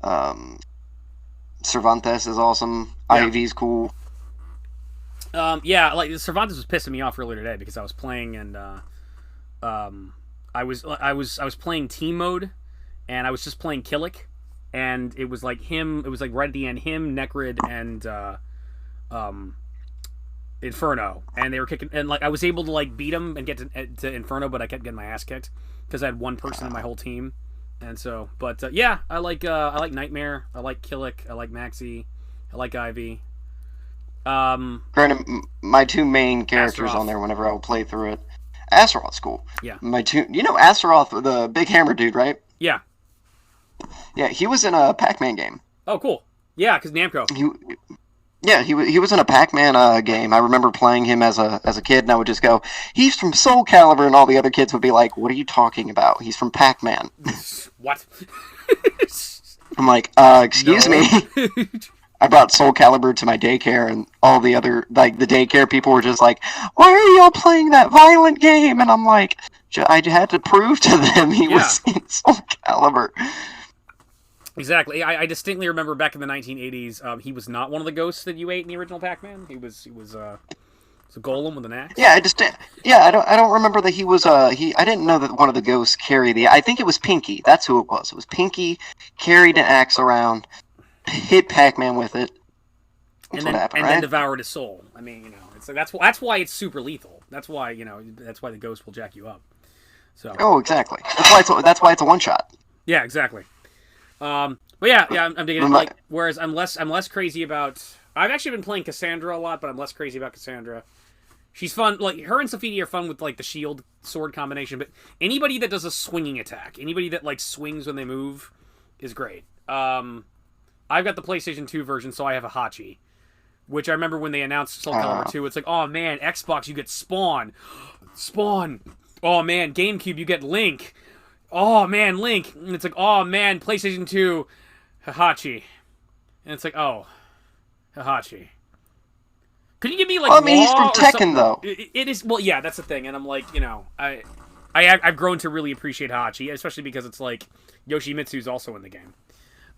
Um, Cervantes is awesome. Yeah. Ivy's cool. Yeah, like Cervantes was pissing me off earlier today because I was playing and um, I was playing team mode and I was just playing Killick and it was like him. It was like right at the end, him, Necrid, and um, Inferno, and they were kicking, and like I was able to like beat him and get to Inferno, but I kept getting my ass kicked because I had one person in my whole team, and so. But yeah, I like Nightmare, I like Killick, I like Maxi, I like Ivy. Granted, my two main characters on Astaroth. there whenever I would play through it. Astaroth's cool. Yeah, You know Astaroth, the big hammer dude, right? yeah. Yeah, he was in a Pac-Man game. Oh, cool. Yeah, because Namco. He, yeah, he was in a Pac-Man game. I remember playing him as a kid, and I would just go, "He's from Soul Calibur," and all the other kids would be like, "What are you talking about? He's from Pac-Man." What? I'm like, excuse No. me." I brought Soul Calibur to my daycare, and all the other, like, the daycare people were just like, "Why are y'all playing that violent game?" And I'm like, I had to prove to them he Yeah. was in Soul Calibur. Exactly. I distinctly remember back in the 1980s, he was not one of the ghosts that you ate in the original Pac-Man. He was a golem with an axe. Yeah, I don't remember that he was I didn't know that one of the ghosts carried I think it was Pinky. That's who it was. It was Pinky carried an axe around, hit Pac-Man with it. That's what happened, then right? devoured his soul. I mean, it's like that's why it's super lethal. That's why that's why the ghost will jack you up. So Oh, exactly. That's why it's a one shot. yeah, exactly. But yeah, I'm digging it. Like, whereas I'm less crazy about. I've actually been playing Cassandra a lot, but I'm less crazy about Cassandra. She's fun. Like her and Safidi are fun with like the shield sword combination. But anybody that does a swinging attack, anybody that like swings when they move, is great. I've got the PlayStation 2 version, so I have a Hachi, which I remember when they announced Soul Calibur 2. It's like, oh man, Xbox you get Spawn, Spawn. Oh man, GameCube you get Link. Oh man, Link. And it's like, oh man, PlayStation 2, Hachi. And it's like, oh, Hachi. Could you give me like? Well, I mean, he's from Law or Tekken, though. it is. Well, yeah, that's the thing, and I'm like, I've grown to really appreciate Hachi, especially because it's like Yoshimitsu's also in the game.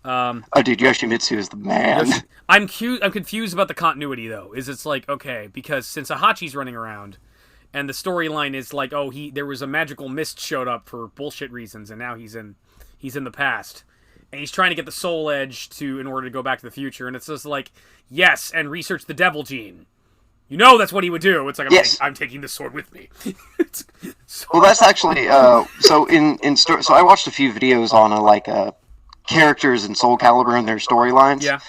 Oh, dude, Yoshimitsu is the man. I'm confused about the continuity though. It's like, okay, because since Hachi's running around, and the storyline is like, oh, there was a magical mist showed up for bullshit reasons, and now he's in the past, and he's trying to get the soul edge in order to go back to the future, and it's just like, yes, and research the devil gene. That's what he would do. It's like, Yes. I'm taking this sword with me. Well, that's actually so I watched a few videos on characters in Soul Calibur and their storylines. Yeah.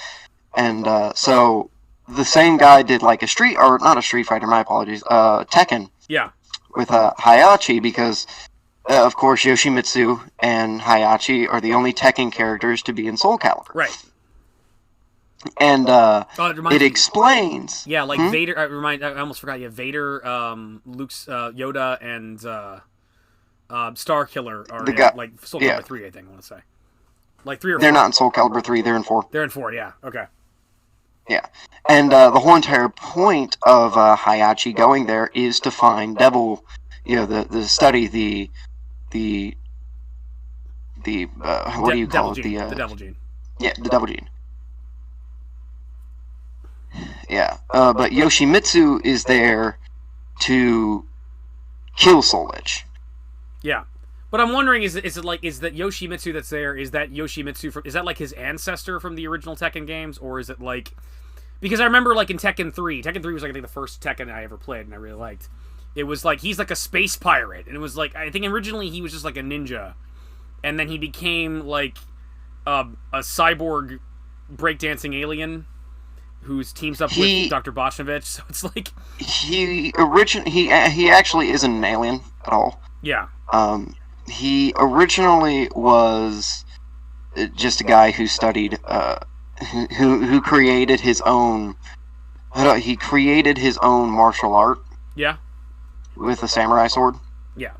And so the same guy did like not a Street Fighter, my apologies, Tekken Yeah. with Hayachi, because of course Yoshimitsu and Hayachi are the only Tekken characters to be in Soul Calibur. Right. And It reminds it me. explains. Yeah, like Vader. I almost forgot. Yeah, Vader, Luke's, Yoda, and Star Killer are The guy- like Soul yeah. Calibur 3. I think I want to say, like 3 or 4. They're not in Soul Calibur 3, they're in 4. They're in 4. Yeah. Okay. Yeah. And the whole entire point of Hayachi going there is to find Devil, the study the what do you call it? Gene. The Devil Gene. Yeah, the Devil Gene. Yeah. But Yoshimitsu is there to kill Soul Edge. Yeah. But I'm wondering, is that Yoshimitsu that's there? Is that Yoshimitsu is that like his ancestor from the original Tekken games, or is it like? Because I remember like in Tekken 3 was like I think the first Tekken I ever played and I really liked. It was like he's like a space pirate, and it was like I think originally he was just like a ninja, and then he became like a cyborg breakdancing alien who's teams up with Dr. Bosnovich. So it's like he actually isn't an alien at all. Yeah. He originally was just a guy who studied, who created his own. He created his own martial art. Yeah. With a samurai sword. Yeah.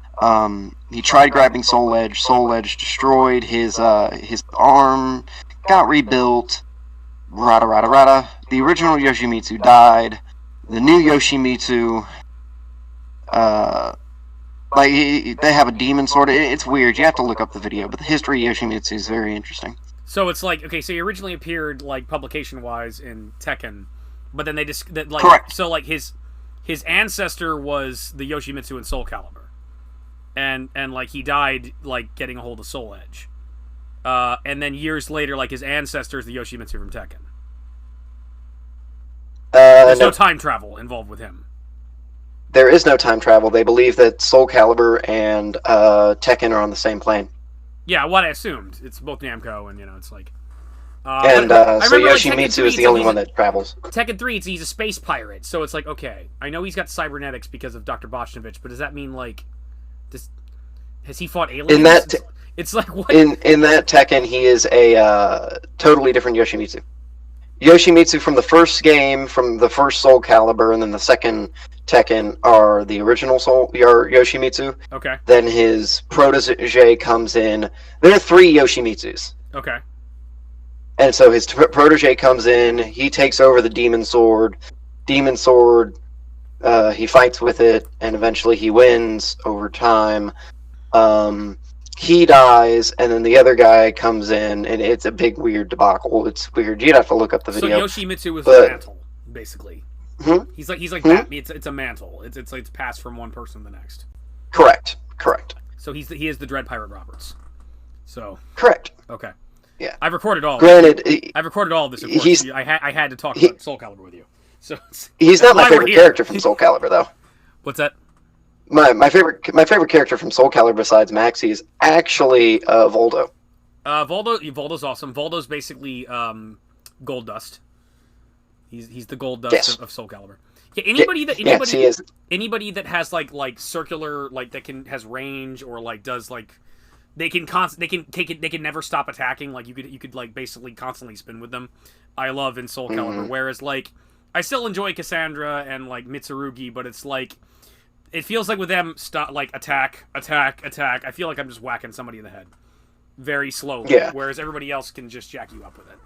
He tried grabbing Soul Edge. Soul Edge destroyed his arm. Got rebuilt. Rada rada rada. The original Yoshimitsu died. The new Yoshimitsu. They have a demon sword. It's weird. You have to look up the video, but the history of Yoshimitsu is very interesting. So it's like, okay, so he originally appeared like publication wise in Tekken, but then they just like Correct. so like his ancestor was the Yoshimitsu in Soul Calibur, and like he died like getting a hold of Soul Edge, and then years later, like his ancestor is the Yoshimitsu from Tekken. There's no time travel involved with him. There is no time travel. They believe that Soul Calibur and Tekken are on the same plane. Yeah, what I assumed. It's both Namco, and it's like. So Yoshimitsu is the only one that travels. Tekken 3, he's a space pirate, so it's like, okay, I know he's got cybernetics because of Dr. Bochnovich, but does that mean like, has he fought aliens? It's like what? In that Tekken, he is a totally different Yoshimitsu. Yoshimitsu from the first game, from the first Soul Calibur, and then the second Tekken are the original Yoshimitsu. Okay. Then his protege comes in. There are 3 Yoshimitsus. Okay. And so his protege comes in. He takes over the Demon Sword. Demon Sword, he fights with it, and eventually he wins over time. He dies, and then the other guy comes in, and it's a big weird debacle. It's weird. You'd have to look up the video. So Yoshimitsu was a mantle, basically. Hmm? He's like that. It's a mantle. It's like it's passed from one person to the next. Correct. So he is the Dread Pirate Roberts. So correct. Okay. Yeah. I've recorded all. Granted, I've recorded all of this. Of course, I had to talk about Soul Calibur with you. So he's not my favorite character from Soul Calibur, though. What's that? My favorite character from Soul Calibur besides Maxi is actually Voldo. Voldo's awesome. Voldo's basically Gold Dust. He's the Gold Dust of Soul Calibur. Yeah, anybody that has like circular that has range or like does like they can never stop attacking. Like you could like basically constantly spin with them. I love in Soul Calibur. Whereas like I still enjoy Cassandra and like Mitsurugi, but it's like it feels like with them attack. I feel like I'm just whacking somebody in the head very slowly. Yeah. Whereas everybody else can just jack you up with it.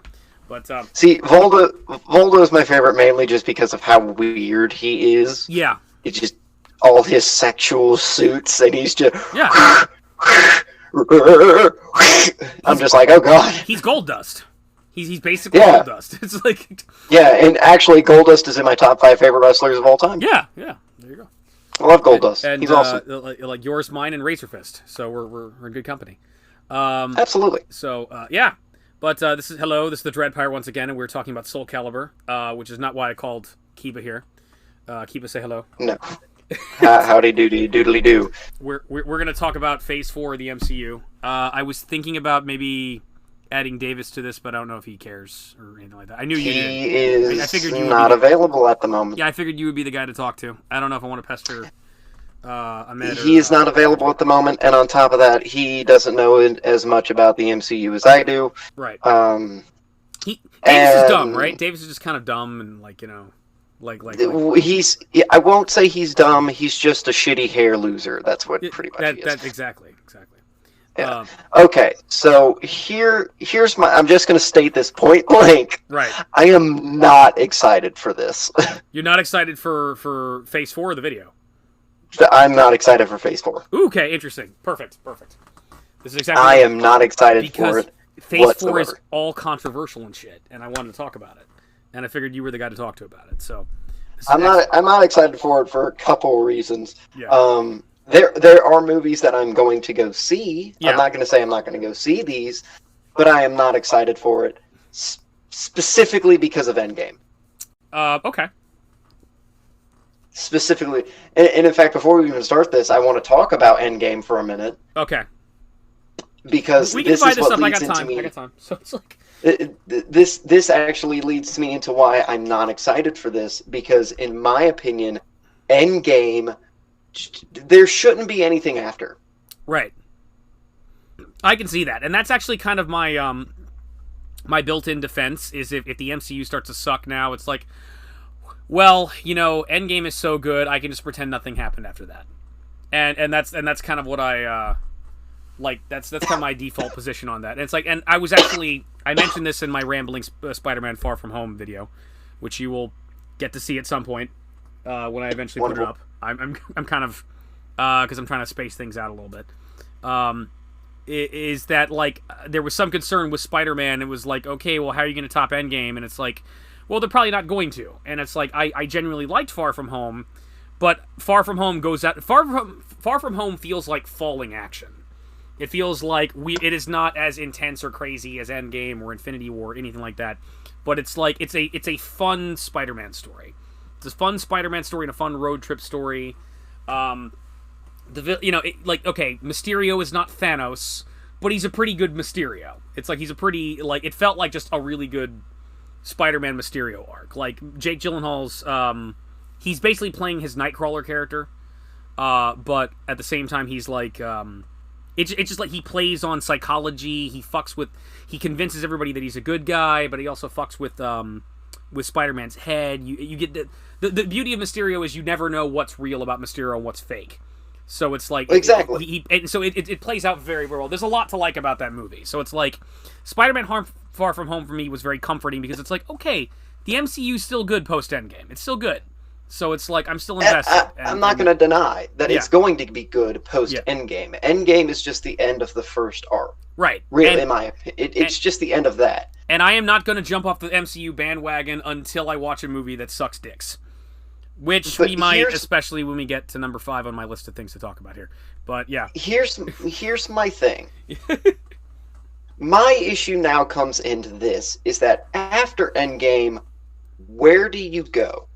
But see, Voldo is my favorite mainly just because of how weird he is. Yeah. It's just all his sexual suits, and he's just I'm just like, oh god. He's Gold Dust. He's basically Gold Dust. It's like and actually Goldust is in my top 5 favorite wrestlers of all time. Yeah. There you go. I love Goldust. He's awesome. Like yours, mine, and Razor Fist. So we're in good company. Absolutely. So yeah. But this is the Dread Pirate once again, and we're talking about Soul Calibur, which is not why I called Kiba here. Kiba, say hello. No. Howdy doody doodly doo. We're gonna talk about Phase 4 of the MCU. I was thinking about maybe adding Davis to this, but I don't know if he cares or anything like that. I knew you did. He is not available at the moment. Yeah, I figured you would be the guy to talk to. I don't know if I want to pester Ahmed. He is not available at the moment, and on top of that, he doesn't know as much about the MCU as I do. Right. Davis is dumb, right? Davis is just kind of dumb and like he's. I won't say he's dumb. He's just a shitty hair loser. That's what pretty much he is. That's exactly. Yeah. Okay, so here's my. I'm just going to state this point blank. Right. I am not excited for this. You're not excited for Phase 4 of the video. I'm not excited for Phase 4. Ooh, okay, interesting. Perfect. This is exactly. I am not excited for it. Phase whatsoever. 4 is all controversial and shit, and I wanted to talk about it, and I figured you were the guy to talk to about it. So. I'm not excited for it for a couple reasons. Yeah. There are movies that I'm going to go see. Yeah. I'm not going to say I'm not going to go see these, but I am not excited for it specifically because of Endgame. Okay. Specifically, and in fact, before we even start this, I want to talk about Endgame for a minute. Okay. Because we can this divide is this what up. leads I got into time. me. I got time. So it's like this actually leads me into why I'm not excited for this, because in my opinion, Endgame, there shouldn't be anything after. Right. I can see that, and that's actually kind of my my built-in defense is if the MCU starts to suck now, it's like, well, Endgame is so good, I can just pretend nothing happened after that, and that's kind of what I like. That's kind of my default position on that. And it's like, and I mentioned this in my rambling Spider-Man Far From Home video, which you will get to see at some point when I eventually put it up. I'm kind of because I'm trying to space things out a little bit. is that like there was some concern with Spider-Man. It was like, okay, well, how are you going to top Endgame? And it's like, well, they're probably not going to. And it's like I genuinely liked Far From Home, but Far From Home goes out. Far From Home feels like falling action. It feels like it is not as intense or crazy as Endgame or Infinity War or anything like that. But it's like it's a fun Spider-Man story. It's a fun Spider-Man story and a fun road trip story. Okay, Mysterio is not Thanos, but he's a pretty good Mysterio. It's like he's a pretty it felt like just a really good Spider-Man Mysterio arc. Like Jake Gyllenhaal's, he's basically playing his Nightcrawler character, but at the same time he's like, it's just like he plays on psychology. He convinces everybody that he's a good guy, but he also fucks with Spider-Man's head. You get the beauty of Mysterio is you never know what's real about Mysterio and what's fake. So it's like exactly. It plays out very, very well. There's a lot to like about that movie. So it's like Spider-Man Far From Home for me was very comforting because it's like, okay, the MCU's still good post Endgame. It's still good. So it's like I'm still invested. I'm not going to deny that it's going to be good post Endgame. Endgame is just the end of the first arc. Right. Really, in my opinion, it's just the end of that. And I am not going to jump off the MCU bandwagon until I watch a movie that sucks dicks. Which we might, especially when we get to number 5 on my list of things to talk about here. But yeah. Here's my thing. My issue now comes into this, is that after Endgame, where do you go?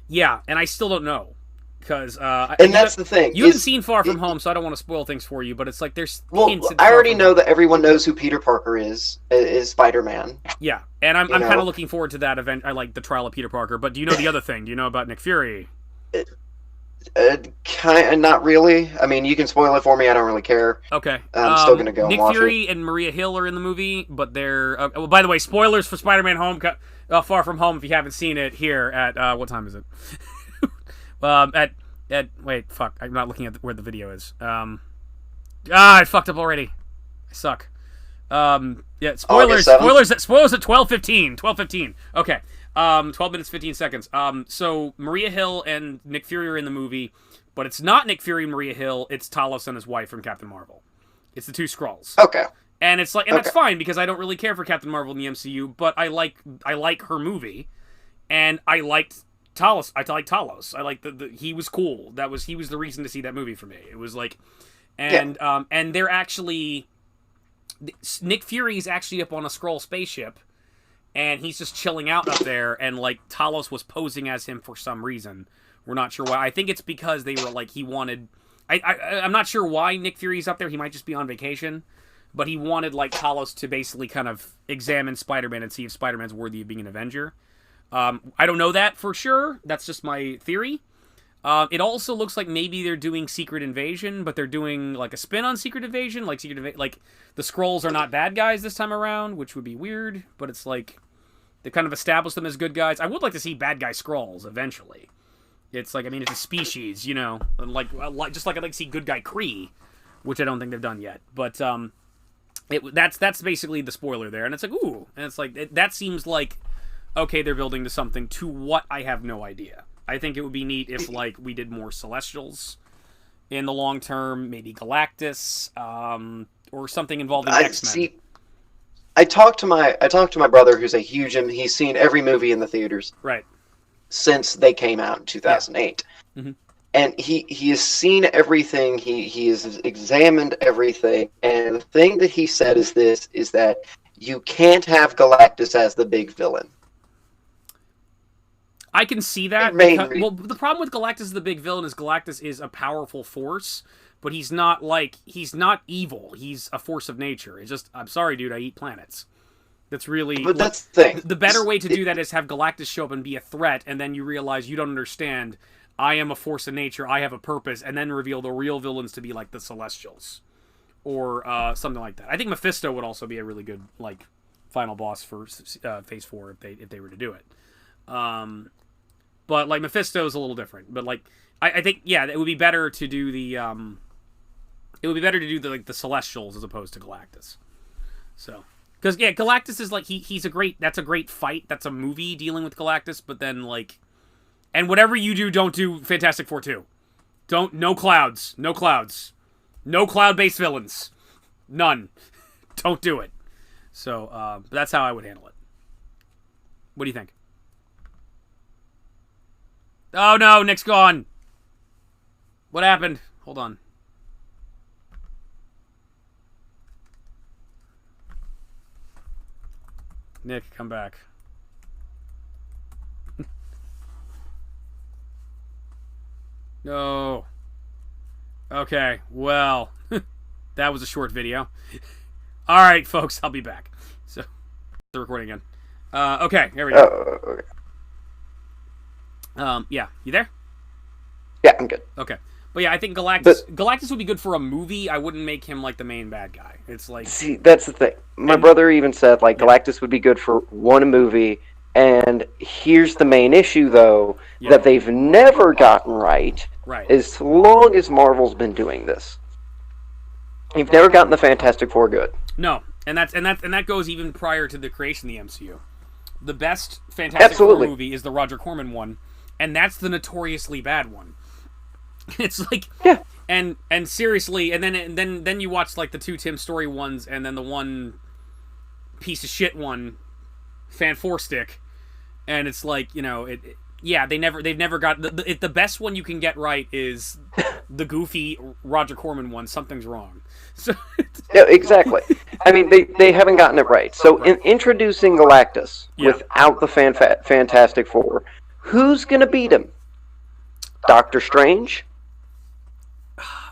Yeah, and I still don't know. Because that's the thing. You haven't seen Far From Home, so I don't want to spoil things for you, but it's like there's hints. I already know that everyone knows who Peter Parker is Spider-Man. Yeah, and I'm kind of looking forward to that event. I like the trial of Peter Parker, but do you know the other thing? Do you know about Nick Fury? Not really. I mean, you can spoil it for me. I don't really care. Okay. I'm still going to go and watch Nick Fury and Maria Hill are in the movie, but they're... well, by the way, spoilers for Spider-Man Far From Home if you haven't seen it here at... what time is it? Wait, fuck. I'm not looking at where the video is. I fucked up already. I suck. Yeah, spoilers. Spoilers at 12:15. 12:15. Okay. 12 minutes 15 seconds. So Maria Hill and Nick Fury are in the movie, but it's not Nick Fury and Maria Hill. It's Talos and his wife from Captain Marvel. It's the two Skrulls. Okay. And it's like, and that's fine because I don't really care for Captain Marvel in the MCU, but I like her movie, and I liked Talos. I like Talos. I like he was cool. He was the reason to see that movie for me. It was like, and they're actually, Nick Fury's actually up on a Skrull spaceship, and he's just chilling out up there, and like Talos was posing as him for some reason. We're not sure why. I think it's because they were like, he wanted. I'm not sure why Nick Fury's up there. He might just be on vacation. But he wanted, like, Talos to basically kind of examine Spider-Man and see if Spider-Man's worthy of being an Avenger. I don't know that for sure. That's just my theory. It also looks like maybe they're doing Secret Invasion, but they're doing, like, a spin on Secret Invasion. Like, the Skrulls are not bad guys this time around, which would be weird. But it's like, they kind of established them as good guys. I would like to see bad guy Skrulls eventually. It's like, I mean, it's a species, you know. Just like I'd like to see good guy Kree, which I don't think they've done yet. But, that's basically the spoiler there, and it's like, ooh, and it's like that seems like, okay, they're building to something. To what, I have no idea. I think it would be neat if like we did more Celestials in the long term, maybe Galactus, or something involving X-Men. See, I talked to my brother, who's a huge, he's seen every movie in the theaters, right, since they came out in 2008. Yeah. Mm-hmm. And he has seen everything, he has examined everything, and the thing that he said is that you can't have Galactus as the big villain. I can see that. The problem with Galactus as the big villain is Galactus is a powerful force, but he's not evil. He's a force of nature. It's just, I'm sorry, dude, I eat planets. That's really... But that's the thing. The better way to do that is have Galactus show up and be a threat, and then you realize you don't understand... I am a force of nature, I have a purpose, and then reveal the real villains to be like the Celestials. Or something like that. I think Mephisto would also be a really good like final boss for Phase 4 if they were to do it. But like Mephisto's a little different. But like I think it would be better to do the the Celestials as opposed to Galactus. So because Galactus is like that's a great fight. That's a movie dealing with Galactus, but then like. And whatever you do, don't do Fantastic Four 2. No clouds. No cloud-based villains. None. Don't do it. So, but that's how I would handle it. What do you think? Oh no, Nick's gone. What happened? Hold on. Nick, come back. No. Okay, well, that was a short video. All right, folks, I'll be back. So, the recording again. Okay, here we go. Okay. Yeah, you there? Yeah, I'm good. Okay. But yeah, I think Galactus would be good for a movie. I wouldn't make him like the main bad guy. It's like, see, that's the thing. My brother even said like Galactus would be good for one movie, and here's the main issue though that they've never gotten right. Right. As long as Marvel's been doing this, you've never gotten the Fantastic Four good. No, and that goes even prior to the creation of the MCU. The best Fantastic Four movie is the Roger Corman one, and that's the notoriously bad one. It's like, yeah, and seriously, and then you watch like the two Tim Story ones, and then the one piece of shit one, Fan Four Stick, and it's like, you know, they've never got the best one you can get right is the goofy Roger Corman one. Something's wrong. So yeah, exactly. I mean, they haven't gotten it right. So in introducing Galactus without the Fantastic Four, who's gonna beat him? Doctor Strange?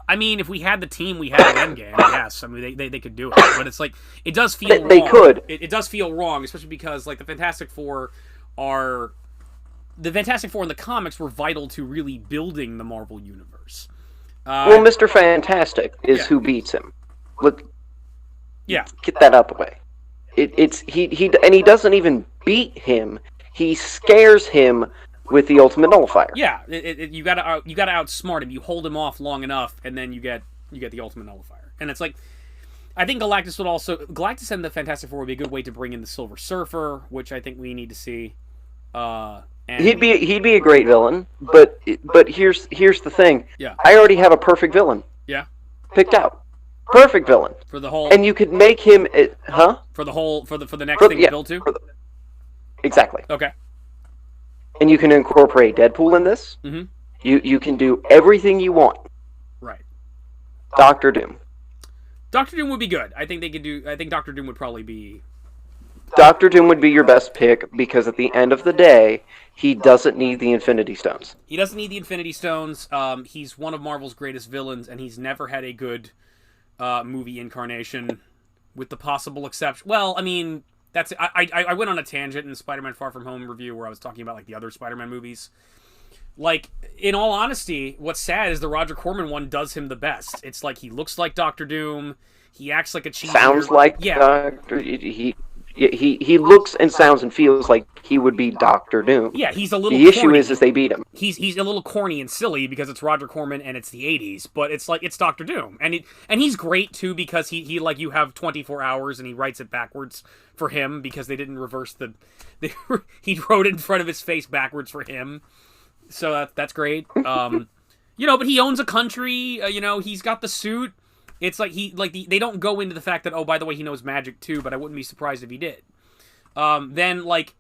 I mean, if we had the team we had at Endgame, yes. I mean, they could do it. But it's like, it does feel wrong. They could. It does feel wrong, especially because, like, the Fantastic Four in the comics were vital to really building the Marvel Universe. Well, Mr. Fantastic is who beats him. Get that out the way. He doesn't even beat him. He scares him with the ultimate nullifier. Yeah, you gotta outsmart him. You hold him off long enough, and then you get the ultimate nullifier. And it's like, I think Galactus and the Fantastic Four would be a good way to bring in the Silver Surfer, which I think we need to see. And he'd be a great villain, but here's the thing. Yeah. I already have a perfect villain. Yeah. Picked out. Perfect villain. For the whole. And you could make him, For the next thing to build to. Exactly. Okay. And you can incorporate Deadpool in this. Mm-hmm. You can do everything you want. Right. Doctor Doom. Doctor Doom would be good. I think Doctor Doom would probably be. Doctor Doom would be your best pick because at the end of the day, he doesn't need the Infinity Stones. He doesn't need the Infinity Stones. He's one of Marvel's greatest villains, and he's never had a good movie incarnation, with the possible exception. Well, I mean. I went on a tangent in Spider-Man Far From Home review where I was talking about like the other Spider-Man movies. Like, in all honesty, what's sad is the Roger Corman one does him the best. It's like he looks like Doctor Doom. He acts like a cheesy. Sounds like Doctor. He looks and sounds and feels like he would be Doctor Doom. Yeah, he's a little. The issue is they beat him. He's a little corny and silly because it's Roger Corman and it's the '80s, but it's like it's Doctor Doom, and he's great too because he like you have 24 hours and he writes it backwards for him because they didn't reverse he wrote it in front of his face backwards for him, so that's great. But he owns a country. He's got the suit. It's like they don't go into the fact that, oh, by the way, he knows magic too, but I wouldn't be surprised if he did. Then, like,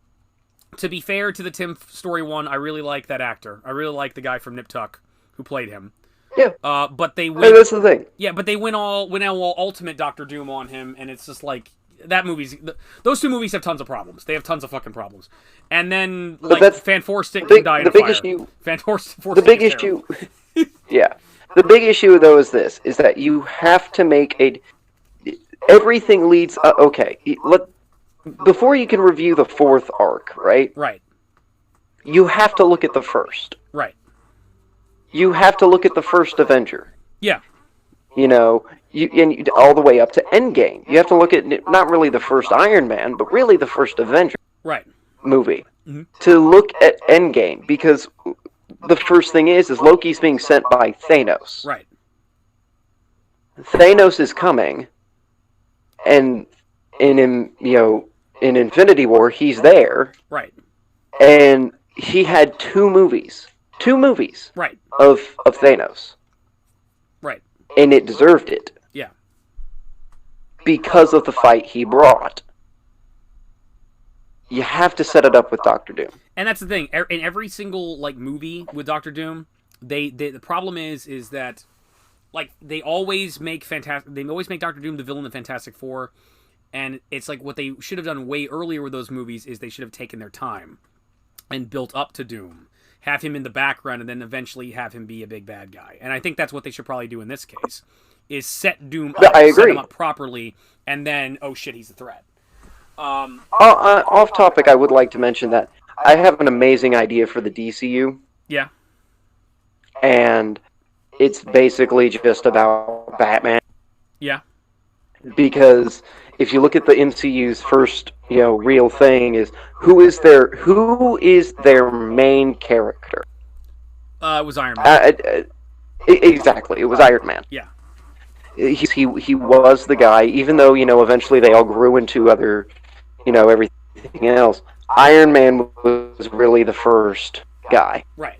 to be fair to the Tim Story one, I really like that actor. I really like the guy from Nip Tuck who played him. Yeah. But they went. That's the thing. Yeah, but they went all Ultimate Doctor Doom on him, and it's just like those two movies have tons of problems. They have tons of fucking problems. And then Fan Four Stick can die in a fire. The big issue. Yeah. The big issue, though, is that you have to make everything leads... okay, before you can review the fourth arc, right? Right. You have to look at the first. Right. You have to look at the first Avenger. Yeah. And all the way up to Endgame. You have to look at not really the first Iron Man, but really the first Avenger movie. Mm-hmm. To look at Endgame, because... the first thing is Loki's being sent by Thanos. Right. Thanos is coming, and in Infinity War, he's there. Right. And he had two movies. Right. Of Thanos. Right. And it deserved it. Yeah. because of the fight he brought. You have to set it up with Doctor Doom. And that's the thing. In every single like movie with Doctor Doom, the problem is that like they always make Doctor Doom the villain of Fantastic Four, and it's like what they should have done way earlier with those movies is they should have taken their time and built up to Doom, have him in the background, and then eventually have him be a big bad guy. And I think that's what they should probably do in this case, is set Doom up, I agree. set him up properly, and then oh shit, he's a threat. Off topic, I would like to mention that I have an amazing idea for the DCU. Yeah. And it's basically just about Batman. Yeah. Because if you look at the MCU's first, real thing is who is their main character? It was Iron Man. Exactly, it was Iron Man. Yeah. He was the guy, even though eventually they all grew into other, everything else. Iron Man was really the first guy. Right.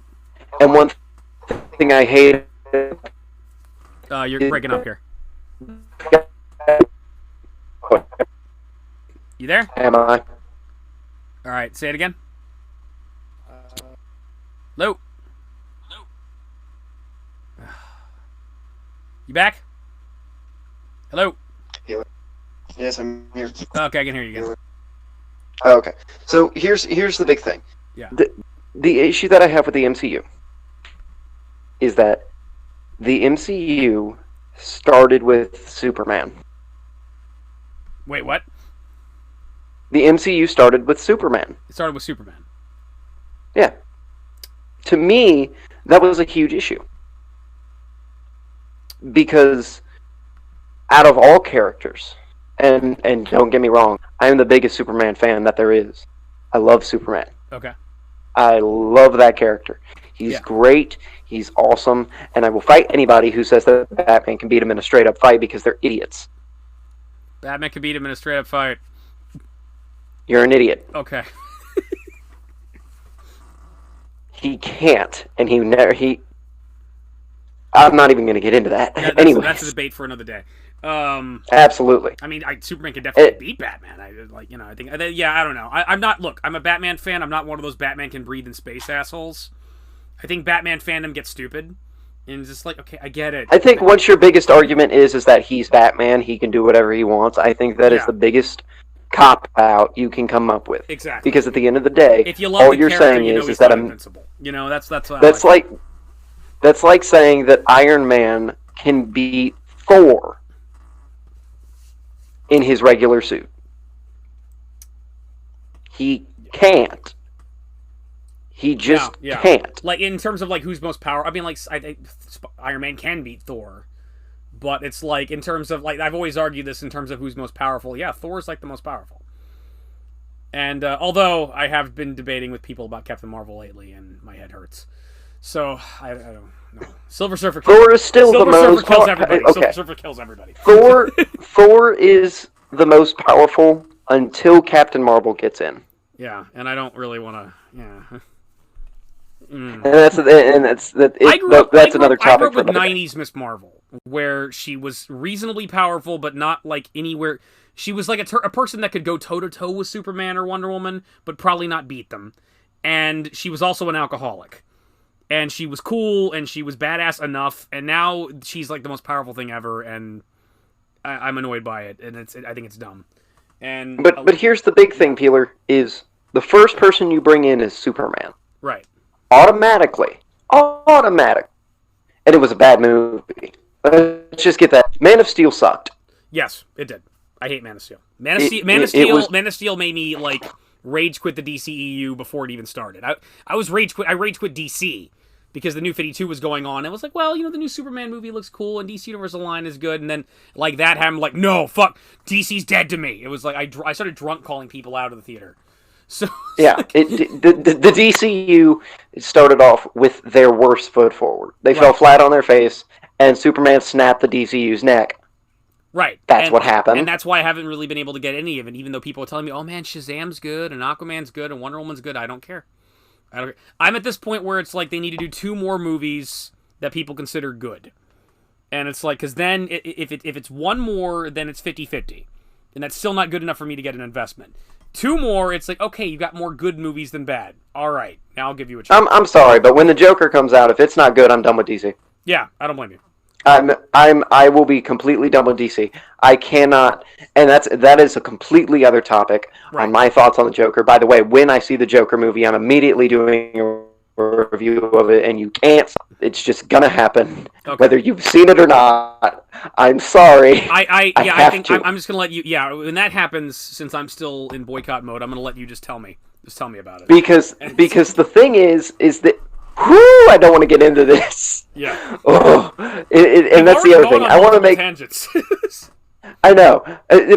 And one thing I hate. You're breaking up here. You there? Am I? All right, say it again. Hello. You back? Hello. Yes, I'm here. Okay, I can hear you again. Okay, so here's the big thing. Yeah. The issue that I have with the MCU is that the MCU started with Superman. Wait, what? The MCU started with Superman. It started with Superman. Yeah. To me, that was a huge issue. Because out of all characters, and don't get me wrong, I am the biggest Superman fan that there is. I love Superman. Okay. I love that character. He's great. He's awesome. And I will fight anybody who says that Batman can beat him in a straight-up fight because they're idiots. Batman can beat him in a straight-up fight. You're an idiot. Okay. He can't. And I'm not even going to get into that. Yeah, Anyway, that's a debate for another day. Absolutely. I mean, Superman can definitely beat Batman. I think. I don't know. I'm not. Look, I'm a Batman fan. I'm not one of those Batman can breathe in space assholes. I think Batman fandom gets stupid, and it's just like, okay, I get it. I think once your biggest argument is that he's Batman, he can do whatever he wants. I think that is the biggest cop out you can come up with. Exactly. Because at the end of the day, if you love all the you're character, saying is he's that not I'm invincible. That's That's like saying that Iron Man can beat Thor in his regular suit. He can't. He just can't. Like, in terms of, like, who's most powerful, I mean, like, I think Iron Man can beat Thor. But it's, like, in terms of, like, I've always argued this in terms of who's most powerful. Yeah, Thor's, like, the most powerful. And, although I have been debating with people about Captain Marvel lately, and my head hurts. So, I don't know. Silver Surfer kills Thor is still the most kills everybody. Okay. Silver Surfer kills everybody. Thor is the most powerful until Captain Marvel gets in. Yeah, and I don't really want to. Yeah. And that's another topic. I grew up with '90s Miss Marvel, where she was reasonably powerful, but not like anywhere. She was like a person that could go toe to toe with Superman or Wonder Woman, but probably not beat them. And she was also an alcoholic. And she was cool, and she was badass enough, and now she's like the most powerful thing ever, and I'm annoyed by it, and I think it's dumb. And but here's the big thing, Peeler, is the first person you bring in is Superman. Right. Automatically. And it was a bad movie. Let's just get that. Man of Steel sucked. Yes, it did. I hate Man of Steel. Man of Steel made me like rage quit the DCEU before it even started. I rage quit DC because the New 52 was going on. It was like, well, the new Superman movie looks cool and DC Universal line is good, and then like that happened. Like, no, fuck, DC's dead to me. It was like I started drunk calling people out of the theater. So yeah, the DCU started off with their worst foot forward. They fell flat on their face, and Superman snapped the DCU's neck. Right. That's what happened. And that's why I haven't really been able to get any of it, even though people are telling me, oh man, Shazam's good, and Aquaman's good, and Wonder Woman's good. I don't care. I'm at this point where it's like they need to do 2 more movies that people consider good. And it's like, because then if it's one more, then it's 50-50. And that's still not good enough for me to get an investment. Two more, it's like, okay, you got more good movies than bad. All right, now I'll give you a chance. I'm sorry, but when the Joker comes out, if it's not good, I'm done with DC. Yeah, I don't blame you. I will be completely done with DC. I cannot, and that is a completely other topic on my thoughts on the Joker. By the way, when I see the Joker movie, I'm immediately doing a review of it, and you can't. It's just gonna happen, whether you've seen it or not. I'm sorry. I think I'm just gonna let you. Yeah, when that happens, since I'm still in boycott mode, I'm gonna let you just tell me. Just tell me about it. Because the thing is that. Whoo! I don't want to get into this. Yeah. Oh, and that's the other thing. I want to make tangents. I know.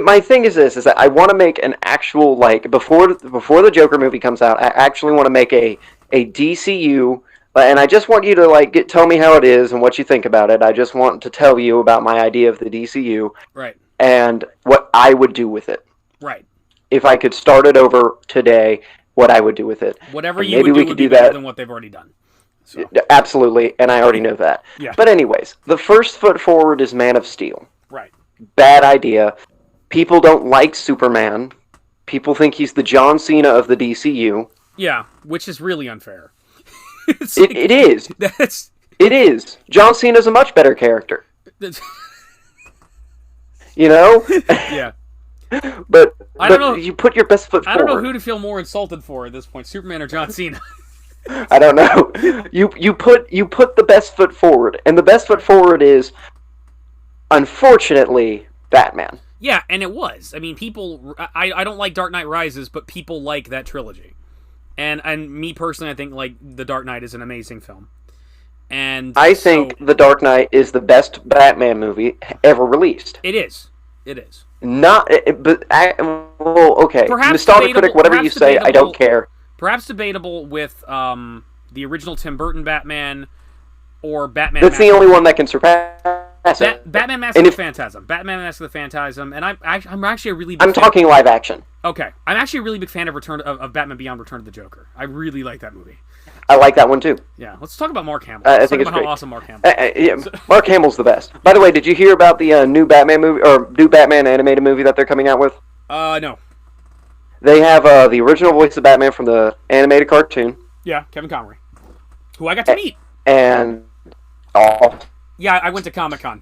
My thing is this: is that I want to make an actual before the Joker movie comes out. I actually want to make a DCU, and I just want you to tell me how it is and what you think about it. I just want to tell you about my idea of the DCU, right? And what I would do with it, right? If I could start it over today, what I would do with it. Whatever you would do would be better than what they've already done. So. Absolutely, and I already know that. Yeah. But anyways, the first foot forward is Man of Steel. Right. Bad idea. People don't like Superman. People think he's the John Cena of the DCU. Yeah, which is really unfair. It is. It is. John Cena's a much better character. You know? Yeah. But I don't know. You put your best foot forward. I don't know who to feel more insulted for at this point, Superman or John Cena. I don't know. You put the best foot forward, and the best foot forward is, unfortunately, Batman. Yeah, and it was. I mean, people. I don't like Dark Knight Rises, but people like that trilogy, and me personally, I think The Dark Knight is an amazing film, and I think The Dark Knight is the best Batman movie ever released. It is. It is. Not, but well, okay. Perhaps nostalgia critic, whatever you say, I don't care. Perhaps debatable with the original Tim Burton Batman or Batman. That's the only one that can surpass it. Batman Mask of the Phantasm. Batman Mask of the Phantasm, and I'm actually a really big I'm talking live action. Okay, I'm actually a really big fan of Batman Beyond: Return of the Joker. I really like that movie. I like that one too. Yeah, let's talk about Mark Hamill. I think it's great. How awesome Mark Hamill. Yeah, Mark Hamill's the best. By the way, did you hear about the new Batman movie or new Batman animated movie that they're coming out with? No. They have the original voice of Batman from the animated cartoon. Yeah, Kevin Conroy, who I got to meet. And yeah, I went to Comic-Con.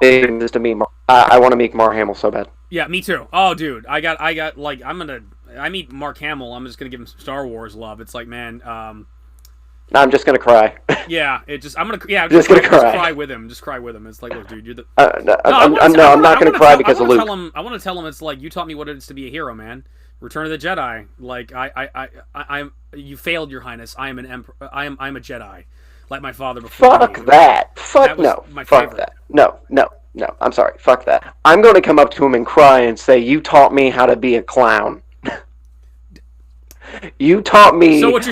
Just to meet I want to meet Mark Hamill so bad. Yeah, me too. Oh, dude, I meet Mark Hamill. I'm just gonna give him some Star Wars love. It's like, man. I'm just gonna cry. Yeah, I'm gonna cry. Just cry with him. Just cry with him. It's like, look, dude, you're the. I'm not gonna cry because of Luke. I want to tell him it's like, you taught me what it is to be a hero, man. Return of the Jedi. Like you failed, Your Highness. I am an emperor. I'm a Jedi, like my father before. Fuck that. Fuck no. Fuck that. No. I'm sorry. Fuck that. I'm going to come up to him and cry and say, "You taught me how to be a clown. You taught me." So what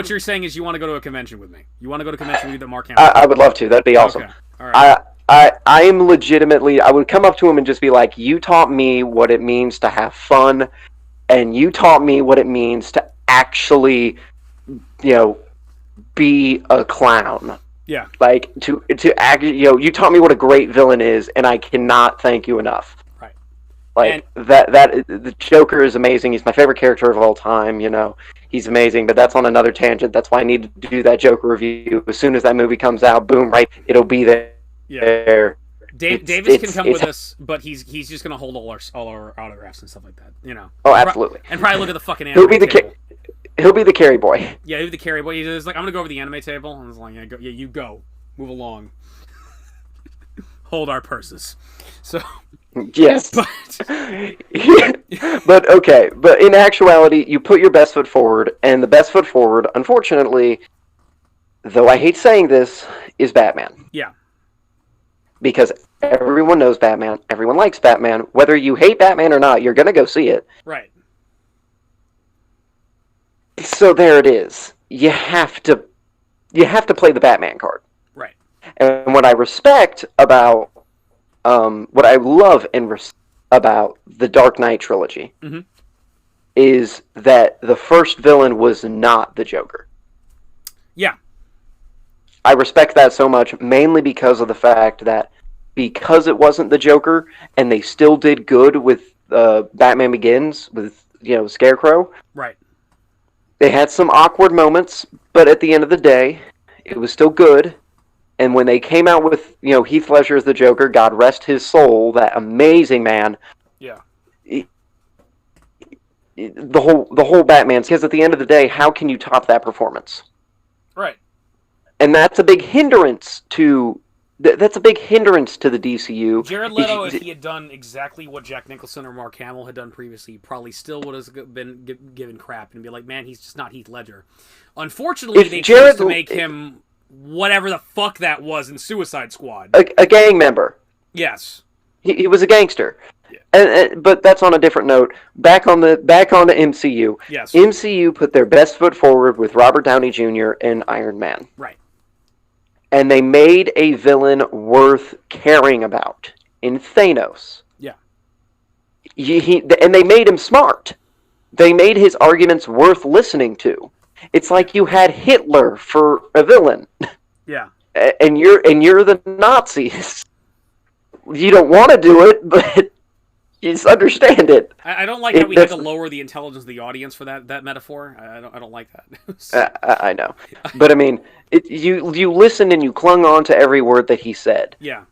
you're saying is you want to go to a convention with me. You want to go to a convention with Mark Hamill. I would love to. That'd be awesome. Okay. All right. I am legitimately. I would come up to him and just be like, "You taught me what it means to have fun, and you taught me what it means to actually, be a clown." Yeah. Like to act, you taught me what a great villain is, and I cannot thank you enough. Right. Like that the Joker is amazing. He's my favorite character of all time. He's amazing. But that's on another tangent. That's why I need to do that Joker review as soon as that movie comes out. Boom, right? It'll be there. Yeah. Davis can come with us, but he's just gonna hold all our autographs and stuff like that. Oh, absolutely. And probably look at the fucking anime table. He'll be the carry boy. Yeah, he'll be the carry boy. He's like, I'm gonna go over the anime table. And I was like, yeah, you go. Move along. Hold our purses. So. Yes. But okay. But in actuality, you put your best foot forward, and the best foot forward, unfortunately, though I hate saying this, is Batman. Yeah. Because everyone knows Batman. Everyone likes Batman. Whether you hate Batman or not, you're gonna go see it. Right. So there it is. You have to play the Batman card. Right. And what I respect about, what I love about the Dark Knight trilogy is that the first villain was not the Joker. Yeah. I respect that so much, mainly because of the fact that because it wasn't the Joker, and they still did good with Batman Begins with Scarecrow. Right. They had some awkward moments, but at the end of the day, it was still good. And when they came out with Heath Ledger as the Joker, God rest his soul, that amazing man. Yeah. The whole Batman's, because at the end of the day, how can you top that performance? Right. And that's a big hindrance to the DCU. Jared Leto, if he had done exactly what Jack Nicholson or Mark Hamill had done previously, probably still would have been given crap and be like, man, he's just not Heath Ledger. Unfortunately, they chose to make him whatever the fuck that was in Suicide Squad. A gang member. Yes. He was a gangster. Yeah. But that's on a different note. Back on the MCU. Yes. MCU put their best foot forward with Robert Downey Jr. and Iron Man. Right. And they made a villain worth caring about in Thanos. Yeah. And they made him smart. They made his arguments worth listening to. It's like you had Hitler for a villain. Yeah. And you're the Nazis. You don't want to do it, but you just understand it. I don't like how we had to lower the intelligence of the audience for that metaphor. I don't like that. I know, but I mean, you listened and you clung on to every word that he said. Yeah.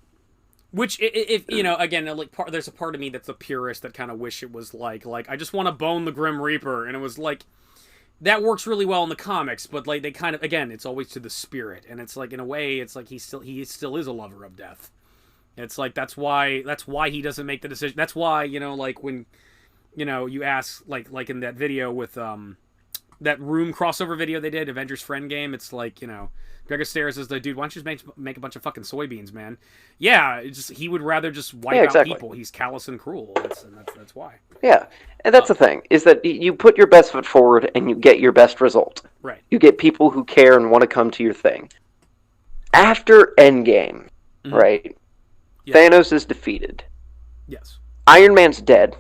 Which, if again, like there's a part of me that's a purist that kind of wish it was like I just want to bone the Grim Reaper, and it was like that works really well in the comics, but like they kind of, again, it's always to the spirit, and it's like in a way, it's like he still is a lover of death. It's like that's why he doesn't make the decision. That's why like when you ask like in that video with that room crossover video they did, Avengers Friend Game. It's like Gregor Stairs is the dude. Why don't you just make a bunch of fucking soybeans, man? Yeah, he would rather just wipe out people. He's callous and cruel. That's why. Yeah, and that's the thing is that you put your best foot forward and you get your best result. Right. You get people who care and want to come to your thing. After Endgame, right? Yeah. Thanos is defeated. Yes. Iron Man's dead.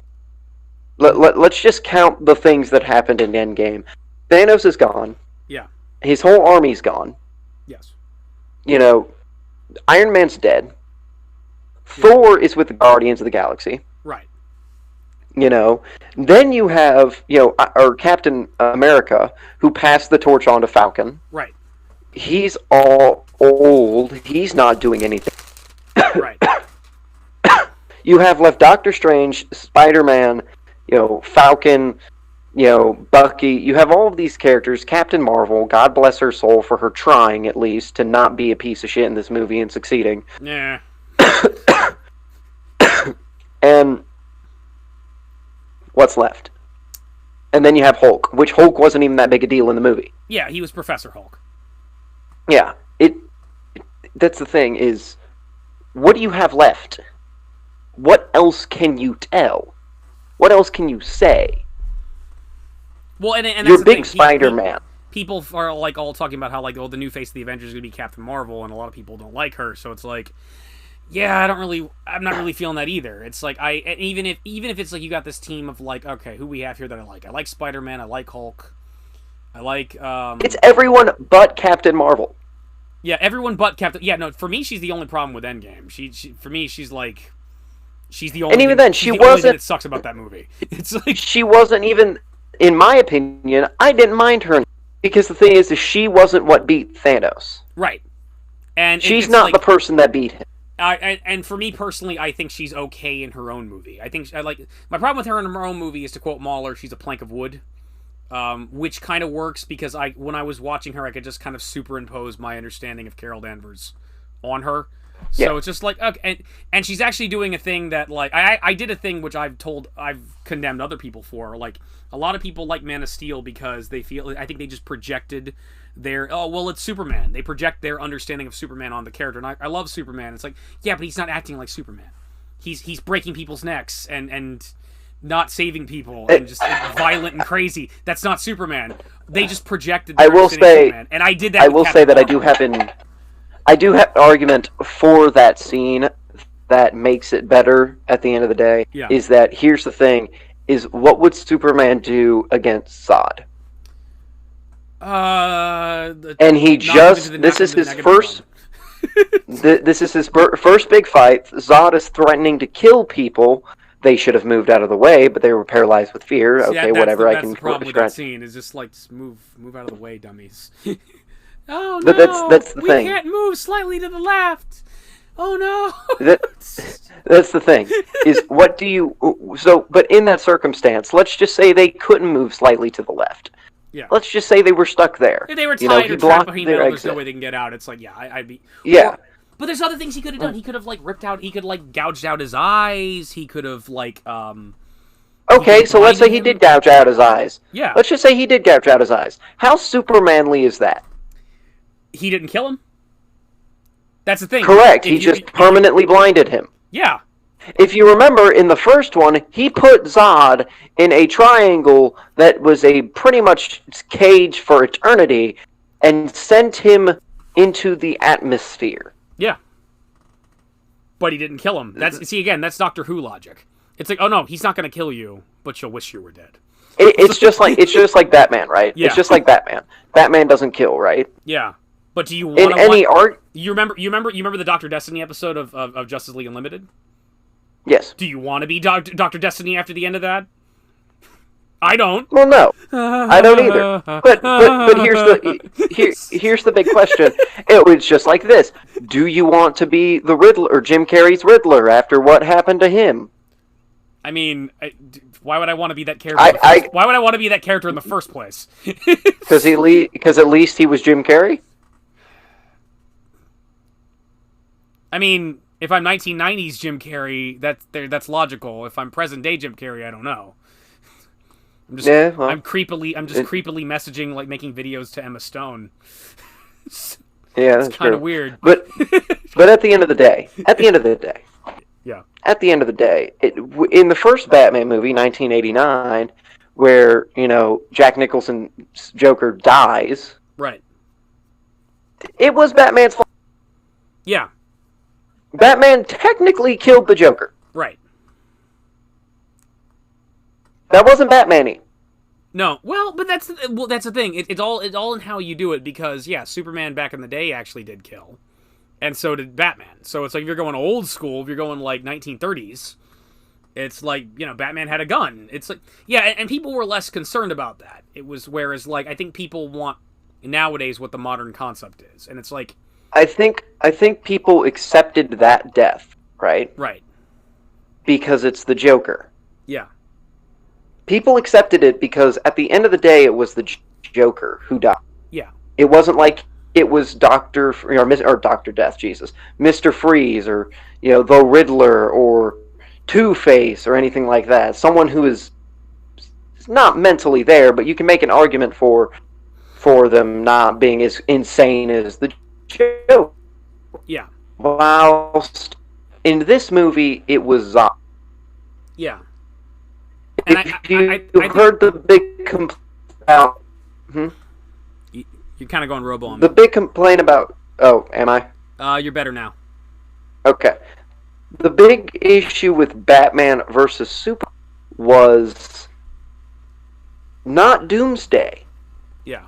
Let's just count the things that happened in Endgame. Thanos is gone. Yeah. His whole army's gone. Yes. Iron Man's dead. Yeah. Thor is with the Guardians of the Galaxy. Right. Then you have, or Captain America, who passed the torch on to Falcon. Right. He's all old. He's not doing anything. Right. You have left Doctor Strange, Spider-Man, Falcon, Bucky. You have all of these characters. Captain Marvel, God bless her soul for her trying, at least, to not be a piece of shit in this movie and succeeding. Yeah. And what's left? And then you have Hulk, which Hulk wasn't even that big a deal in the movie. Yeah, he was Professor Hulk. Yeah. That's the thing is, what do you have left? What else can you tell? What else can you say? Well, and that's you're big Spider-Man. People are like all talking about how the new face of the Avengers is going to be Captain Marvel, and a lot of people don't like her. So it's like, yeah, I'm not really feeling that either. It's like even if it's like you got this team of like, okay, who we have here that I like. I like Spider-Man. I like Hulk. I like. It's everyone but Captain Marvel. Yeah, everyone but Captain. Yeah, no, for me, she's the only problem with Endgame. For me, she's like. She's the only. And even then, she wasn't. Only thing that sucks about that movie. It's like she wasn't even, in my opinion, I didn't mind her because the thing is she wasn't what beat Thanos. Right. And she's not the person that beat him. And for me personally, I think she's okay in her own movie. I think my problem with her in her own movie is, to quote Mahler, she's a plank of wood, which kind of works because when I was watching her, I could just kind of superimpose my understanding of Carol Danvers on her. So it's just like, okay, and she's actually doing a thing that like I did a thing which I've condemned other people for. Like a lot of people like Man of Steel because I think they just projected their it's Superman. They project their understanding of Superman on the character, and I love Superman. It's like, yeah, but he's not acting like Superman. He's breaking people's necks and not saving people and just violent and crazy. That's not Superman. They just projected. I will say, Superman, and I did that. I will say that I do have an argument for that scene that makes it better at the end of the day. Yeah. Is that here's the thing: is what would Superman do against Zod? And he just this is his first. This is his first big fight. Zod is threatening to kill people. They should have moved out of the way, but they were paralyzed with fear. See, okay, whatever. That's the problem with that scene. Is just like, just move out of the way, dummies. Oh no! But that's the thing. We can't move slightly to the left. Oh no! That's the thing. Is what do you But in that circumstance, let's just say they couldn't move slightly to the left. Yeah. Let's just say they were stuck there. If they were tied or trapped behind metal, there's no way they can get out. It's like, yeah, I'd be... Yeah. But there's other things he could have done. He could have, like, ripped out... He could, like, gouged out his eyes. He could have, like, Okay, so let's say he did gouge out his eyes. Yeah. Let's just say he did gouge out his eyes. How Supermanly is that? He didn't kill him? That's the thing. Correct. He just permanently blinded him. Yeah. If you remember, in the first one, he put Zod in a triangle that was a pretty much cage for eternity and sent him into the atmosphere. Yeah. But he didn't kill him. See, again, that's Doctor Who logic. It's like, oh no, he's not going to kill you, but you'll wish you were dead. It's just like Batman, right? Yeah. It's just like Batman. Batman doesn't kill, right? Yeah. But do you want to You remember the Dr. Destiny episode of Justice League Unlimited? Yes. Do you want to be Dr. Destiny after the end of that? I don't. Well, no, I don't either. But here's the big question. It was just like this: do you want to be the Riddler or Jim Carrey's Riddler after what happened to him? I mean, why would I want to be that character? Why would I want to be that character in the first place? Because at least he was Jim Carrey. I mean, if I'm 1990s Jim Carrey, that's logical. If I'm present day Jim Carrey, I don't know. I'm just creepily messaging, like, making videos to Emma Stone. Yeah, that's kind of weird. But at the end of the day, yeah. At the end of the day, in the first Batman movie, 1989, where Jack Nicholson's Joker dies, right? It was Batman's fault. Yeah. Batman technically killed the Joker. Right. That wasn't Batman-y. No, well, but that's the thing. It's all in how you do it, because yeah, Superman back in the day actually did kill, and so did Batman. So it's like, if you're going old school, if you're going like 1930s, it's like, Batman had a gun. It's like, yeah, and people were less concerned about that. It was, whereas, like, I think people want nowadays what the modern concept is, and it's like, I think people accepted that death, right? Right. Because it's the Joker. Yeah. People accepted it because at the end of the day, it was the Joker who died. Yeah. It wasn't like it was Dr. Death, Jesus, Mr. Freeze, or the Riddler, or Two-Face, or anything like that. Someone who is not mentally there, but you can make an argument for them not being as insane as the Joker. Yeah. Whilst in this movie, it was Zod. Yeah. And if you heard the big complaint about... You're kind of going robo on me. The big complaint about... Oh, am I? You're better now. Okay. The big issue with Batman versus Superman was not Doomsday. Yeah.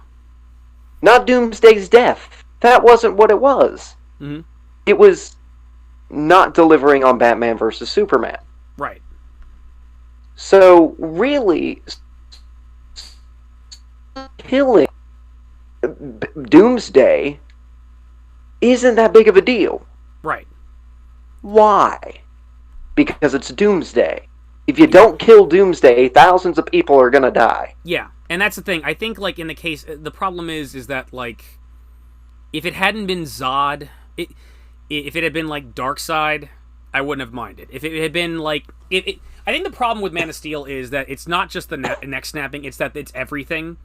Not Doomsday's death. That wasn't what it was. Mm-hmm. It was not delivering on Batman versus Superman. Right. So, really, killing Doomsday isn't that big of a deal. Right. Why? Because it's Doomsday. If you don't kill Doomsday, thousands of people are gonna die. Yeah, and that's the thing. I think, like, in the case, the problem is that, like, if it hadn't been Zod, if it had been, like, Darkseid, I wouldn't have minded. If it had been, like... I think the problem with Man of Steel is that it's not just the neck snapping, it's that it's everything.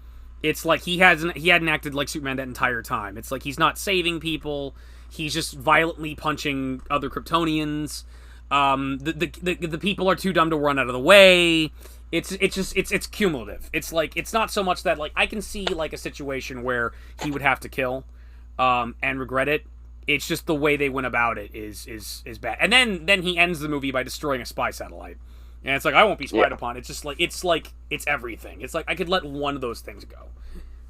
It's like he hadn't acted like Superman that entire time. It's like he's not saving people, he's just violently punching other Kryptonians. The people are too dumb to run out of the way. It's cumulative. It's like, it's not so much that, like, I can see, like, a situation where he would have to kill and regret it. It's just the way they went about it is bad. And then he ends the movie by destroying a spy satellite. And it's like, I won't be spied upon. It's just like, it's everything. It's like, I could let one of those things go.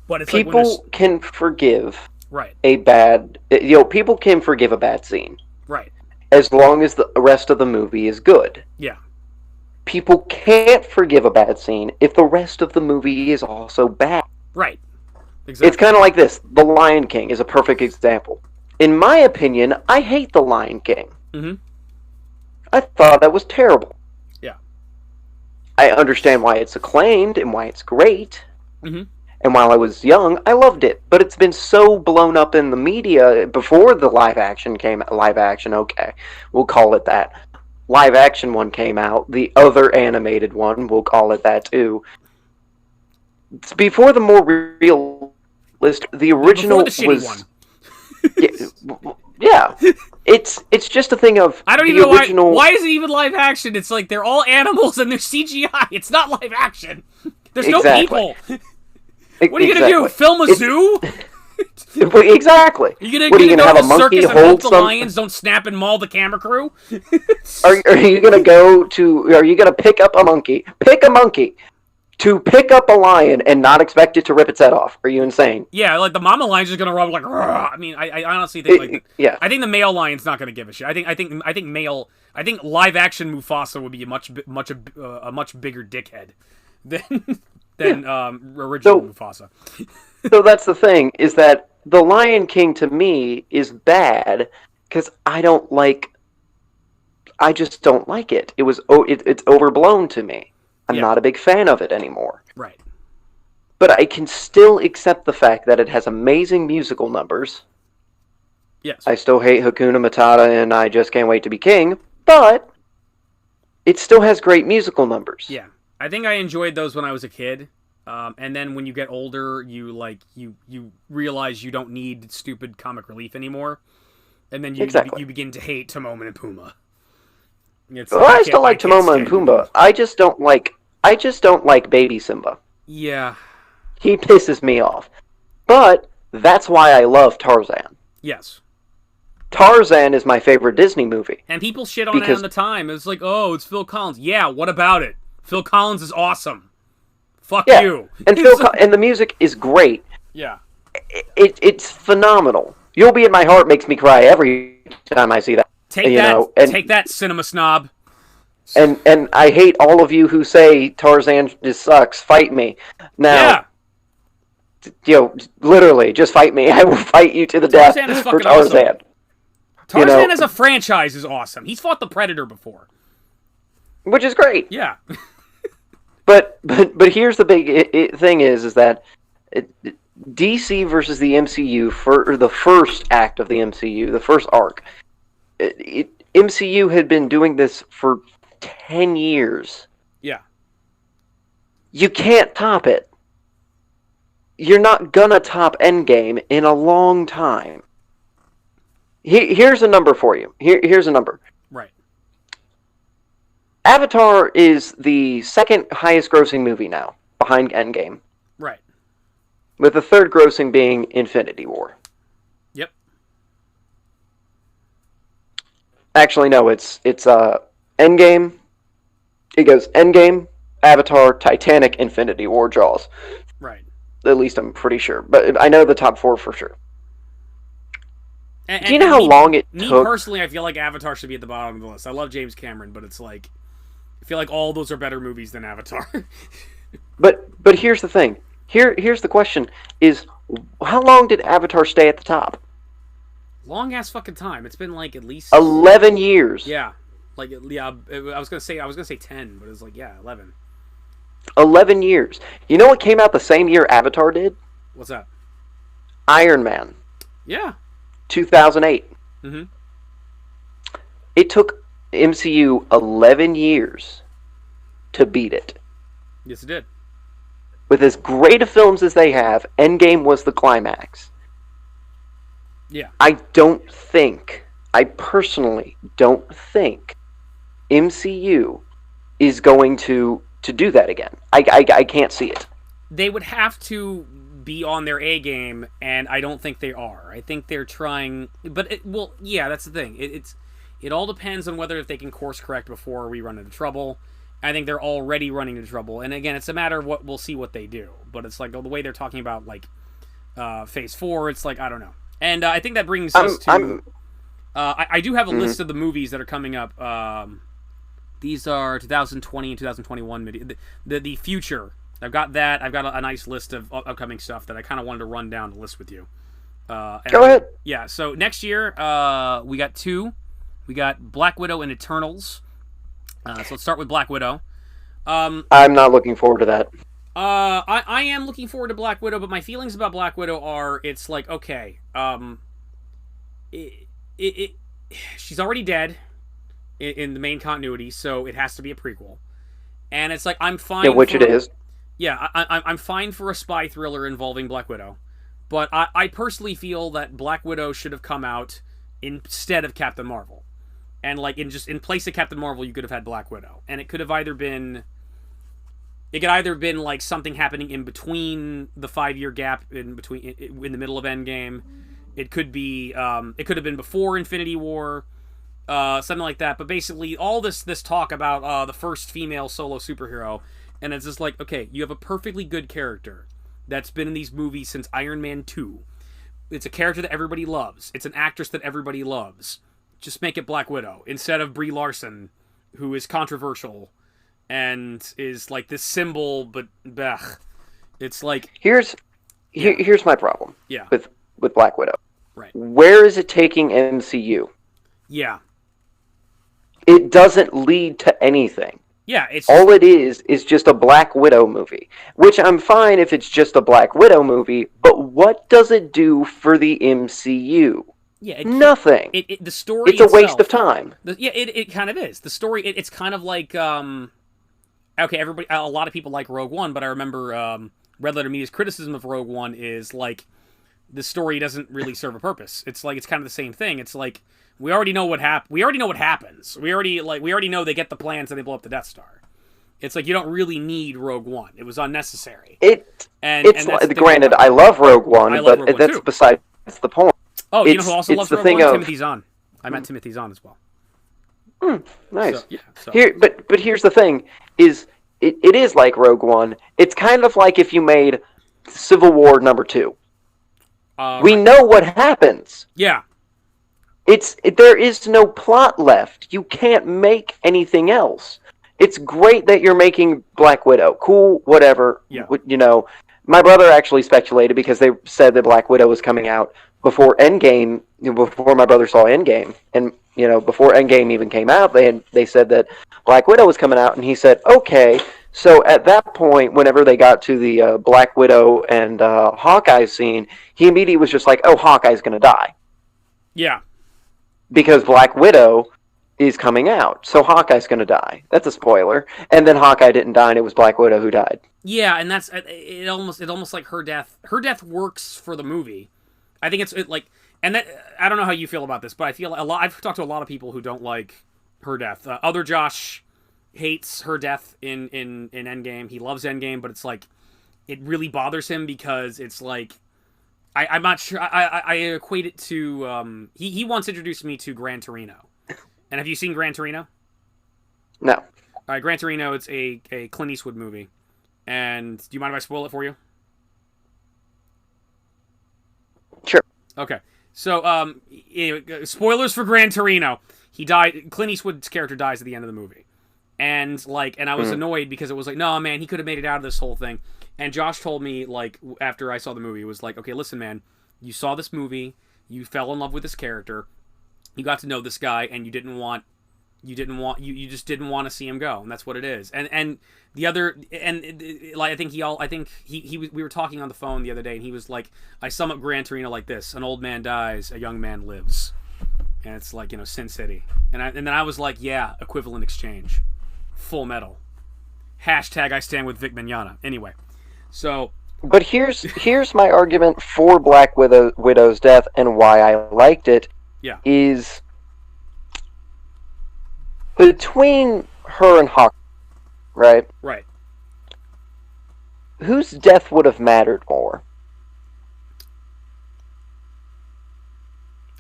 But it's people can forgive right, a bad. People can forgive a bad scene right, as long as the rest of the movie is good. yeah, People can't forgive a bad scene if the rest of the movie is also bad. right, exactly. It's kind of like this. The Lion King is a perfect example. In my opinion, I hate The Lion King. Mm-hmm. I thought that was terrible. Yeah. I understand why it's acclaimed and why it's great. Mm-hmm. And while I was young, I loved it. But it's been so blown up in the media before the live action, okay, we'll call it that. Live action one came out. The other animated one, we'll call it that too. It's before the more realistic, the original before the shitty one. Yeah. It's just a thing of I don't even know why is it even live action? It's like they're all animals and they're CGI. It's not live action. There's no people. What are you gonna do? Film a zoo? Exactly. Are you gonna go have to a the monkey circus and hold hope the some? lions don't snap and maul the camera crew? Are you gonna Are you gonna pick up a monkey? Pick a monkey to pick up a lion and not expect it to rip its head off? Are you insane? Yeah, like the mama lion's just gonna run like. Rrr. I mean, I honestly think yeah. I think the male lion's not gonna give a shit. I think live action Mufasa would be a much bigger dickhead than original Mufasa. So that's the thing, is that The Lion King to me is bad because I just don't like it. It's overblown to me. I'm not a big fan of it anymore. Right. But I can still accept the fact that it has amazing musical numbers. Yes. I still hate Hakuna Matata and I Just Can't Wait to Be King, but it still has great musical numbers. Yeah. I think I enjoyed those when I was a kid. And then when you get older, you realize you don't need stupid comic relief anymore, and then you begin to hate Timon and Pumbaa. I still like Timon and Pumbaa. I just don't like Baby Simba. Yeah, he pisses me off. But that's why I love Tarzan. Yes, Tarzan is my favorite Disney movie. And people shit on it on the time. It's like, oh, it's Phil Collins. Yeah, what about it? Phil Collins is awesome. Fuck you. And and the music is great. Yeah. It's phenomenal. You'll Be in My Heart makes me cry every time I see that. Take that, cinema snob. And I hate all of you who say Tarzan just sucks. Fight me. Now, literally, just fight me. I will fight you to the death for Tarzan. Awesome. Tarzan as a franchise is awesome. He's fought the Predator before. Which is great. Yeah. But here's the big thing is that DC versus the MCU for the first act of the MCU, the first arc. MCU had been doing this for 10 years. Yeah. You can't top it. You're not gonna top Endgame in a long time. Here's a number for you. Here's a number. Right. Avatar is the second highest grossing movie now, behind Endgame. Right. With the third grossing being Infinity War. Yep. Actually, no, it's Endgame. It goes Endgame, Avatar, Titanic, Infinity War, Jaws. Right. At least I'm pretty sure. But I know the top four for sure. Do you know how long it took? Me personally, I feel like Avatar should be at the bottom of the list. I love James Cameron, but it's like, I feel like all those are better movies than Avatar. But here's the thing. Here's the question: is how long did Avatar stay at the top? Long ass fucking time. It's been like at least 11 years. Yeah, like yeah. I was gonna say 10, but it was like 11. 11 years. You know what came out the same year Avatar did? What's that? Iron Man. Yeah. 2008. Mm-hmm. It took MCU 11 years to beat it. Yes, it did. With as great of films as they have, Endgame was the climax. Yeah. I personally don't think MCU is going to do that again. I can't see it. They would have to be on their A game, and I don't think they are. I think they're trying, but that's the thing. It all depends on whether if they can course correct before we run into trouble, I think they're already running into trouble. And again, it's a matter of what we'll see what they do. But it's like the way they're talking about like Phase 4. It's like I don't know. And I think that brings us to. I do have a list of the movies that are coming up. These are 2020 and 2021. The future. I've got that. I've got a nice list of upcoming stuff that I kind of wanted to run down the list with you. Go ahead. Yeah. So next year, we got 2. We got Black Widow and Eternals. So let's start with Black Widow. I'm not looking forward to that. I am looking forward to Black Widow, but my feelings about Black Widow are it's like okay, she's already dead in the main continuity, so it has to be a prequel, and it's like I'm fine. Yeah, which it is. Yeah, I'm fine for a spy thriller involving Black Widow, but I personally feel that Black Widow should have come out instead of Captain Marvel. And like in place of Captain Marvel, you could have had Black Widow, and it could either been like something happening in between the 5-year gap in the middle of Endgame. It could be it could have been before Infinity War, something like that. But basically, all this talk about the first female solo superhero, and it's just like okay, you have a perfectly good character that's been in these movies since Iron Man 2. It's a character that everybody loves. It's an actress that everybody loves. Just make it Black Widow instead of Brie Larson, who is controversial and is like this symbol, but blech. It's like here's my problem. Yeah. With Black Widow. Right. Where is it taking MCU? Yeah. It doesn't lead to anything. Yeah, it's all it is just a Black Widow movie, which I'm fine if it's just a Black Widow movie. But what does it do for the MCU? Yeah, nothing. The story. It's a waste of time. It kind of is. The story. It's kind of like okay, everybody. A lot of people like Rogue One, but I remember Red Letter Media's criticism of Rogue One is like the story doesn't really serve a purpose. It's like it's kind of the same thing. It's like we already know what We already know what happens. We already know they get the plans and they blow up the Death Star. It's like you don't really need Rogue One. It was unnecessary. Granted, I love Rogue One, but that's besides the point. Oh, you know who also loves Rogue One? Timothy Zahn. I meant Timothy Zahn as well. Nice. But here's the thing: it is like Rogue One. It's kind of like if you made Civil War #2. We know what happens. Yeah. There is no plot left. You can't make anything else. It's great that you're making Black Widow. Cool, whatever. Yeah. My brother actually speculated because they said that Black Widow was coming out before Endgame, before my brother saw Endgame, and before Endgame even came out, they said that Black Widow was coming out, and he said, okay. So at that point, whenever they got to the Black Widow and Hawkeye scene, he immediately was just like, oh, Hawkeye's going to die. Yeah. Because Black Widow is coming out, so Hawkeye's going to die. That's a spoiler. And then Hawkeye didn't die, and it was Black Widow who died. Yeah, and that's it. Almost like her death. Her death works for the movie. I think and that I don't know how you feel about this, but I feel I've talked to a lot of people who don't like her death. Other Josh hates her death in Endgame. He loves Endgame, but it's like it really bothers him because it's like I'm not sure. I equate it to he once introduced me to Gran Torino. And have you seen Gran Torino? No. All right, Gran Torino. It's a Clint Eastwood movie. And do you mind if I spoil it for you? Sure. Okay. So, spoilers for Gran Torino. He died. Clint Eastwood's character dies at the end of the movie, and I was annoyed because it was like, no, man, he could have made it out of this whole thing. And Josh told me after I saw the movie, it was like, okay, listen, man, you saw this movie, you fell in love with this character, you got to know this guy, and you just didn't want to see him go, and that's what it is. And the other, I think we were talking on the phone the other day, and he was like, I sum up Gran Torino like this: an old man dies, a young man lives, and it's like Sin City. And then I was like, yeah, equivalent exchange, Full Metal. Hashtag I stand with Vic Mignogna. Anyway, so. But here's my argument for Black Widow's death and why I liked it. Yeah. Is between her and Hawk, right? Right. Whose death would have mattered more?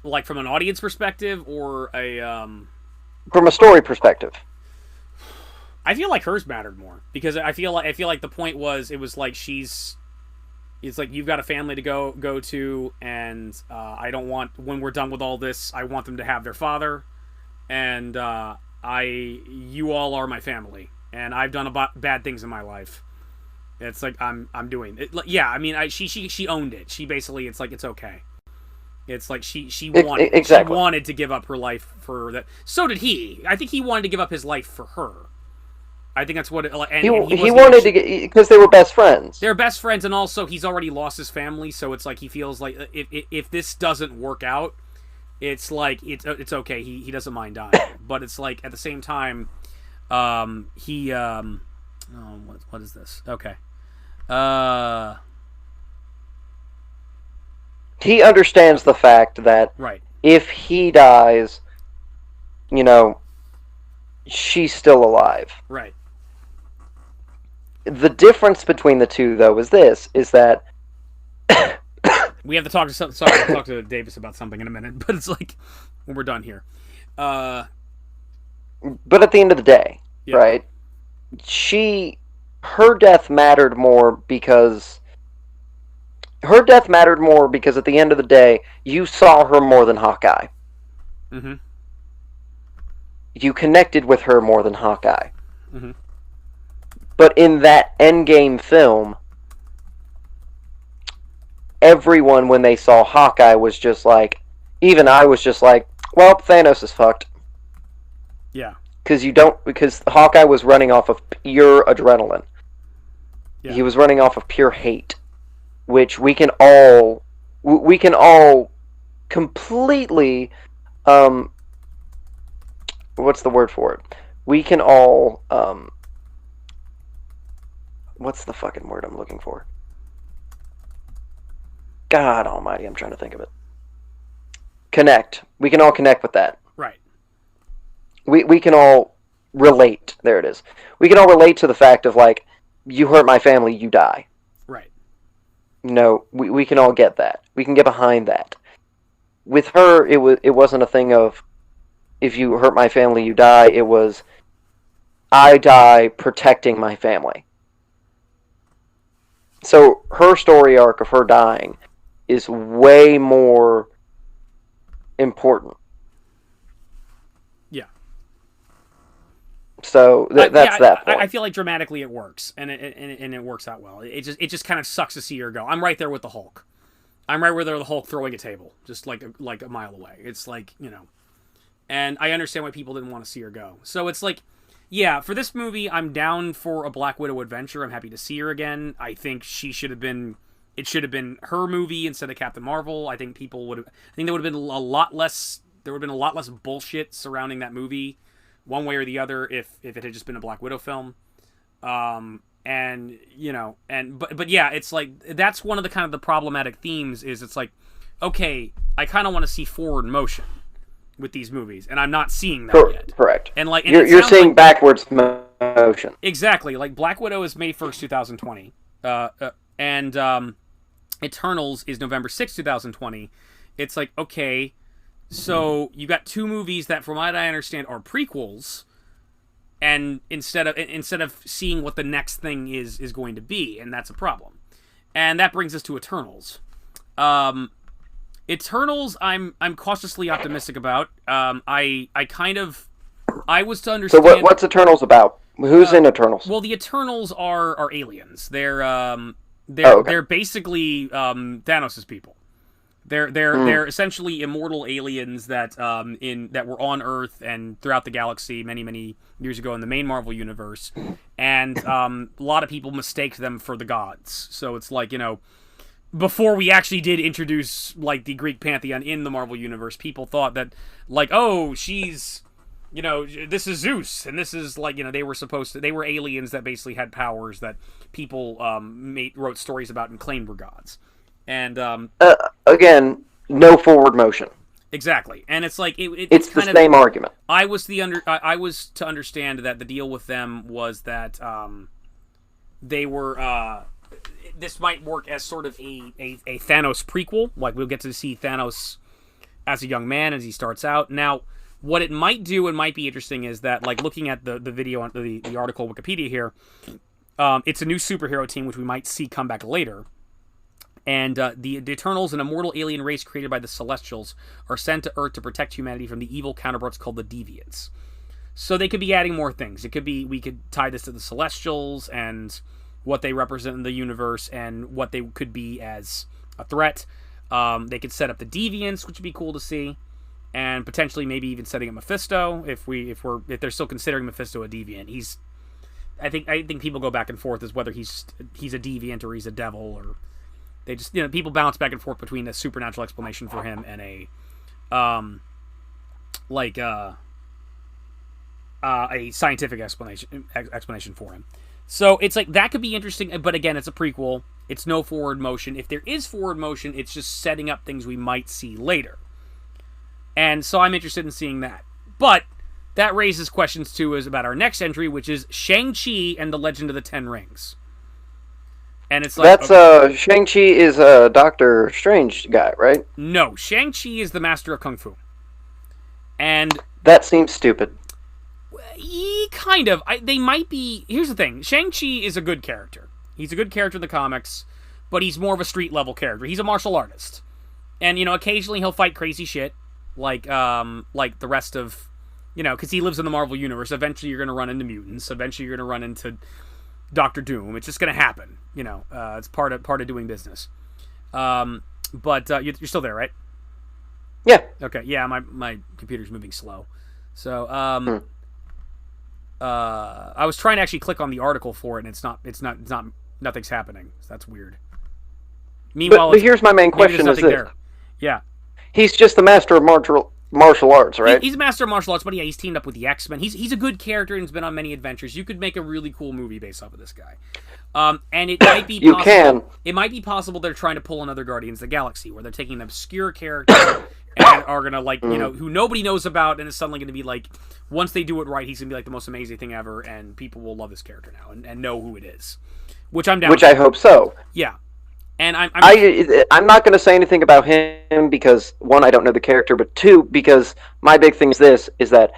Like from an audience perspective, or a from a story perspective? I feel like hers mattered more because I feel like the point was it was like it's like you've got a family to go to, and I don't want, when we're done with all this, I want them to have their father, and you all are my family, and I've done bad things in my life. It's like I'm doing it. Yeah, I mean, she owned it. She basically, it's like it's okay. It's like she wanted exactly. She wanted to give up her life for that. So did he. I think he wanted to give up his life for her. I think that's what it, and he wanted to get, because they were best friends. They're best friends, and also he's already lost his family, so it's like he feels like if this doesn't work out, it's like it's okay. He doesn't mind dying, but it's like at the same time, what is this? Okay, he understands the fact that right. If he dies, she's still alive. Right. The difference between the two, though, is that we have to talk to Davis about something in a minute, but it's like when we're done here. But at the end of the day, yeah. Right? Her death mattered more because at the end of the day, you saw her more than Hawkeye. Mm-hmm. You connected with her more than Hawkeye. Mm-hmm. But in that Endgame film, everyone, when they saw Hawkeye, was just like, even I was just like, well, Thanos is fucked. Yeah. Because Hawkeye was running off of pure adrenaline. Yeah. He was running off of pure hate, which we can all completely, what's the word for it? We can all, what's the fucking word I'm looking for? God almighty, I'm trying to think of it. Connect. We can all connect with that. Right. We can all relate. There it is. We can all relate to the fact of, like, you hurt my family, you die. Right. We can all get that. We can get behind that. With her, it wasn't a thing of, if you hurt my family, you die. It was, I die protecting my family. So her story arc of her dying is way more important. Yeah. So that's that point. I feel like dramatically it works, and it works out well. It just kind of sucks to see her go. I'm right there with the Hulk. I'm right where they're the Hulk throwing a table, just like a mile away. It's like, and I understand why people didn't want to see her go. So it's like, yeah, for this movie, I'm down for a Black Widow adventure. I'm happy to see her again. I think it should have been her movie instead of Captain Marvel. I think there would have been a lot less bullshit surrounding that movie, one way or the other, if it had just been a Black Widow film. But yeah, it's like, that's one of the kind of the problematic themes is it's like, okay, I kind of want to see forward motion with these movies, and I'm not seeing that yet. Correct. And like, you're seeing backwards motion. Exactly. Like, Black Widow is May 1st, 2020. And Eternals is November 6th, 2020. It's like, okay, so you got two movies that, from what I understand, are prequels, and instead of seeing what the next thing is going to be, and that's a problem. And that brings us to Eternals. Eternals, I'm cautiously optimistic about. I was to understand. So what's Eternals about? Who's in Eternals? Well, the Eternals are aliens. They're basically Thanos' people. They're essentially immortal aliens that were on Earth and throughout the galaxy many years ago in the main Marvel universe, and a lot of people mistake them for the gods. So it's like, before we actually did introduce, like, the Greek pantheon in the Marvel universe, people thought that, like, oh, she's, this is Zeus, and this is, like, they were aliens that basically had powers that people wrote stories about and claimed were gods. And again, no forward motion. Exactly, and it's like it's the same argument. I was to understand that the deal with them was that they were. This might work as sort of a Thanos prequel. Like, we'll get to see Thanos as a young man as he starts out. Now, What it might do and might be interesting is that, like, looking at the video on the article Wikipedia here, it's a new superhero team which we might see come back later. And the Eternals, an immortal alien race created by the Celestials, are sent to Earth to protect humanity from the evil counterparts called the Deviants. So they could be adding more things. It could be, we could tie this to the Celestials and what they represent in the universe and what they could be as a threat. They could set up the Deviants, which would be cool to see, and potentially maybe even setting up Mephisto if they're still considering Mephisto a deviant. I think people go back and forth as whether he's a deviant or he's a devil, or they just, people bounce back and forth between a supernatural explanation for him and a scientific explanation for him. So it's like, that could be interesting, but again, it's a prequel. It's no forward motion. If there is forward motion, it's just setting up things we might see later. And so I'm interested in seeing that. But that raises questions, too, is about our next entry, which is Shang-Chi and the Legend of the Ten Rings. And it's like... That's, Shang-Chi is a Doctor Strange guy, right? No, Shang-Chi is the master of Kung Fu. And... That seems stupid. Kind of. They might be... Here's the thing. Shang-Chi is a good character. He's a good character in the comics, but he's more of a street-level character. He's a martial artist. And, occasionally he'll fight crazy shit, like the rest of... because he lives in the Marvel Universe. Eventually you're going to run into mutants. Eventually you're going to run into Doctor Doom. It's just going to happen. It's part of doing business. But you're still there, right? Yeah. Okay, yeah, my computer's moving slow. So, I was trying to actually click on the article for it, and it's not, nothing's happening. So that's weird. Meanwhile, but here's my main question: is this? There. Yeah, he's just the master of martial arts, right? He's a master of martial arts, but yeah, he's teamed up with the X-Men. He's a good character and has been on many adventures. You could make a really cool movie based off of this guy. And it might be possible, It might be possible they're trying to pull another Guardians of the Galaxy, where they're taking an obscure character and are gonna who nobody knows about, and is suddenly gonna be like, once they do it right, he's gonna be like the most amazing thing ever, and people will love this character now and know who it is. Which I'm down. Which I hope so. Yeah. And I'm not going to say anything about him because, one, I don't know the character, but two, because my big thing is that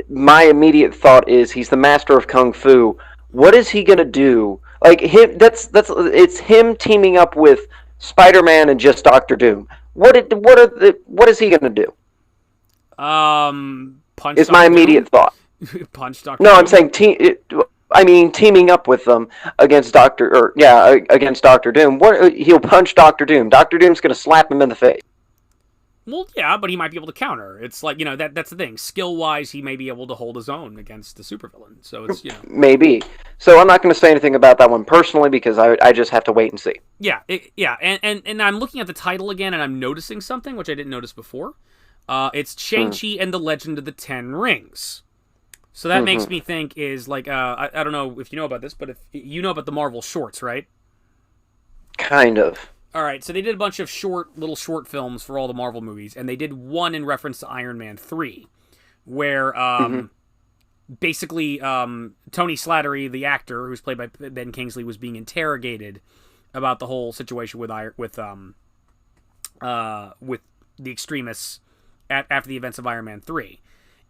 my immediate thought is he's the master of Kung Fu. What is he going to do? Like, it's him teaming up with Spider-Man and just Doctor Doom. What is he going to do? Punch is my immediate thought. Punch Doctor No, Doom? I'm saying teaming up with them against Doctor Doom. He'll punch Doctor Doom. Doctor Doom's going to slap him in the face. Well, yeah, but he might be able to counter. It's like, that's the thing. Skill-wise, he may be able to hold his own against the supervillain. So it's, Maybe. So I'm not going to say anything about that one personally because I just have to wait and see. Yeah, and I'm looking at the title again, and I'm noticing something, which I didn't notice before. It's Shang-Chi and the Legend of the Ten Rings. So that makes me think is like, I don't know if you know about this, but if you know about the Marvel shorts, right? Kind of. All right, so they did a bunch of little short films for all the Marvel movies, and they did one in reference to Iron Man 3, where basically Tony Slattery, the actor who's played by Ben Kingsley, was being interrogated about the whole situation with the extremists after the events of Iron Man 3.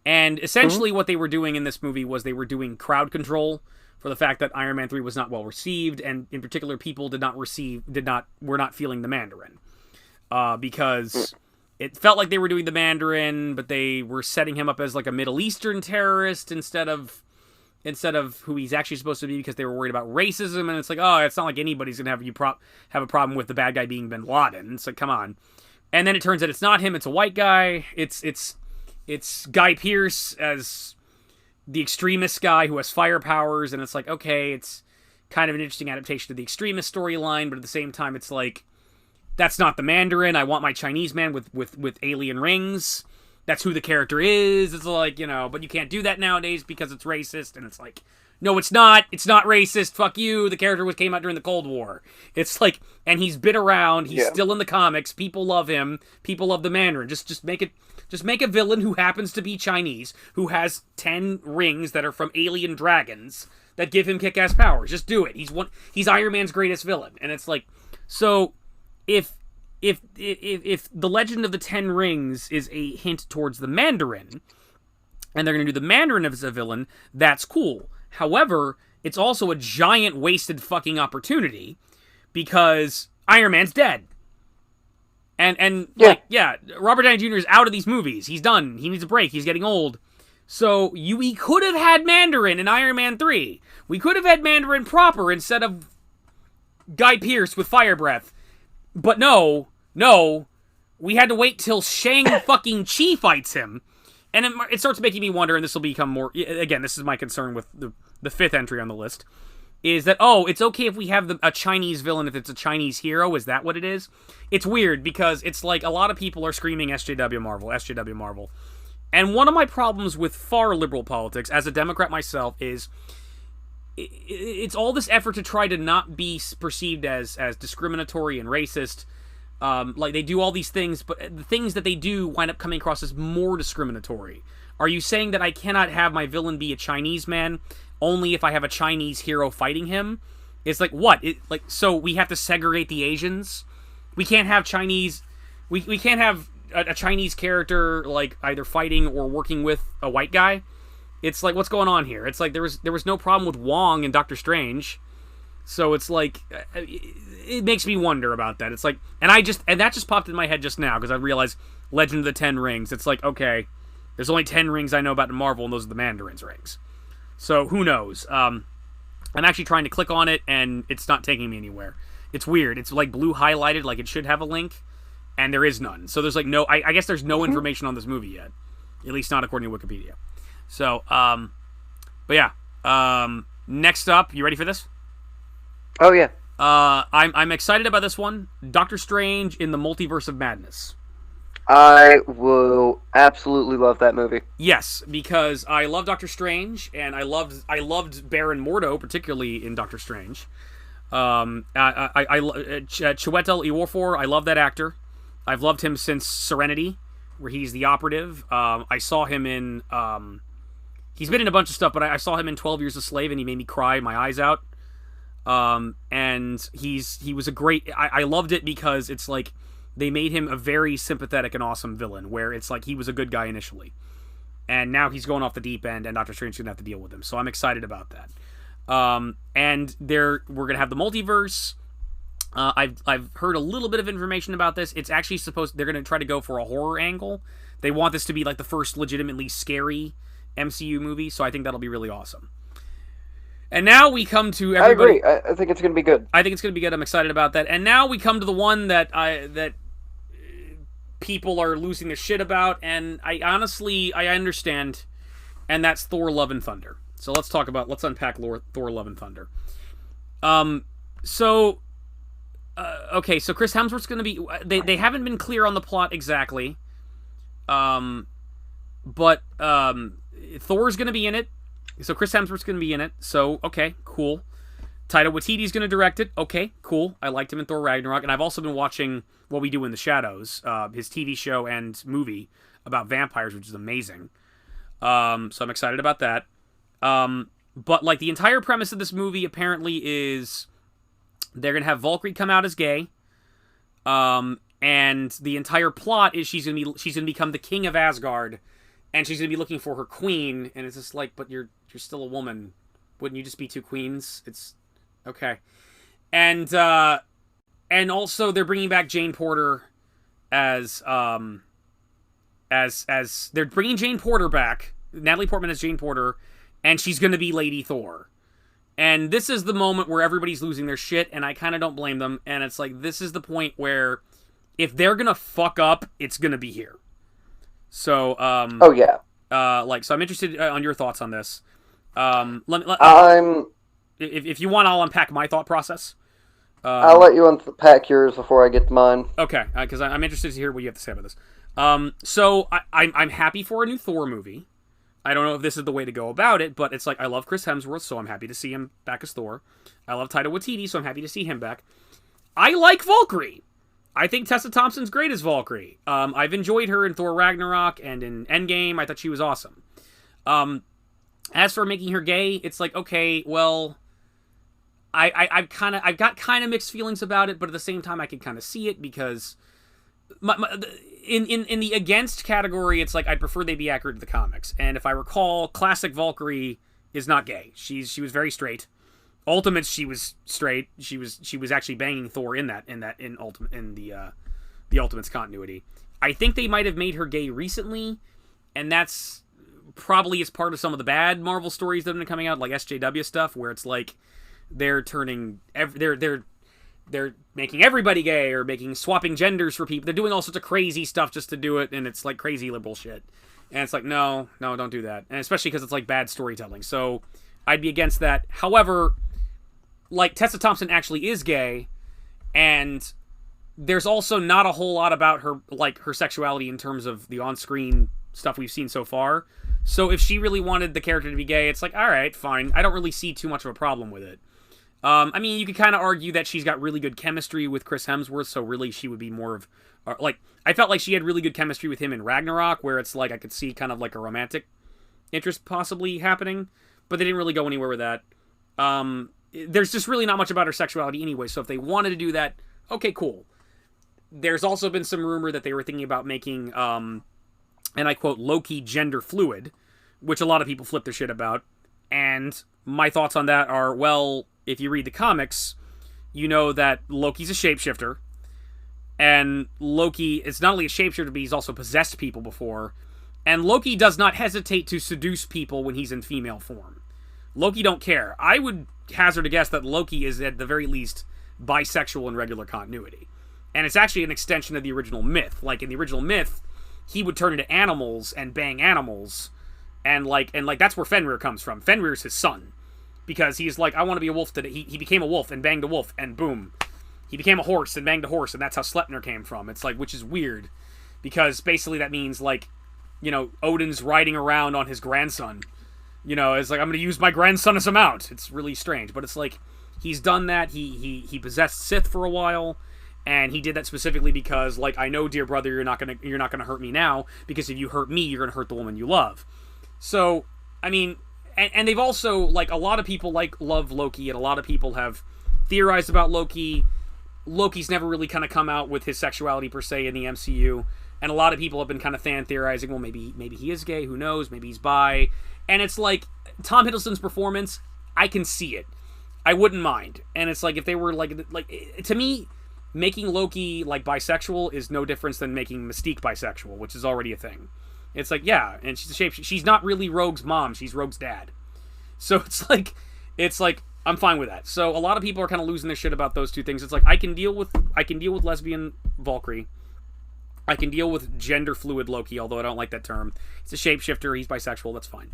And essentially what they were doing in this movie was they were doing crowd control for the fact that Iron Man 3 was not well received, and in particular people were not feeling the Mandarin. Because it felt like they were doing the Mandarin, but they were setting him up as like a Middle Eastern terrorist instead of who he's actually supposed to be, because they were worried about racism, and it's like, oh, it's not like anybody's gonna have a problem with the bad guy being Bin Laden. It's like, come on. And then it turns out it's not him, it's a white guy. It's Guy Pearce as the extremist guy who has fire powers, and it's like, okay, it's kind of an interesting adaptation of the extremist storyline, but at the same time, it's like, that's not the Mandarin. I want my Chinese man with alien rings. That's who the character is. It's like, but you can't do that nowadays because it's racist, and it's like, no, it's not. It's not racist. Fuck you. The character came out during the Cold War. It's like, and he's been around. He's still in the comics. People love him. People love the Mandarin. Just make it. Just make a villain who happens to be Chinese, who has 10 rings that are from alien dragons that give him kick-ass powers. Just do it. He's Iron Man's greatest villain. And it's like, so if the Legend of the Ten Rings is a hint towards the Mandarin, and they're going to do the Mandarin as a villain, that's cool. However, it's also a giant wasted fucking opportunity because Iron Man's dead. And Robert Downey Jr. is out of these movies. He's done. He needs a break. He's getting old. So we could have had Mandarin in Iron Man 3. We could have had Mandarin proper instead of Guy Pearce with fire breath. But no, we had to wait till Shang fucking Chi fights him. And it starts making me wonder, and this will become more... Again, this is my concern with the fifth entry on the list, is that, it's okay if we have a Chinese villain if it's a Chinese hero. Is that what it is? It's weird, because it's like a lot of people are screaming SJW Marvel. And one of my problems with far liberal politics, as a Democrat myself, is it's all this effort to try to not be perceived as discriminatory and racist. Like, they do all these things, but the things that they do wind up coming across as more discriminatory. Are you saying that I cannot have my villain be a Chinese man only if I have a Chinese hero fighting him? It's like, what? So we have to segregate the Asians? We can't have Chinese... We can't have a Chinese character, like, either fighting or working with a white guy? It's like, what's going on here? It's like, there was no problem with Wong in Doctor Strange. So it's like, it makes me wonder about that. It's like, and that just popped in my head just now, because I realized Legend of the Ten Rings. It's like, okay, there's only 10 rings I know about in Marvel, and those are the Mandarin's rings. So, who knows? I'm actually trying to click on it, and it's not taking me anywhere. It's weird. It's like blue highlighted, like it should have a link, and there is none. So there's like no, I guess there's no information on this movie yet. At least not according to Wikipedia. So, but yeah. Next up, you ready for this? Oh, yeah. I'm excited about this one. Doctor Strange in the Multiverse of Madness. I will absolutely love that movie. Yes, because I love Doctor Strange, and I loved Baron Mordo, particularly in Doctor Strange. Chiwetel Ejiofor, I love that actor. I've loved him since Serenity, where he's the operative. I saw him in... he's been in a bunch of stuff, but I saw him in 12 Years a Slave, and he made me cry my eyes out. And he was a great... I loved it because it's like they made him a very sympathetic and awesome villain, where it's like he was a good guy initially. And now he's going off the deep end, and Doctor Strange's going to have to deal with him. So I'm excited about that. And we're going to have the multiverse. I've heard a little bit of information about this. It's actually they're going to try to go for a horror angle. They want this to be like the first legitimately scary MCU movie, so I think that'll be really awesome. And now we come to everybody. I agree. I think it's going to be good. I think it's going to be good. I'm excited about that. And now we come to the one that people are losing their shit about, and I understand, and that's Thor: Love and Thunder. So let's unpack Thor: Love and Thunder. Okay, so Chris Hemsworth's going to be... They haven't been clear on the plot exactly. But Thor's going to be in it. So Chris Hemsworth's going to be in it. So, okay, cool. Taika Waititi's going to direct it. Okay, cool. I liked him in Thor Ragnarok. And I've also been watching What We Do in the Shadows, his TV show and movie about vampires, which is amazing. So I'm excited about that. But, like, the entire premise of this movie apparently is they're going to have Valkyrie come out as gay. And the entire plot is she's going to become the king of Asgard, and she's going to be looking for her queen, and it's just like, but you're still a woman. Wouldn't you just be two queens? It's okay. And also they're bringing back Jane Porter as they're bringing Jane Porter back, Natalie Portman as Jane Porter, and she's going to be Lady Thor. And this is the moment where everybody's losing their shit, and I kind of don't blame them, and it's like, this is the point where if they're going to fuck up, it's going to be here. So, oh yeah. So I'm interested on your thoughts on this. If you want, I'll unpack my thought process. I'll let you unpack yours before I get to mine. Okay, because I'm interested to hear what you have to say about this. So I'm happy for a new Thor movie. I don't know if this is the way to go about it, but it's like, I love Chris Hemsworth, so I'm happy to see him back as Thor. I love Taika Waititi, so I'm happy to see him back. I like Valkyrie. I think Tessa Thompson's great as Valkyrie. I've enjoyed her in Thor Ragnarok and in Endgame. I thought she was awesome. As for making her gay, it's like, okay, well, I've got kind of mixed feelings about it, but at the same time, I can kind of see it because in the against category, it's like I'd prefer they be accurate to the comics. And if I recall, classic Valkyrie is not gay. She was very straight. Ultimates, she was straight. She was actually banging Thor in the Ultimates continuity. I think they might have made her gay recently, and that's probably as part of some of the bad Marvel stories that have been coming out, like SJW stuff, where it's like they're making everybody gay or swapping genders for people. They're doing all sorts of crazy stuff just to do it, and it's like crazy liberal shit. And it's like, no, don't do that. And especially because it's like bad storytelling. So I'd be against that. However, like Tessa Thompson actually is gay, and there's also not a whole lot about her, like her sexuality in terms of the on-screen stuff we've seen so far. So if she really wanted the character to be gay, it's like, all right, fine. I don't really see too much of a problem with it. I mean, you could kind of argue that she's got really good chemistry with Chris Hemsworth, so really she would be more of... like, I felt like she had really good chemistry with him in Ragnarok, where it's like I could see kind of like a romantic interest possibly happening, but they didn't really go anywhere with that. There's just really not much about her sexuality anyway, so if they wanted to do that, okay, cool. There's also been some rumor that they were thinking about making, and I quote, Loki gender fluid, which a lot of people flip their shit about, and my thoughts on that are, well, if you read the comics, you know that Loki's a shapeshifter, and Loki is not only a shapeshifter, but he's also possessed people before, and Loki does not hesitate to seduce people when he's in female form. Loki don't care. I would hazard a guess that Loki is at the very least bisexual in regular continuity. And it's actually an extension of the original myth. Like, in the original myth, he would turn into animals and bang animals, and that's where Fenrir comes from. Fenrir's his son. Because he's like, I want to be a wolf today. He became a wolf and banged a wolf, and boom. He became a horse and banged a horse, and that's how Sleipnir came from. It's like, which is weird. Because basically that means, like, you know, Odin's riding around on his grandson. You know, it's like, I'm going to use my grandson as a mount. It's really strange. But it's like, he's done that. He possessed Sith for a while. And he did that specifically because, like, I know, dear brother, you're not gonna hurt me now, because if you hurt me, you're gonna hurt the woman you love. So, I mean, and they've also, like, a lot of people love Loki, and a lot of people have theorized about Loki. Loki's never really kind of come out with his sexuality per se in the MCU, and a lot of people have been kind of fan theorizing, well, maybe he is gay, who knows, maybe he's bi, and it's like, Tom Hiddleston's performance, I can see it. I wouldn't mind. And it's like, if they were, like, to me, making Loki, like, bisexual is no difference than making Mystique bisexual, which is already a thing. It's like, yeah, and she's a shape. She's not really Rogue's mom, she's Rogue's dad. So it's like, I'm fine with that. So a lot of people are kind of losing their shit about those two things. It's like, I can deal with lesbian Valkyrie. I can deal with gender fluid Loki, although I don't like that term. He's a shapeshifter, he's bisexual, that's fine.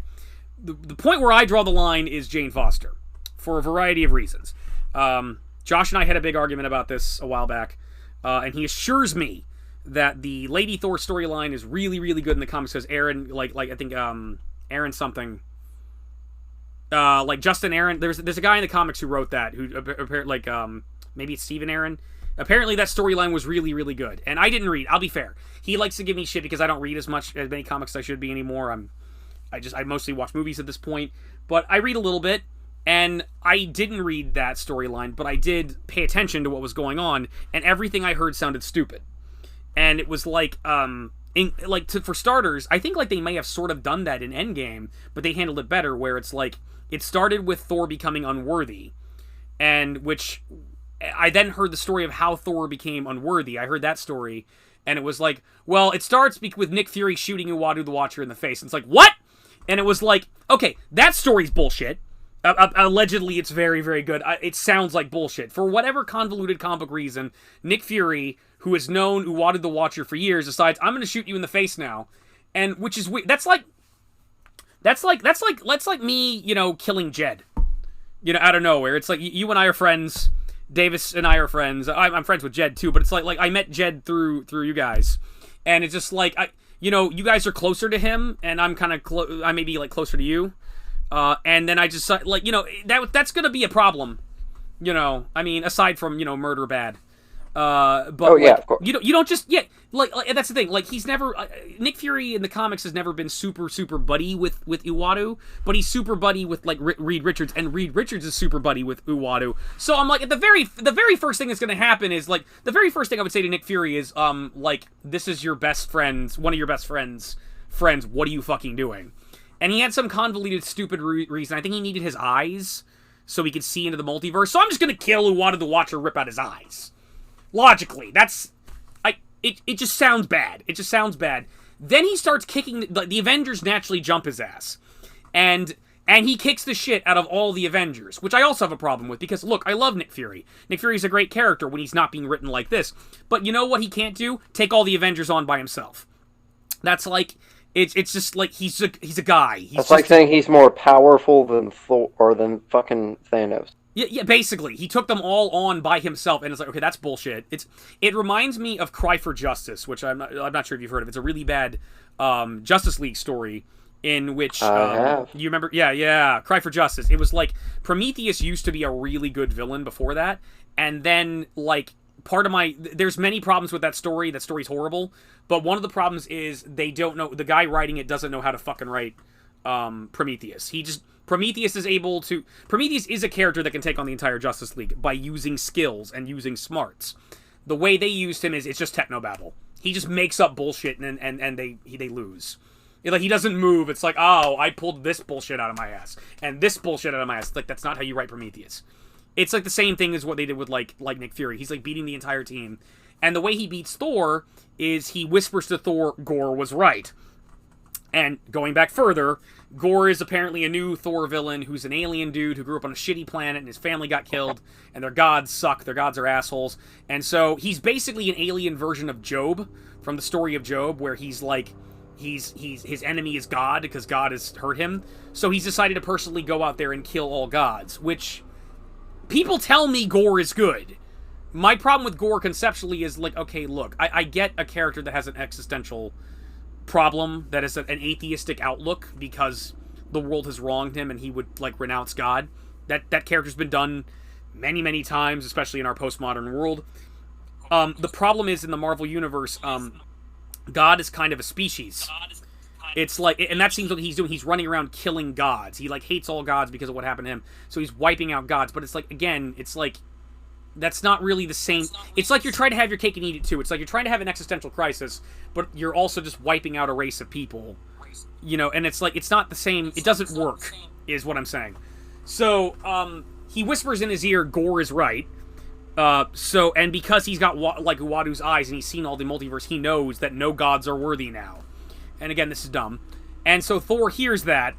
The point where I draw the line is Jane Foster, for a variety of reasons. Josh and I had a big argument about this a while back, and he assures me that the Lady Thor storyline is really, really good in the comics, because Aaron, like I think Aaron something, like Justin Aaron. There's a guy in the comics who wrote that, who apparently, like, maybe it's Stephen Aaron. Apparently that storyline was really, really good, and I didn't read. I'll be fair. He likes to give me shit because I don't read as many comics as I should be anymore. I mostly watch movies at this point, but I read a little bit. And I didn't read that storyline, but I did pay attention to what was going on, and everything I heard sounded stupid. And it was like, for starters, I think, like, they may have sort of done that in Endgame, but they handled it better, where it's like, it started with Thor becoming unworthy, and which, I then heard the story of how Thor became unworthy. I heard that story, and it was like, well, it starts with Nick Fury shooting Uatu the Watcher in the face, and it's like, what? And it was like, okay, that story's bullshit. Allegedly, it's very, very good. It sounds like bullshit. For whatever convoluted comic book reason, Nick Fury, who has known Uatu the Watcher for years, decides, I'm going to shoot you in the face now. And, which is weird. That's like me, you know, killing Jed. You know, out of nowhere. It's like, you and I are friends. Davis and I are friends. I'm friends with Jed, too. But it's like I met Jed through you guys. And it's just like, you know, you guys are closer to him, and I'm kind of I may be, like, closer to you. And then I just, like, you know, that's gonna be a problem, you know, I mean, aside from, you know, murder bad, But of course. you don't just like that's the thing. Like he's never Nick Fury in the comics has never been super buddy with Uatu, but he's super buddy with like Reed Richards, and Reed Richards is super buddy with Uatu. So I'm like at the very first thing that's going to happen is like the very first thing I would say to Nick Fury is like this is your best friend's one of your best friends. What are you fucking doing? And he had some convoluted stupid reason. I think he needed his eyes so he could see into the multiverse. So I'm just going to kill Uatu the Watcher, rip out his eyes. Logically, it just sounds bad. It just sounds bad. Then he starts kicking the Avengers naturally jump his ass, and he kicks the shit out of all the Avengers, which I also have a problem with because look, I love Nick Fury. Nick Fury's a great character when he's not being written like this. But you know what he can't do? Take all the Avengers on by himself. That's like it's just like he's a guy. It's like saying he's more powerful than Thor or than fucking Thanos. Yeah, basically. He took them all on by himself, and it's like, okay, that's bullshit. It reminds me of Cry for Justice, which I'm not sure if you've heard of. It's a really bad Justice League story in which you remember Cry for Justice. It was like Prometheus used to be a really good villain before that, and then like there's many problems with that story. That story's horrible, but one of the problems is the guy writing it doesn't know how to fucking write Prometheus. Prometheus is a character that can take on the entire Justice League by using skills and using smarts. The way they used him is it's just technobabble. He just makes up bullshit and they lose. Like he doesn't move. It's like, oh, I pulled this bullshit out of my ass and this bullshit out of my ass. Like that's not how you write Prometheus. It's like the same thing as what they did with like Nick Fury. He's like beating the entire team. And the way he beats Thor is he whispers to Thor, Gore was right. And going back further, Gore is apparently a new Thor villain who's an alien dude who grew up on a shitty planet and his family got killed and their gods suck, their gods are assholes. And so he's basically an alien version of Job from the story of Job where he's like, his enemy is God because God has hurt him. So he's decided to personally go out there and kill all gods, which people tell me Gore is good. My problem with Gore conceptually is like, okay, look, I get a character that has an existential problem that is an atheistic outlook because the world has wronged him and he would like renounce God. That character's been done many times, especially in our postmodern world. The problem is in the Marvel universe, God is kind of a species. It's like, and that seems what he's doing. He's running around killing gods. He like hates all gods because of what happened to him. So he's wiping out gods. But it's like, again, it's like that's not really the same. It's like you're trying to have your cake and eat it too. It's like you're trying to have an existential crisis, but you're also just wiping out a race of people. You know, and it's like, it's not the same. It doesn't work, is what I'm saying. So, he whispers in his ear, Gore is right. And because he's got like Uatu's eyes and he's seen all the multiverse, he knows that no gods are worthy now. And again, this is dumb. And so Thor hears that,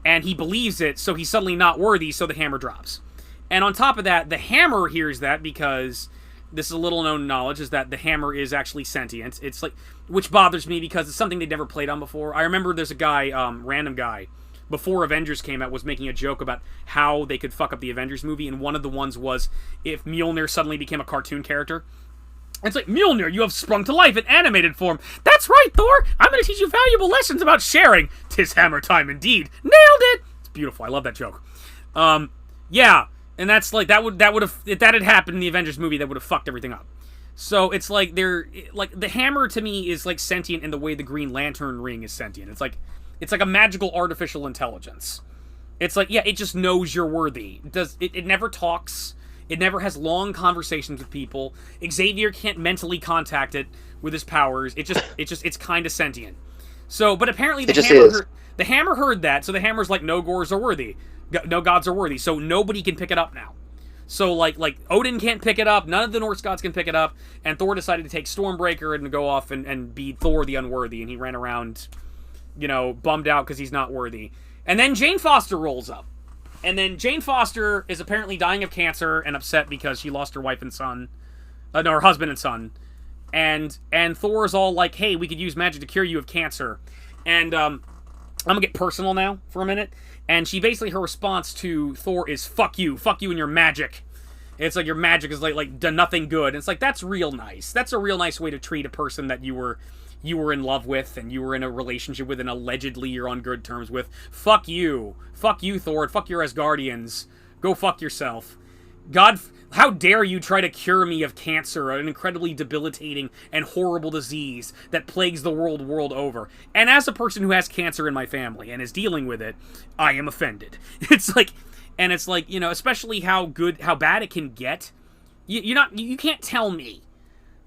and he believes it, so he's suddenly not worthy, so the hammer drops. And on top of that, the hammer hears that because this is a little known knowledge, is that the hammer is actually sentient. It's like, which bothers me because it's something they'd never played on before. I remember there's a guy, random guy, before Avengers came out, was making a joke about how they could fuck up the Avengers movie, and one of the ones was if Mjolnir suddenly became a cartoon character. And it's like, Mjolnir, you have sprung to life in animated form. That's right, Thor! I'm gonna teach you valuable lessons about sharing. 'Tis hammer time indeed. Nailed it! It's beautiful, I love that joke. Yeah, and that's like, that would have, if that had happened in the Avengers movie, that would have fucked everything up. So it's like, the hammer to me is like sentient in the way the Green Lantern ring is sentient. It's like a magical artificial intelligence. It's like, yeah, it just knows you're worthy. It never talks. It never has long conversations with people. Xavier can't mentally contact it with his powers. It's kind of sentient. So, but apparently the hammer heard that, so the hammer's like, no gores are worthy. No gods are worthy. So nobody can pick it up now. So like Odin can't pick it up, none of the Norse gods can pick it up, and Thor decided to take Stormbreaker and go off and be Thor the Unworthy, and he ran around, you know, bummed out because he's not worthy. And then Jane Foster rolls up. And then Jane Foster is apparently dying of cancer and upset because she lost her wife and son. No, her husband and son. And Thor's all like, hey, we could use magic to cure you of cancer. And I'm going to get personal now for a minute. And she basically, her response to Thor is, fuck you and your magic. It's like your magic is like done nothing good. And it's like, that's real nice. That's a real nice way to treat a person that you were in love with and you were in a relationship with and allegedly you're on good terms with. Fuck you, Thor. Fuck your Asgardians. Go fuck yourself. God, How dare you try to cure me of cancer, an incredibly debilitating and horrible disease that plagues the world over. And as a person who has cancer in my family and is dealing with it, I am offended. It's like, especially how bad it can get. You can't tell me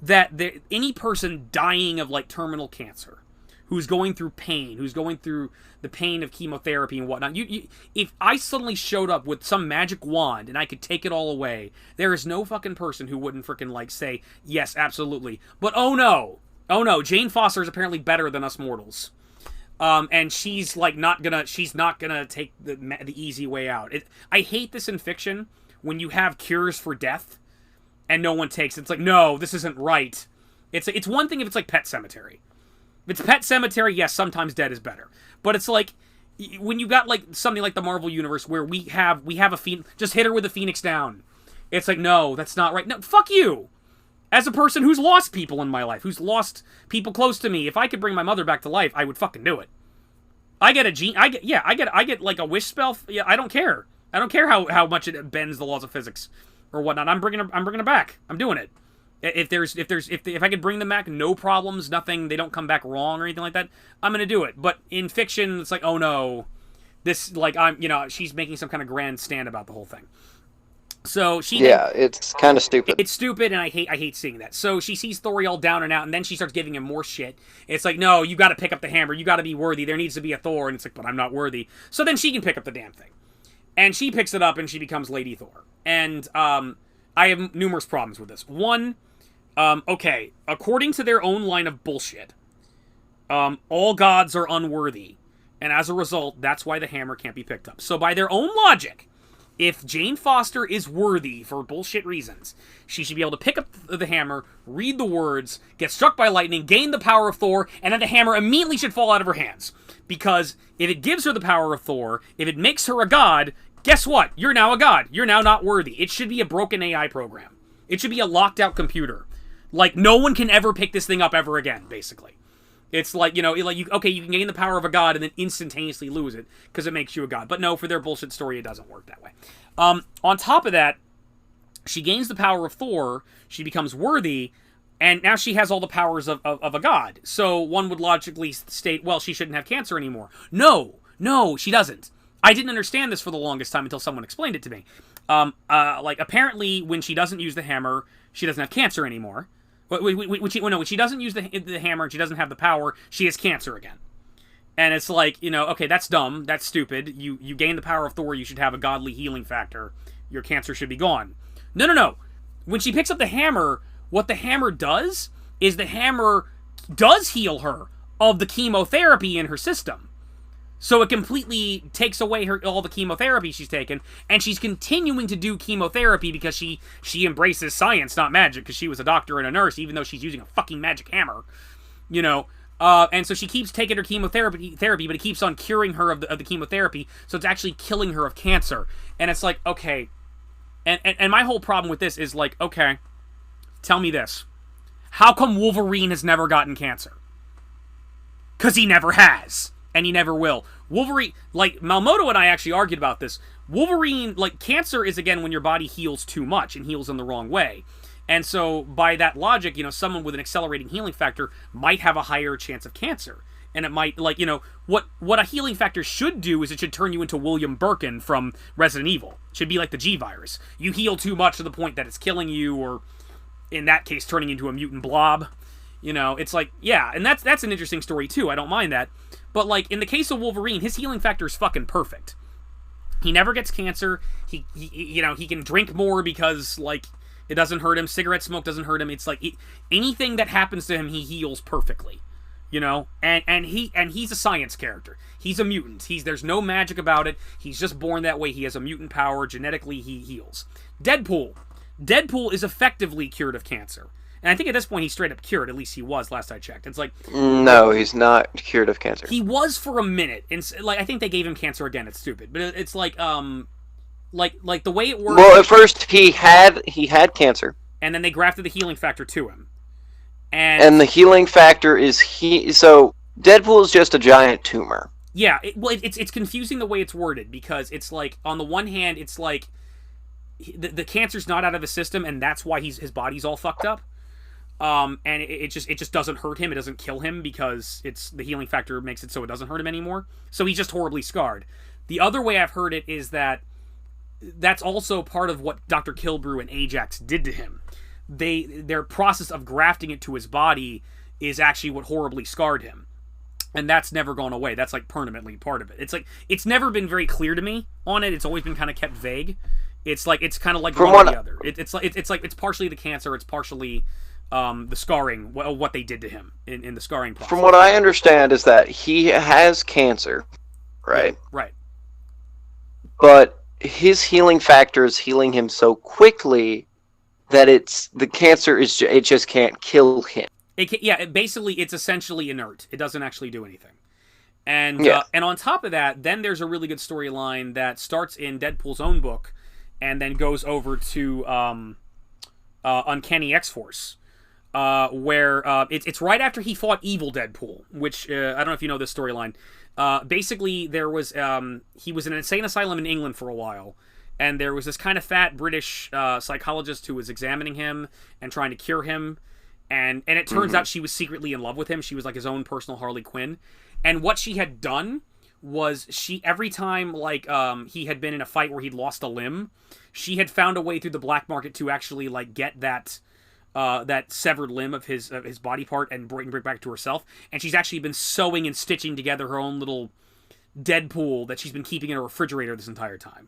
that any person dying of like terminal cancer, who's going through pain, who's going through the pain of chemotherapy and whatnot. If I suddenly showed up with some magic wand and I could take it all away, there is no fucking person who wouldn't freaking like say, yes, absolutely. But oh no, Jane Foster is apparently better than us mortals. And she's like not gonna take the easy way out. I hate this in fiction when you have cures for death and no one takes it. It's like, no, this isn't right. It's one thing if it's like Pet Sematary. If it's Pet Sematary, yes, sometimes dead is better. But it's like, when you got like something like the Marvel Universe where we have a Phoenix, just hit her with a Phoenix down. It's like, no, that's not right. No, fuck you! As a person who's lost people in my life, who's lost people close to me, if I could bring my mother back to life, I would fucking do it. I get like a wish spell. Yeah, I don't care. I don't care how much it bends the laws of physics or whatnot. I'm bringing her back. I'm doing it. If I could bring them back, no problems, nothing, they don't come back wrong or anything like that, I'm gonna do it. But in fiction, it's like, oh no, this, like, she's making some kind of grand stand about the whole thing. So it's kind of stupid. It's stupid, and I hate seeing that. So she sees Thor all down and out, and then she starts giving him more shit. It's like, no, you got to pick up the hammer. You got to be worthy. There needs to be a Thor, and it's like, but I'm not worthy. So then she can pick up the damn thing, and she picks it up, and she becomes Lady Thor. And I have numerous problems with this. One. Okay, according to their own line of bullshit, all gods are unworthy, and as a result, that's why the hammer can't be picked up. So by their own logic, if Jane Foster is worthy for bullshit reasons, she should be able to pick up the hammer, read the words, get struck by lightning, gain the power of Thor, and then the hammer immediately should fall out of her hands. Because if it gives her the power of Thor, if it makes her a god, guess what? You're now a god. You're now not worthy. It should be a broken AI program. It should be a locked out computer. Like, no one can ever pick this thing up ever again, basically. It's like, you can gain the power of a god and then instantaneously lose it because it makes you a god. But no, for their bullshit story, it doesn't work that way. On top of that, she gains the power of Thor, she becomes worthy, and now she has all the powers of a god. So one would logically state, well, she shouldn't have cancer anymore. No, she doesn't. I didn't understand this for the longest time until someone explained it to me. Apparently, when she doesn't use the hammer, she doesn't have cancer anymore. When she doesn't use the hammer and she doesn't have the power, she has cancer again. And it's like, okay, that's dumb, that's stupid. You gain the power of Thor, you should have a godly healing factor. Your cancer should be gone. No. When she picks up the hammer, what the hammer does is the hammer does heal her of the chemotherapy in her system. So it completely takes away all the chemotherapy she's taken, and she's continuing to do chemotherapy because she embraces science, not magic, because she was a doctor and a nurse, even though she's using a fucking magic hammer, and so she keeps taking her chemotherapy, but it keeps on curing her of the chemotherapy, so it's actually killing her of cancer. And it's like, okay, and my whole problem with this is like, okay, tell me this. How come Wolverine has never gotten cancer? Because he never has. And he never will. Wolverine, like, Malmoto and I actually argued about this. Wolverine, like, cancer is, again, when your body heals too much and heals in the wrong way. And so, by that logic, someone with an accelerating healing factor might have a higher chance of cancer. And it might, like, what a healing factor should do is it should turn you into William Birkin from Resident Evil. It should be like the G-Virus. You heal too much to the point that it's killing you, or, in that case, turning into a mutant blob. It's like, yeah, and that's an interesting story, too. I don't mind that. But, like, in the case of Wolverine, his healing factor is fucking perfect. He never gets cancer. He can drink more because, like, it doesn't hurt him. Cigarette smoke doesn't hurt him. It's like, anything that happens to him, he heals perfectly. And he's a science character. He's a mutant. There's no magic about it. He's just born that way. He has a mutant power. Genetically, he heals. Deadpool is effectively cured of cancer. And I think at this point he's straight up cured. At least he was last I checked. It's like, no, he's not cured of cancer. He was for a minute, and like I think they gave him cancer again. It's stupid, but it's like like the way it works. Well, at first he had cancer, and then they grafted the healing factor to him, and the healing factor is so Deadpool is just a giant tumor. Yeah, it's confusing the way it's worded because it's like on the one hand it's like the cancer's not out of his system, and that's why his body's all fucked up. And it just doesn't hurt him. It doesn't kill him because it's the healing factor makes it so it doesn't hurt him anymore. So he's just horribly scarred. The other way I've heard it is that that's also part of what Dr. Kilbrew and Ajax did to him. Their process of grafting it to his body is actually what horribly scarred him. And that's never gone away. That's like permanently part of it. It's like it's never been very clear to me on it. It's always been kind of kept vague. It's kind of like one or the other. It's partially the cancer. It's partially the scarring. What they did to him in the scarring process. From what I understand is that he has cancer, right? Yeah, right. But his healing factor is healing him so quickly that the cancer it just can't kill him. Basically, it's essentially inert. It doesn't actually do anything. And yeah. And on top of that, then there's a really good storyline that starts in Deadpool's own book, and then goes over to Uncanny X-Force, where it's right after he fought Evil Deadpool, which I don't know if you know this storyline. Basically, there was he was in an insane asylum in England for a while, and there was this kind of fat British psychologist who was examining him and trying to cure him. And it turns out she was secretly in love with him. She was like his own personal Harley Quinn. And what she had done was every time like he had been in a fight where he'd lost a limb, she had found a way through the black market to actually like get that severed limb of his body part and bring it back to herself. And she's actually been sewing and stitching together her own little Deadpool that she's been keeping in a refrigerator this entire time.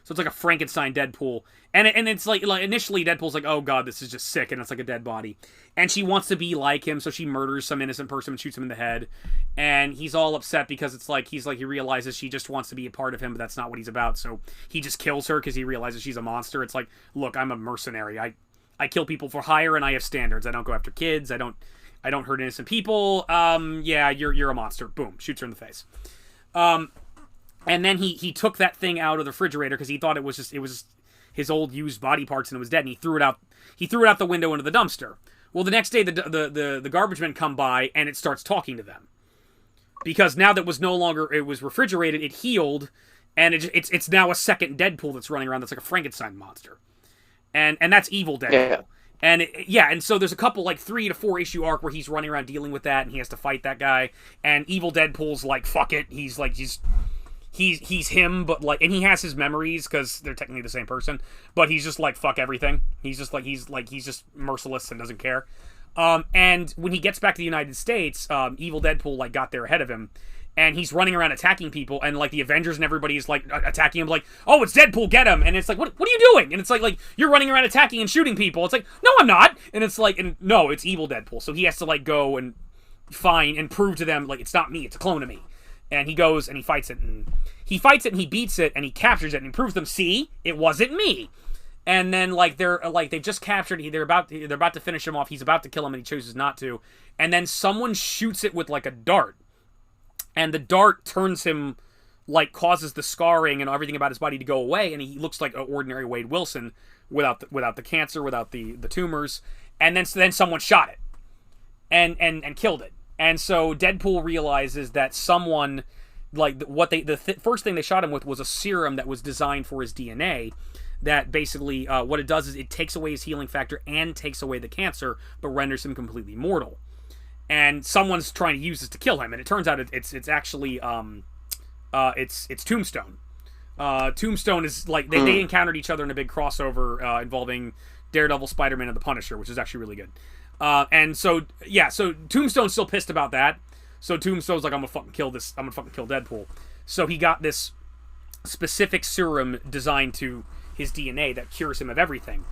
So it's like a Frankenstein Deadpool. And it's like initially Deadpool's like, oh god, this is just sick, and it's like a dead body. And she wants to be like him, so she murders some innocent person and shoots him in the head. And he's all upset because it's like, he realizes she just wants to be a part of him, but that's not what he's about. So he just kills her because he realizes she's a monster. It's like, look, I'm a mercenary. I kill people for hire, and I have standards. I don't go after kids. I don't hurt innocent people. Yeah, you're a monster. Boom, shoots her in the face. And then he took that thing out of the refrigerator because he thought it was just his old used body parts and it was dead, and he threw it out the window into the dumpster. Well, the next day the garbage men come by and it starts talking to them. Because now that it was refrigerated, it healed, and it's now a second Deadpool that's running around that's like a Frankenstein monster. And that's Evil Deadpool. Yeah. And so there's a couple like 3 to 4 issue arc where he's running around dealing with that, and he has to fight that guy, and Evil Deadpool's like, fuck it. He's him, but like, and he has his memories because they're technically the same person, but he's just like, fuck everything. He's just merciless and doesn't care. And when he gets back to the United States, Evil Deadpool like got there ahead of him, and he's running around attacking people, and like the Avengers and everybody's like attacking him, like, oh, it's Deadpool, get him. And it's like, what are you doing? And it's like you're running around attacking and shooting people. It's like, no, I'm not. And it's like, and no, it's Evil Deadpool. So he has to like go and find and prove to them like it's not me, it's a clone of me. And he goes and he fights it, and he beats it, and he captures it, and he proves them, see, it wasn't me. And then like they've just captured, they're about to finish him off. He's about to kill him, and he chooses not to. And then someone shoots it with like a dart, and the dart turns him, like causes the scarring and everything about his body to go away, and he looks like an ordinary Wade Wilson without the cancer, without the tumors. And then someone shot it, and killed it. And so Deadpool realizes that someone, like, the first thing they shot him with was a serum that was designed for his DNA, that basically, what it does is it takes away his healing factor and takes away the cancer, but renders him completely mortal. And someone's trying to use this to kill him, and it turns out it's actually, it's Tombstone. Tombstone is, like, they encountered each other in a big crossover involving Daredevil, Spider-Man, and the Punisher, which is actually really good. And so Tombstone's still pissed about that. So Tombstone's like, I'm gonna fucking kill Deadpool. So he got this specific serum designed to his DNA that cures him of everything,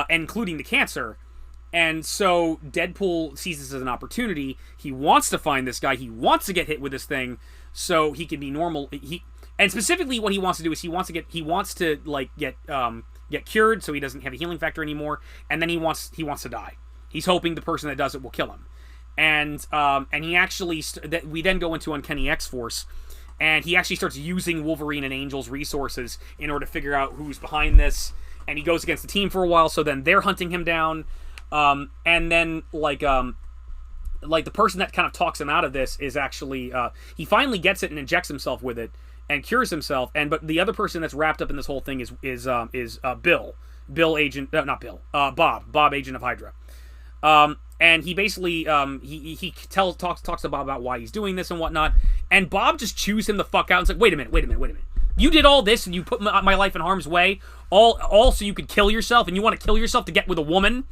including the cancer. And so Deadpool sees this as an opportunity. He wants to find this guy. He wants to get hit with this thing so he can be normal. And specifically what he wants to do is he wants to get cured so he doesn't have a healing factor anymore. And then he wants to die. He's hoping the person that does it will kill him. And he actually, we then go into Uncanny X-Force, and he actually starts using Wolverine and Angel's resources in order to figure out who's behind this. And he goes against the team for a while, so then they're hunting him down. And then, like the person that kind of talks him out of this is actually, he finally gets it and injects himself with it. and cures himself. But the other person that's wrapped up in this whole thing is Bill agent, not Bill, Bob agent of Hydra. And he basically he talks to Bob about why he's doing this and whatnot, and Bob just chews him the fuck out and says, wait a minute. You did all this and you put my life in harm's way, all so you could kill yourself, and you want to kill yourself to get with a woman,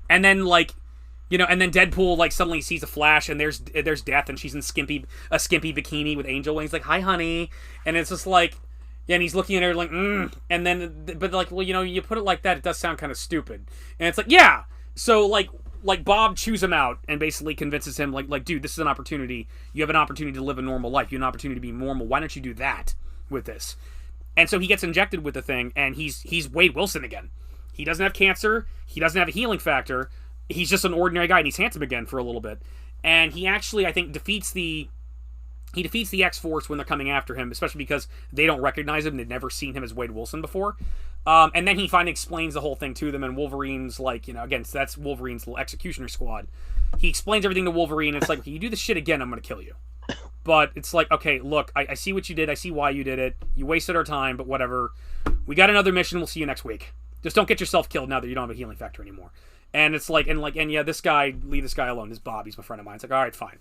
and then and then Deadpool suddenly sees a flash and there's Death, and she's in a skimpy bikini with angel wings, like, hi honey, and it's just like, yeah, and he's looking at her like, and then but well, you put it like that, it does sound kind of stupid, and it's like, yeah, so Bob chews him out and basically convinces him like, dude, this is an opportunity. You have an opportunity to live a normal life. You have an opportunity to be normal. Why don't you do that with this? And so he gets injected with the thing, and he's Wade Wilson again. He doesn't have cancer. He doesn't have a healing factor. He's just an ordinary guy, and he's handsome again for a little bit. And he actually, I think, defeats the X-Force when they're coming after him, especially because they don't recognize him. They've never seen him as Wade Wilson before. And then he finally explains the whole thing to them, and Wolverine's again, so that's Wolverine's little executioner squad. He explains everything to Wolverine, and it's like, if you do this shit again, I'm going to kill you. But it's like, okay, look, I see what you did. I see why you did it. You wasted our time, but whatever. We got another mission. We'll see you next week. Just don't get yourself killed now that you don't have a healing factor anymore. And it's like, and yeah, this guy, leave this guy alone. This Bob, he's my friend of mine. It's like, all right, fine.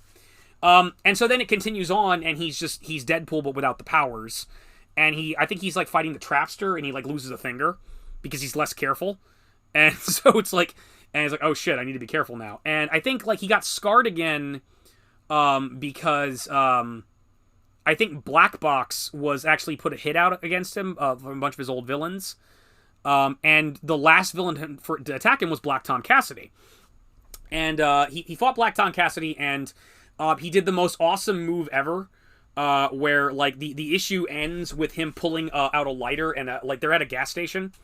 And so then it continues on, and he's Deadpool, but without the powers. And I think he's fighting the Trapster, and he loses a finger because he's less careful. And so it's like, and he's like, oh shit, I need to be careful now. And I think he got scarred again, because I think Black Box was actually put a hit out against him from a bunch of his old villains. And the last villain to attack him was Black Tom Cassidy. And he fought Black Tom Cassidy, and he did the most awesome move ever. Where the issue ends with him pulling out a lighter, and they're at a gas station,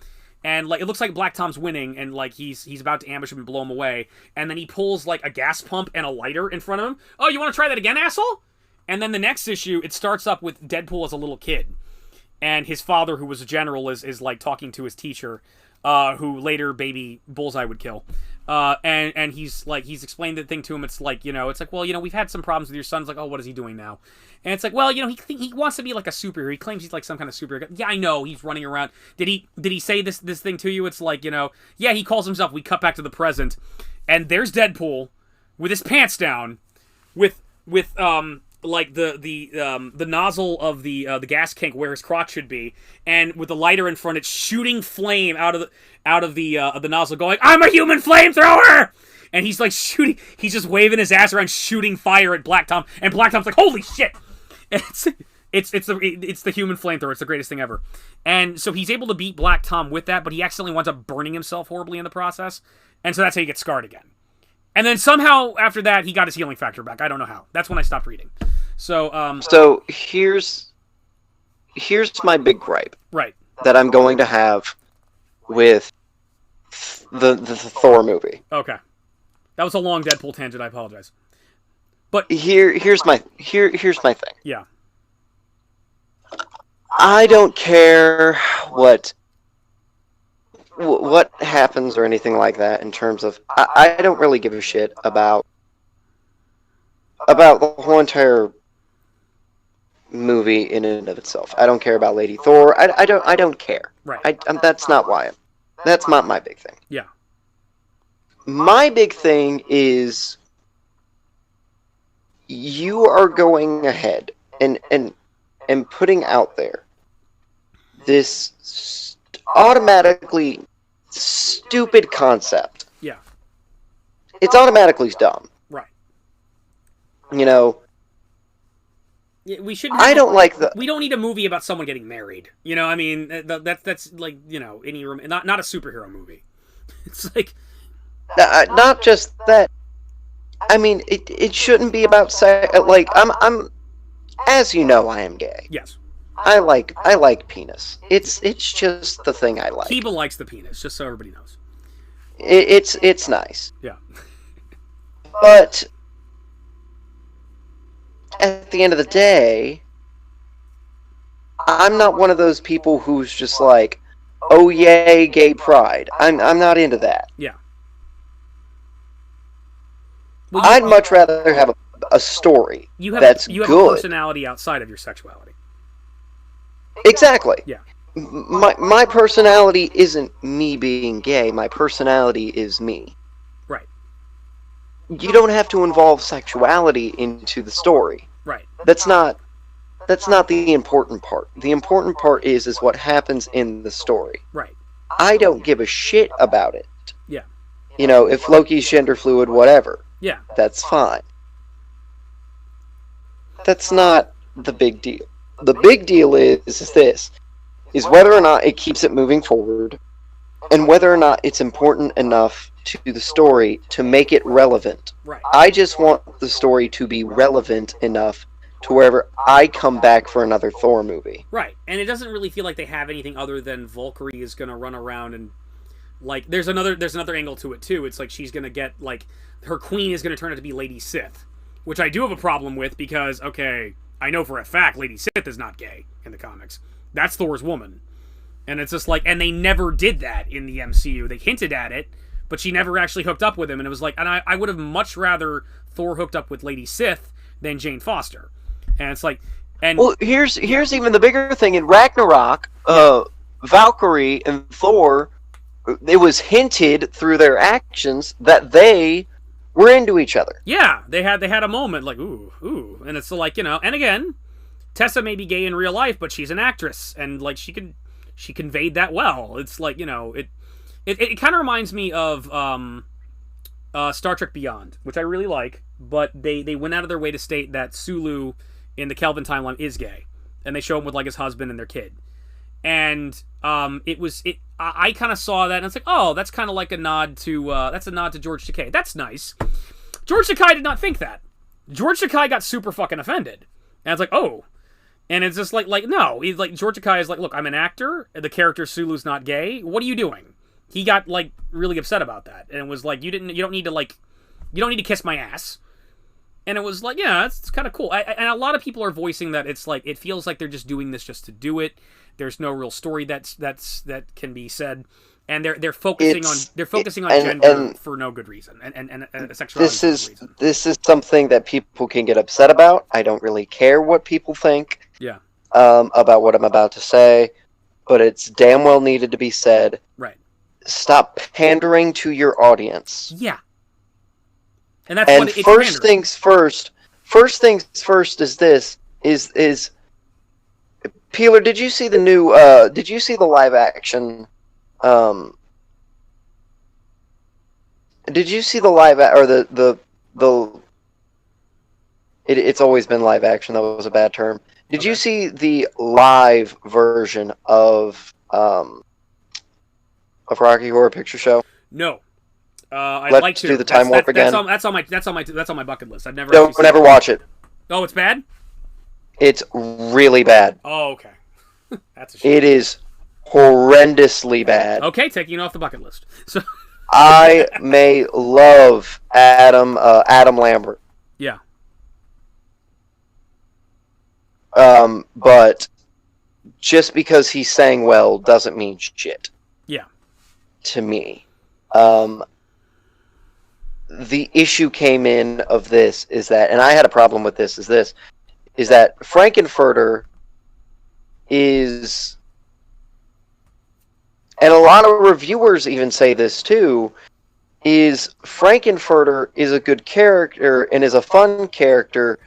and it looks like Black Tom's winning, and he's about to ambush him and blow him away, and then he pulls a gas pump and a lighter in front of him. Oh, you want to try that again, asshole? And then the next issue, it starts up with Deadpool as a little kid, and his father, who was a general, is talking to his teacher, who later Baby Bullseye would kill. And he's explained the thing to him. It's well, we've had some problems with your son. It's like, oh, what is he doing now? And it's like, well, he wants to be like a superhero. He claims he's some kind of superhero. Yeah, I know, he's running around. Did he say this thing to you? It's yeah, he calls himself. We cut back to the present, and there's Deadpool with his pants down, with the nozzle of the gas tank where his crotch should be, and with the lighter in front, it's shooting flame out of the nozzle, going, I'm a human flamethrower! And he's shooting, he's just waving his ass around, shooting fire at Black Tom, and Black Tom's like, holy shit! It's the human flamethrower. It's the greatest thing ever. And so he's able to beat Black Tom with that, but he accidentally winds up burning himself horribly in the process, and so that's how he gets scarred again. And then somehow after that, he got his healing factor back. I don't know how. That's when I stopped reading. So, so here's my big gripe. Right. That I'm going to have with the Thor movie. Okay. That was a long Deadpool tangent. I apologize. But here's my thing. Yeah. I don't care what happens or anything like that in terms of I don't really give a shit about the whole entire movie in and of itself. I don't care about Lady Thor. I don't care. Right. That's not why. That's not my big thing. Yeah. My big thing is you are going ahead and putting out there this automatically stupid concept. Yeah. It's automatically dumb. Right. Yeah, we shouldn't. I don't like the. We don't need a movie about someone getting married. I mean, that's any not a superhero movie. It's not just that. I mean, it shouldn't be about I'm as you know, I am gay. Yes. I like penis. It's just the thing I like. Kiba likes the penis, just so everybody knows. It's nice. Yeah. But at the end of the day, I'm not one of those people who's just like, oh yay, gay pride. I'm not into that. Yeah. Well, I'd much rather have a story you have that's you have good. a personality outside of your sexuality. Exactly. Yeah. My personality isn't me being gay. My personality is me. Right. You don't have to involve sexuality into the story. Right. That's not the important part. The important part is what happens in the story. Right. I don't give a shit about it. Yeah. You know, if Loki's gender fluid, whatever. Yeah. That's fine. That's not the big deal. The big deal is this. Is whether or not it keeps it moving forward, and whether or not it's important enough to the story to make it relevant. Right. I just want the story to be relevant enough to wherever I come back for another Thor movie. Right. And it doesn't really feel like they have anything other than Valkyrie is going to run around and like there's another angle to it too. It's like she's going to get like her queen is going to turn out to be Lady Sith, which I do have a problem with because okay, I know for a fact Lady Sith is not gay in the comics. That's Thor's woman. And it's just like, and they never did that in the MCU. They hinted at it, but she never actually hooked up with him. And it was like, and I would have much rather Thor hooked up with Lady Sith than Jane Foster. And it's like, and well, here's even the bigger thing in Ragnarok. Valkyrie and Thor, it was hinted through their actions that they were into each other. Yeah, they had a moment like ooh, and it's like and again, Tessa may be gay in real life, but she's an actress, and like she conveyed that well. It's like it kind of reminds me of Star Trek Beyond, which I really like, but they went out of their way to state that Sulu in the Kelvin timeline is gay, and they show him with like his husband and their kid, and I kind of saw that and it's like, oh, that's kind of like a nod to George Takei. That's nice. George Takei did not think that. George Takei got super fucking offended, and it's like, oh. And it's just like no, he's like George Takei is like, look, I'm an actor. The character Sulu's not gay. What are you doing? He got like really upset about that, and it was like you don't need to kiss my ass. And it was like, yeah, it's kind of cool. And a lot of people are voicing that it's like it feels like they're just doing this just to do it. There's no real story that can be said, and they're focusing on gender for no good reason and sexuality. This is something that people can get upset about. I don't really care what people think. Yeah. About what I'm about to say, but it's damn well needed to be said. Right. Stop pandering to your audience. Yeah. And that's what it's first things first. First things first is this is Peeler, did you see the new did you see the live action did you see the live or the it's always been live action, that was a bad term. Did you see the live version of Rocky Horror Picture Show? No. I'd Let's like to do the time warp again. That's on my bucket list. I've never. Don't never watch it. Oh, it's bad. It's really bad. Oh, okay. That's a shame. It is horrendously bad. Okay, taking it off the bucket list. So I may love Adam Lambert. Yeah. But just because he sang well doesn't mean shit. Yeah. To me. The issue came in of this is that, and I had a problem with this, is that Frankenfurter is, and a lot of reviewers even say this too, is Frankenfurter is a good character and is a fun character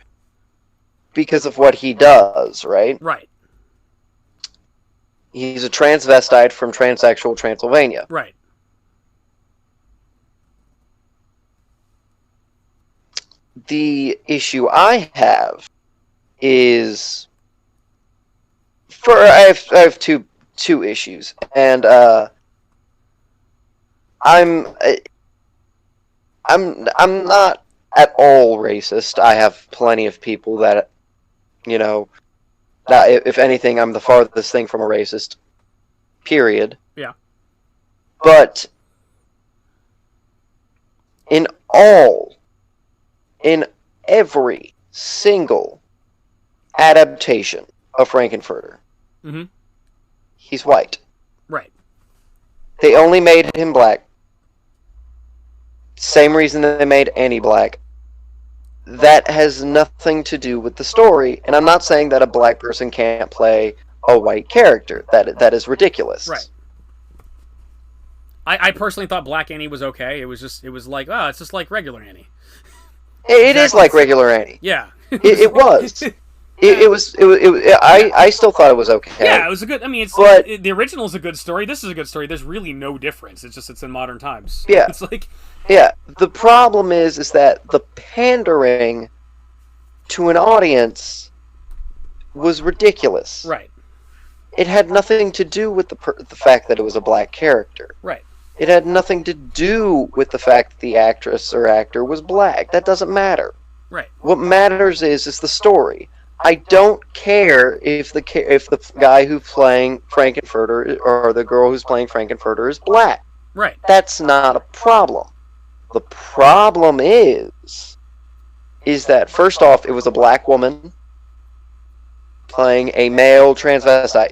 because of what he does, right? Right. He's a transvestite from transsexual Transylvania. Right. The issue I have is I have two issues, and I'm not at all racist. I have plenty of people that if anything, I'm the farthest thing from a racist. Period. Yeah. But in every single adaptation of Frankenfurter, he's white. Right. They only made him black. Same reason that they made Annie black. That has nothing to do with the story. And I'm not saying that a black person can't play a white character. That is ridiculous. Right. I personally thought Black Annie was okay. It was like, oh, it's just like regular Annie. It is like regular Annie. Yeah. It was. I still thought it was okay. Yeah, it was a good. I mean, the original is a good story. This is a good story. There's really no difference. It's in modern times. Yeah. It's like. Yeah. The problem is that the pandering to an audience was ridiculous. Right. It had nothing to do with the fact that it was a black character. Right. It had nothing to do with the fact that the actress or actor was black. That doesn't matter. Right. What matters is the story. I don't care if the guy who's playing Frankenfurter or the girl who's playing Frankenfurter is black. Right. That's not a problem. The problem is that first off, it was a black woman playing a male transvestite.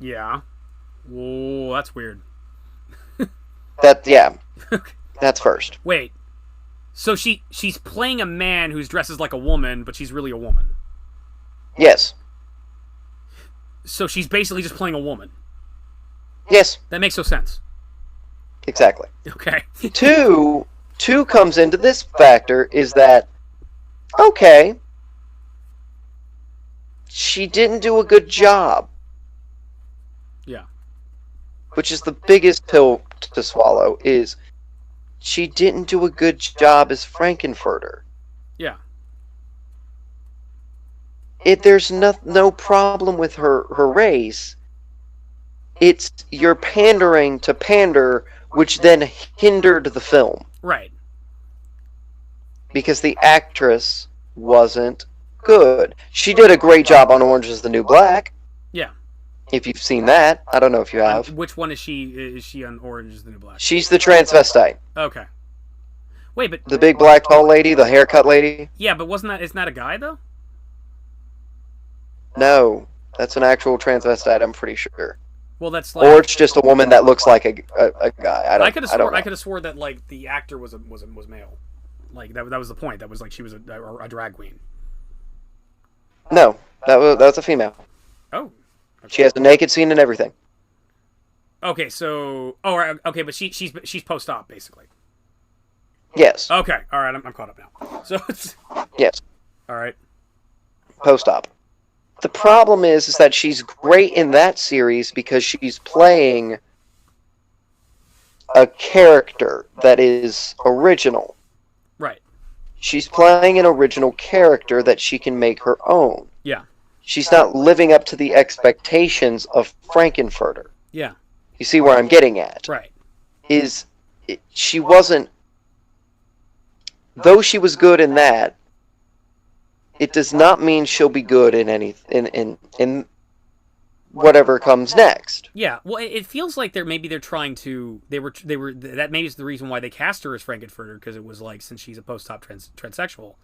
Yeah. Whoa, that's weird. That's first. Wait. So she's playing a man who's dresses like a woman, but she's really a woman. Yes. So she's basically just playing a woman. Yes. That makes no sense. Exactly. Okay. Two comes into this factor is that, okay, she didn't do a good job. Yeah. Which is the biggest pill to swallow, is she didn't do a good job as Frankenfurter. Yeah. There's no problem with her race. It's you're pandering to pander, which then hindered the film. Right. Because the actress wasn't good. She did a great job on Orange is the New Black. Yeah. If you've seen that. I don't know if you have. Which one is she? Is she on Orange is the New Black? She's the transvestite. Okay. Wait, but... The big black tall lady, the haircut lady? Yeah, but isn't that a guy, though? No. That's an actual transvestite, I'm pretty sure. Well, that's like... Or it's just a woman that looks like a guy. I could have swore that, like, the actor was male. Like, that was the point. That was like she was a drag queen. No. That was a female. Oh. Okay. She has a naked scene and everything. Okay, so... Oh, right, okay, but she's post-op, basically. Yes. Okay, alright, I'm caught up now. So it's... Yes. Alright. Post-op. The problem is that she's great in that series because she's playing a character that is original. Right. She's playing an original character that she can make her own. Yeah. She's not living up to the expectations of Frankenfurter. Yeah. You see where I'm getting at? Right. She wasn't... Though she was good in that, it does not mean she'll be good in whatever comes next. Yeah, well, it feels like they're trying to that maybe is the reason why they cast her as Frankenfurter, because it was like, since she's a post-op transsexual,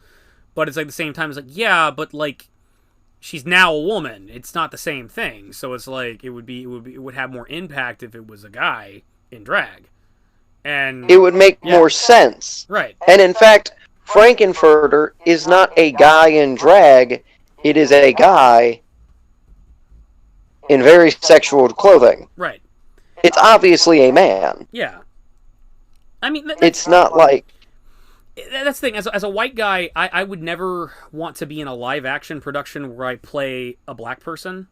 but it's like the same time it's like, yeah, but like she's now a woman. It's not the same thing. So it's like it would have more impact if it was a guy in drag, and it would make more sense. Right. And in fact, Frankenfurter is not a guy in drag. It is a guy in very sexual clothing. Right. It's obviously a man. Yeah. I mean, it's not like... That's the thing. As a white guy, I would never want to be in a live-action production where I play a black person.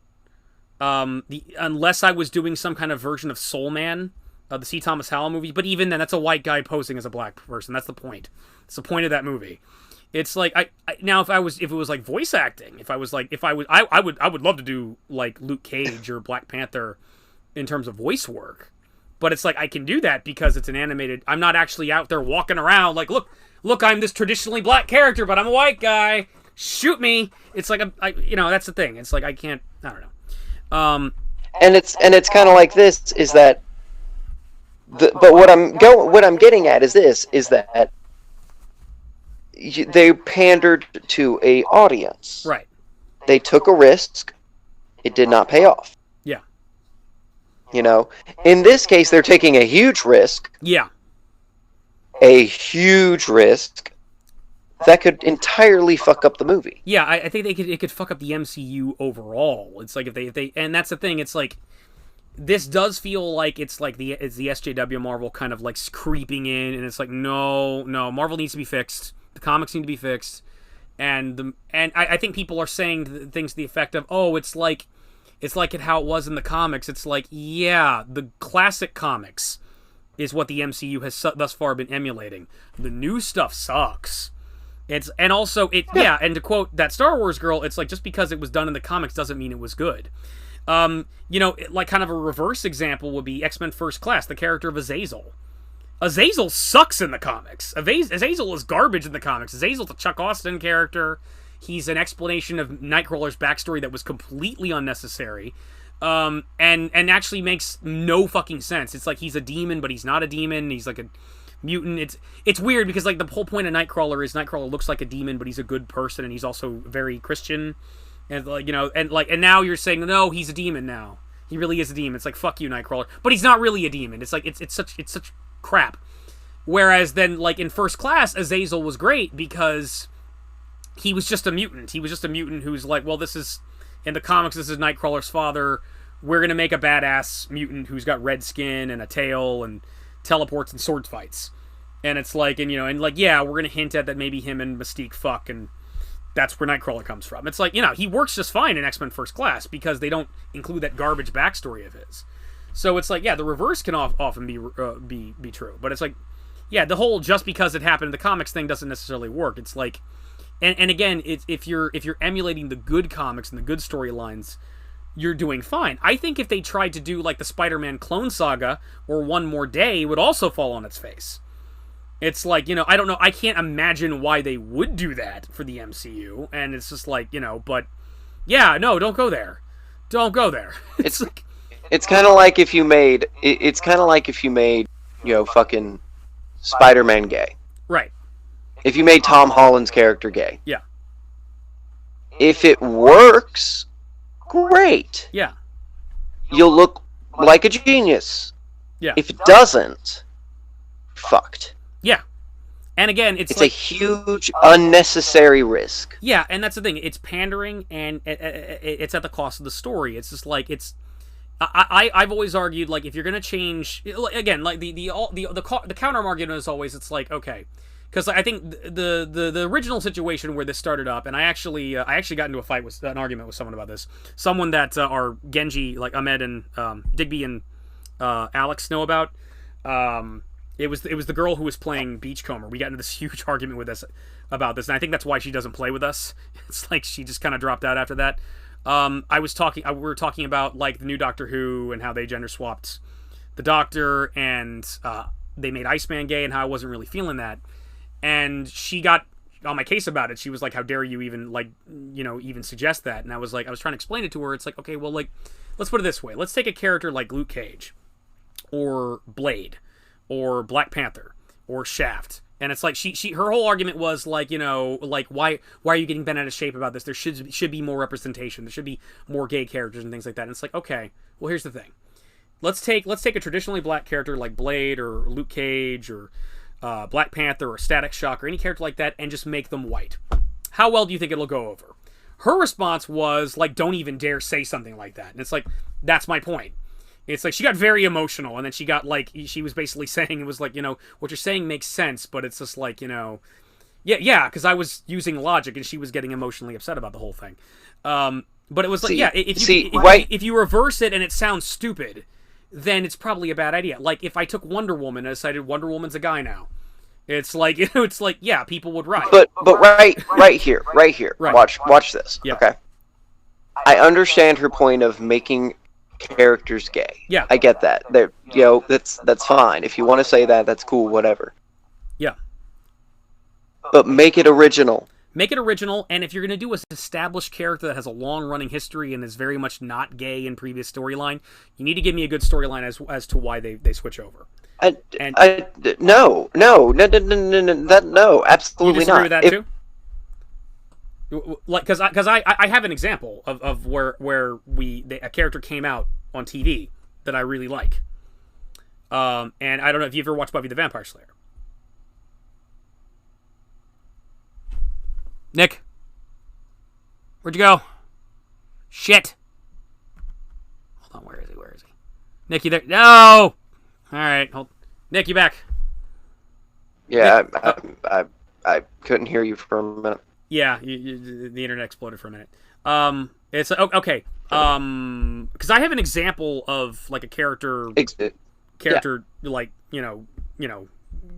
Unless I was doing some kind of version of Soul Man, the C. Thomas Howell movie. But even then, that's a white guy posing as a black person. That's the point. It's the point of that movie. It's like now if it was like voice acting, I would love to do like Luke Cage or Black Panther in terms of voice work. But it's like I can do that because it's an animated. I'm not actually out there walking around like, look, I'm this traditionally black character, but I'm a white guy. Shoot me. It's like that's the thing. It's like I don't know. And it's kind of like this is that. But what I'm getting at is that they pandered to a audience. Right. They took a risk. It did not pay off. Yeah. You know, in this case, they're taking a huge risk. Yeah. A huge risk that could entirely fuck up the movie. Yeah, I think it could fuck up the MCU overall. It's like if they and that's the thing. It's like this does feel like it's the SJW Marvel kind of like creeping in, and it's like no, Marvel needs to be fixed. The comics need to be fixed, and I think people are saying things to the effect of, oh, it's like how it was in the comics. It's like, yeah, the classic comics is what the MCU has thus far been emulating. The new stuff sucks. And to quote that Star Wars girl, it's like just because it was done in the comics doesn't mean it was good. Like kind of a reverse example would be X-Men First Class, the character of Azazel. Azazel sucks in the comics. Azazel is garbage in the comics. Azazel's a Chuck Austin character. He's an explanation of Nightcrawler's backstory that was completely unnecessary. And actually makes no fucking sense. It's like he's a demon, but he's not a demon. He's like a mutant. It's weird because like the whole point of Nightcrawler is Nightcrawler looks like a demon, but he's a good person, and he's also very Christian. And like, you know, and now you're saying no, he's a demon now. He really is a demon. It's like, fuck you, Nightcrawler. But he's not really a demon. It's like it's such crap. Whereas then, like in First Class, Azazel was great because he was just a mutant. He was just a mutant who's like, well, this is in the comics. This is Nightcrawler's father. We're gonna make a badass mutant who's got red skin and a tail and teleports and sword fights. And it's like, and you know, and like, yeah, we're gonna hint at that maybe him and Mystique fuck, and that's where Nightcrawler comes from. It's like, you know, he works just fine in X-Men First Class because they don't include that garbage backstory of his. So it's like, yeah, the reverse can often be true, but it's like, yeah, the whole just because it happened in the comics thing doesn't necessarily work. It's like, and again, if you're emulating the good comics and the good storylines, you're doing fine. I think if they tried to do like the Spider-Man Clone Saga or One More Day, it would also fall on its face. It's like, you know, I don't know, I can't imagine why they would do that for the MCU, and it's just like, you know, but yeah, no, don't go there. Don't go there. It's like, it's kind of like if you made you know, fucking Spider-Man gay. Right. If you made Tom Holland's character gay. Yeah. If it works, great. Yeah. You'll look like a genius. Yeah. If it doesn't, fucked. Yeah. And again, it's like, a huge unnecessary risk. Yeah, and that's the thing. It's pandering, and it's at the cost of the story. It's just like I've always argued, like, if you're gonna change again, like the counter argument is always, it's like, okay, because I think the original situation where this started up, and I actually got into an argument with someone about this. Someone that are Genji, like Ahmed and Digby and Alex know about. It was the girl who was playing Beachcomber. We got into this huge argument with us about this, and I think that's why she doesn't play with us. It's like she just kind of dropped out after that. We were talking about like the new Doctor Who and how they gender swapped the Doctor, and they made Iceman gay, and how I wasn't really feeling that. And she got on my case about it. She was like, "How dare you even even suggest that?" And I was trying to explain it to her. It's like, okay, well, like, let's put it this way. Let's take a character like Luke Cage, or Blade, or Black Panther, or Shaft. And it's like her whole argument was like, you know, like why are you getting bent out of shape about this? There should be more representation. There should be more gay characters and things like that. And it's like, okay, well, here's the thing. Let's take a traditionally black character like Blade or Luke Cage or Black Panther or Static Shock or any character like that, and just make them white. How well do you think it'll go over? Her response was like, don't even dare say something like that. And it's like, that's my point. It's like she got very emotional, and then she was basically saying, it was like, you know, what you're saying makes sense, but it's just like, you know, yeah, because I was using logic, and she was getting emotionally upset about the whole thing. But it was like, if you reverse it and it sounds stupid, then it's probably a bad idea. Like if I took Wonder Woman and I decided Wonder Woman's a guy now, it's like, you know, it's like, yeah, people would write. But right here, right. Watch this. Yeah. Okay. I understand her point of making characters gay. Yeah, I get that. That's fine. If you want to say that, that's cool. Whatever. Yeah, but make it original. Make it original, and if you're going to do an established character that has a long-running history and is very much not gay in previous storyline, you need to give me a good storyline as to why they switch over. No, absolutely you disagree not. With that too? Like, because I have an example of where a character came out on TV that I really like, and I don't know if you ever watched Buffy the Vampire Slayer. Nick? Where'd you go? Shit. Hold on, where is he? Nick, you there? No! Alright, hold. Nick, you back? Yeah, Nick, I couldn't hear you for a minute. Yeah, the internet exploded for a minute. It's okay. Because I have an example of like a character, like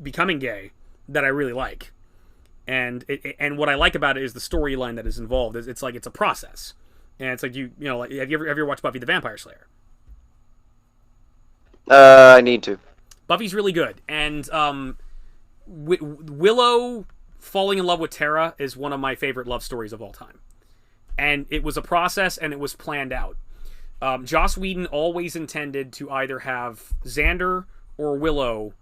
becoming gay that I really like, and what I like about it is the storyline that is involved. It's like it's a process, and it's like like have you ever watched Buffy the Vampire Slayer? I need to. Buffy's really good, and Willow falling in love with Tara is one of my favorite love stories of all time. And it was a process, and it was planned out. Joss Whedon always intended to either have Xander or Willow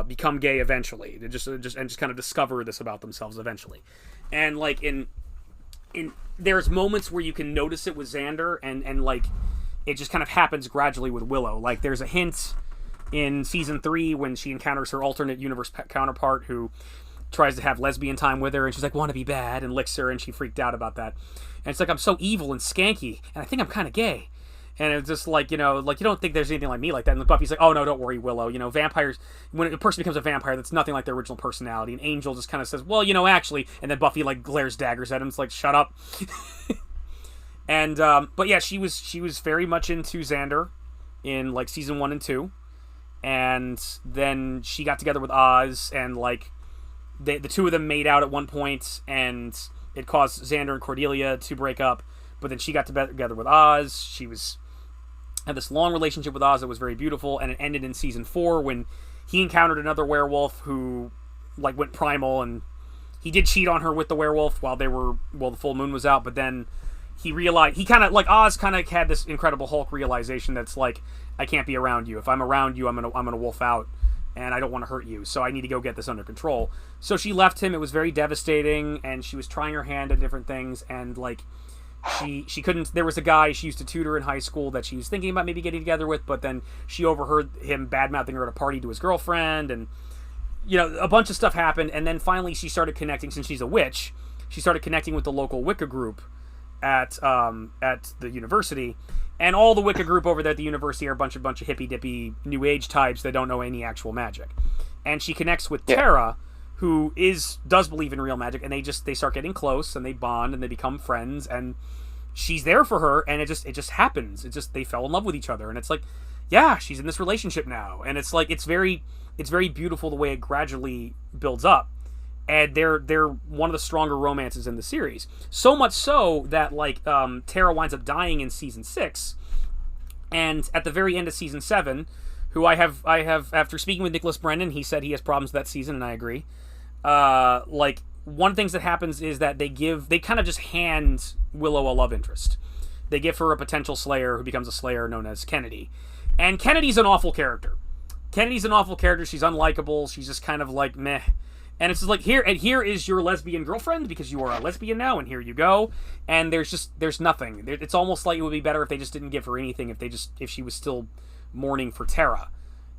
become gay eventually, to just kind of discover this about themselves eventually. And like in there's moments where you can notice it with Xander, and like it just kind of happens gradually with Willow. Like there's a hint in season 3 when she encounters her alternate universe counterpart who tries to have lesbian time with her, and she's like, "Want to be bad," and licks her, and she freaked out about that. And it's like, I'm so evil and skanky, and I think I'm kind of gay. And it's just like, like you don't think there's anything like me like that. And Buffy's like, "Oh no, don't worry, Willow. Vampires, when a person becomes a vampire, that's nothing like their original personality." And Angel just kind of says, "Well, actually," and then Buffy like glares daggers at him. It's like, "Shut up." And but yeah, she was very much into Xander in like season 1 and 2, and then she got together with Oz, and like the two of them made out at one point, and it caused Xander and Cordelia to break up. But then she got together with Oz. She had this long relationship with Oz that was very beautiful, and it ended in season 4 when he encountered another werewolf who like went primal, and he did cheat on her with the werewolf while the full moon was out. But then he realized, he kind of like Oz kind of had this Incredible Hulk realization that's like, I can't be around you. If I'm around you, I'm gonna wolf out, and I don't want to hurt you, so I need to go get this under control. So she left him. It was very devastating, and she was trying her hand at different things, and like she couldn't. There was a guy she used to tutor in high school that she was thinking about maybe getting together with, but then she overheard him bad-mouthing her at a party to his girlfriend, and a bunch of stuff happened. And then finally she started connecting, since she's a witch, she started connecting with the local Wicca group at the university. And all the Wicca group over there at the university are a bunch of hippy-dippy New Age types that don't know any actual magic. And she connects with Tara, who does believe in real magic, and they start getting close, and they bond, and they become friends, and she's there for her, and it just happens. They fell in love with each other, and it's like, yeah, she's in this relationship now. And it's like, it's very beautiful the way it gradually builds up. And they're one of the stronger romances in the series. So much so that like Tara winds up dying in season 6, and at the very end of season 7, who I have after speaking with Nicholas Brennan, he said he has problems with that season, and I agree. Like one of the things that happens is that they kind of just hand Willow a love interest. They give her a potential slayer who becomes a slayer known as Kennedy, and Kennedy's an awful character. She's unlikable. She's just kind of like meh. And it's just like, here is your lesbian girlfriend, because you are a lesbian now, and here you go. And there's nothing. It's almost like it would be better if they just didn't give her anything, if she was still mourning for Tara.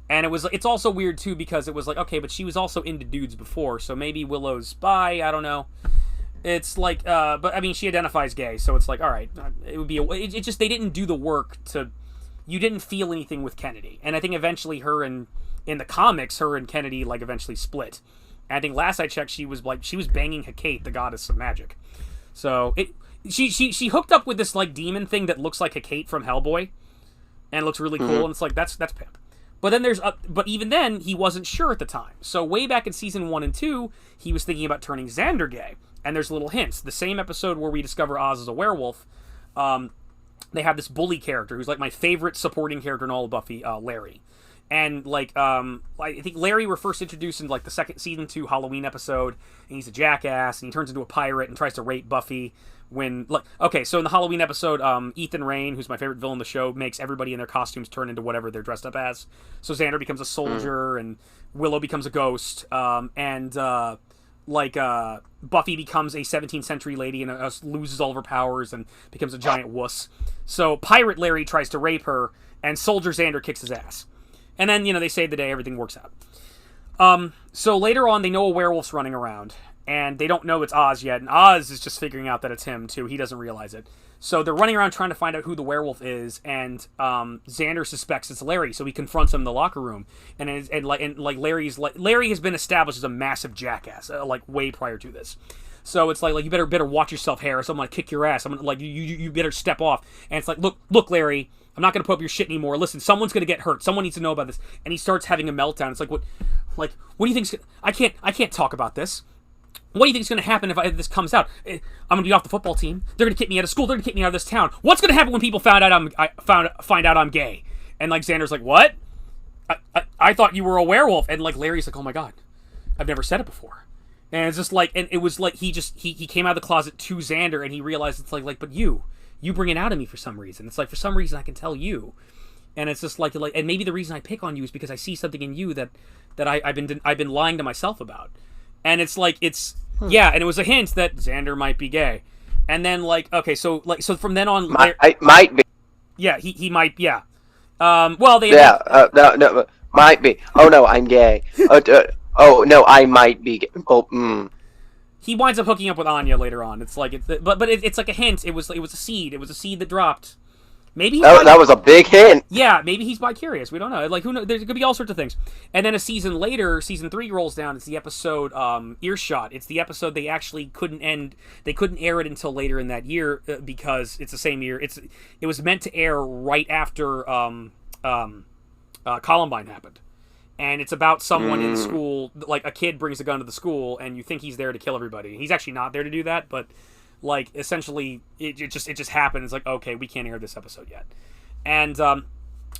And it's also weird too, because it was like, okay, but she was also into dudes before, so maybe Willow's bi, I don't know. It's like, but I mean, she identifies gay, so it's like, all right, it would be it just, they didn't do the work you didn't feel anything with Kennedy. And I think eventually in the comics, her and Kennedy like eventually split. I think last I checked, she was banging Hecate, the goddess of magic. So she hooked up with this like demon thing that looks like Hecate from Hellboy, and looks really cool. And it's like that's pimp. But then but even then he wasn't sure at the time. So way back in season 1 and 2, he was thinking about turning Xander gay. And there's little hints. The same episode where we discover Oz as a werewolf, they have this bully character who's like my favorite supporting character in all of Buffy, Larry. And like I think Larry were first introduced in like the second season 2 Halloween episode, and he's a jackass, and he turns into a pirate and tries to rape Buffy. So in the Halloween episode, Ethan Rayne, who's my favorite villain in the show, makes everybody in their costumes turn into whatever they're dressed up as. So Xander becomes a soldier, and Willow becomes a ghost, and Buffy becomes a 17th century lady and loses all of her powers and becomes a giant wuss. So Pirate Larry tries to rape her, and Soldier Xander kicks his ass. And then, they save the day, everything works out. So later on, they know a werewolf's running around, and they don't know it's Oz yet, and Oz is just figuring out that it's him too. He doesn't realize it. So they're running around trying to find out who the werewolf is, and Xander suspects it's Larry, so he confronts him in the locker room, and Larry has been established as a massive jackass, like way prior to this. So it's like you better watch yourself, Harris. I'm gonna kick your ass. I'm gonna you better step off. And it's like look, Larry, I'm not gonna put up your shit anymore. Listen, someone's gonna get hurt. Someone needs to know about this. And he starts having a meltdown. It's like what do you think's? I can't talk about this. What do you think's gonna happen if this comes out? I'm gonna be off the football team. They're gonna kick me out of school. They're gonna kick me out of this town. What's gonna happen when people find out I'm gay? And like Xander's like, what? I thought you were a werewolf. And like Larry's like, oh my god, I've never said it before. And it's just like, and it was like he came out of the closet to Xander, and he realized it's like, but you bring it out of me for some reason. It's like for some reason I can tell you, and it's just like, and maybe the reason I pick on you is because I see something in you that I've been lying to myself about, and it's like yeah, and it was a hint that Xander might be gay, and then so from then on, might be, yeah, he might, yeah, well they no, might be. Oh no, I'm gay. Oh no, I might be. He winds up hooking up with Anya later on. It's like it's like a hint. It was a seed. It was a seed that dropped. Maybe that was a big hint. Yeah, maybe he's bi-curious. We don't know. Like who knows? There could be all sorts of things. And then a season later, season 3 rolls down. It's the episode Earshot. It's the episode they actually couldn't end. They couldn't air it until later in that year because it's the same year. It was meant to air right after Columbine happened. And it's about someone in school, like a kid brings a gun to the school, and you think he's there to kill everybody. He's actually not there to do that, but like essentially, it just happened. It's like, okay, we can't air this episode yet. And the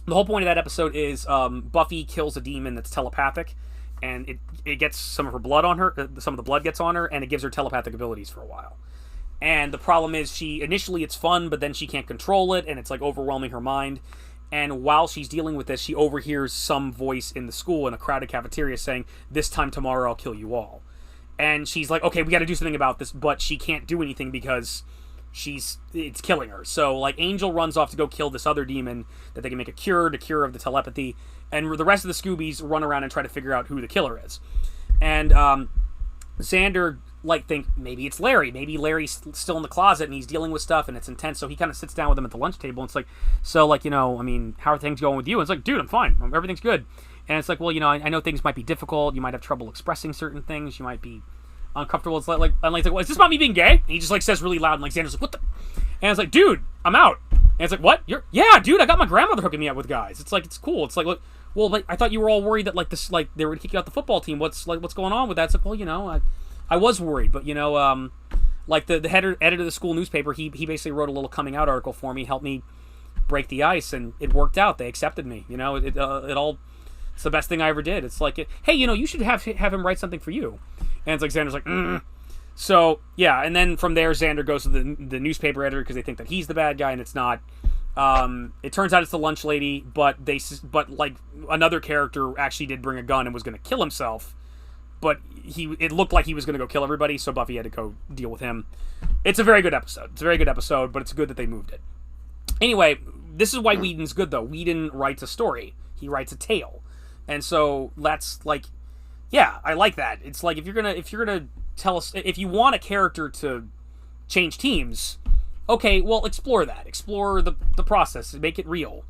whole point of that episode is Buffy kills a demon that's telepathic, and it gets some of her blood on her. Some of the blood gets on her, and it gives her telepathic abilities for a while. And the problem is, initially it's fun, but then she can't control it, and it's like overwhelming her mind. And while she's dealing with this, she overhears some voice in the school in a crowded cafeteria saying, "This time tomorrow I'll kill you all." And she's like, okay, we got to do something about this, but she can't do anything because it's killing her. So like Angel runs off to go kill this other demon that they can make a cure of the telepathy, and the rest of the Scoobies run around and try to figure out who the killer is. And Xander think maybe it's Larry. Maybe Larry's still in the closet and he's dealing with stuff and it's intense. So he kind of sits down with him at the lunch table and it's like, so I mean, how are things going with you? And it's like, dude, I'm fine. Everything's good. And it's like, well, I know things might be difficult. You might have trouble expressing certain things. You might be uncomfortable. It's like, well, is this about me being gay? And he just says really loud, and Xander's like, what the? And it's like, dude, I'm out. And it's like, what? Yeah, dude, I got my grandmother hooking me up with guys. It's like, it's cool. It's like, look, well, I thought you were all worried that they were gonna kick you out the football team. What's going on with that? It's like, well, I was worried, but the head editor of the school newspaper, he basically wrote a little coming out article for me, helped me break the ice, and it worked out. They accepted me. It's the best thing I ever did. It's like, hey, you should have him write something for you. And it's like Xander's like, So yeah, and then from there, Xander goes to the newspaper editor because they think that he's the bad guy, and it's not. It turns out it's the lunch lady, but another character actually did bring a gun and was going to kill himself. But it looked like he was going to go kill everybody, so Buffy had to go deal with him. It's a very good episode. But it's good that they moved it. Anyway, this is why Whedon's good, though. Whedon writes a story. He writes a tale. And so that's yeah, I like that. It's like if you're gonna tell us, if you want a character to change teams, okay, well, explore that. Explore the process. Make it real.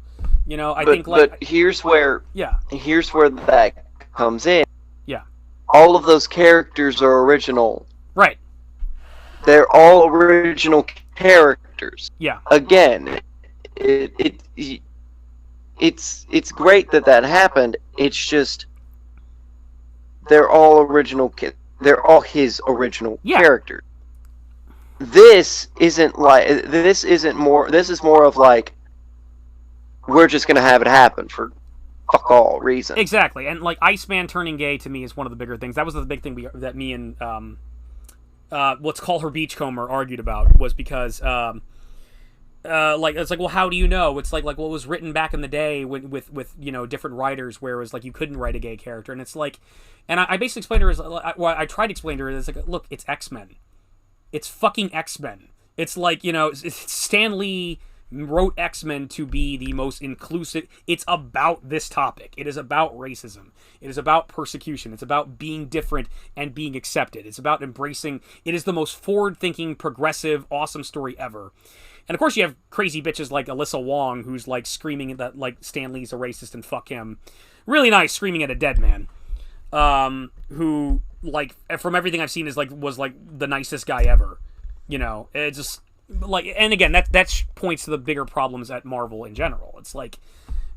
But here's where that comes in. Yeah. All of those characters are original. Right. They're all original characters. Yeah. Again, it's great that happened. It's just they're all original. They're all his original characters. This is more of like, we're just gonna have it happen for fuck all reasons. Exactly, and Iceman turning gay to me is one of the bigger things. That was the big thing that me and let's call her Beachcomber argued about, was because it's like, well, how do you know? It's like well, it was written back in the day with different writers, where it was like you couldn't write a gay character, and it's like, and I basically explained to her I tried to explain to her, it's like, look, it's X-Men. It's fucking X-Men. It's like, it's Stan Lee wrote X-Men to be the most inclusive. It's about this topic. It is about racism. It is about persecution. It's about being different and being accepted. It's about embracing. It is the most forward-thinking, progressive, awesome story ever. And of course, you have crazy bitches like Alyssa Wong, who's like screaming that like Stan Lee's a racist and fuck him. Really nice, screaming at a dead man. Who like from everything I've seen was like the nicest guy ever. You know, it just like, and again, that points to the bigger problems at Marvel in general. It's like,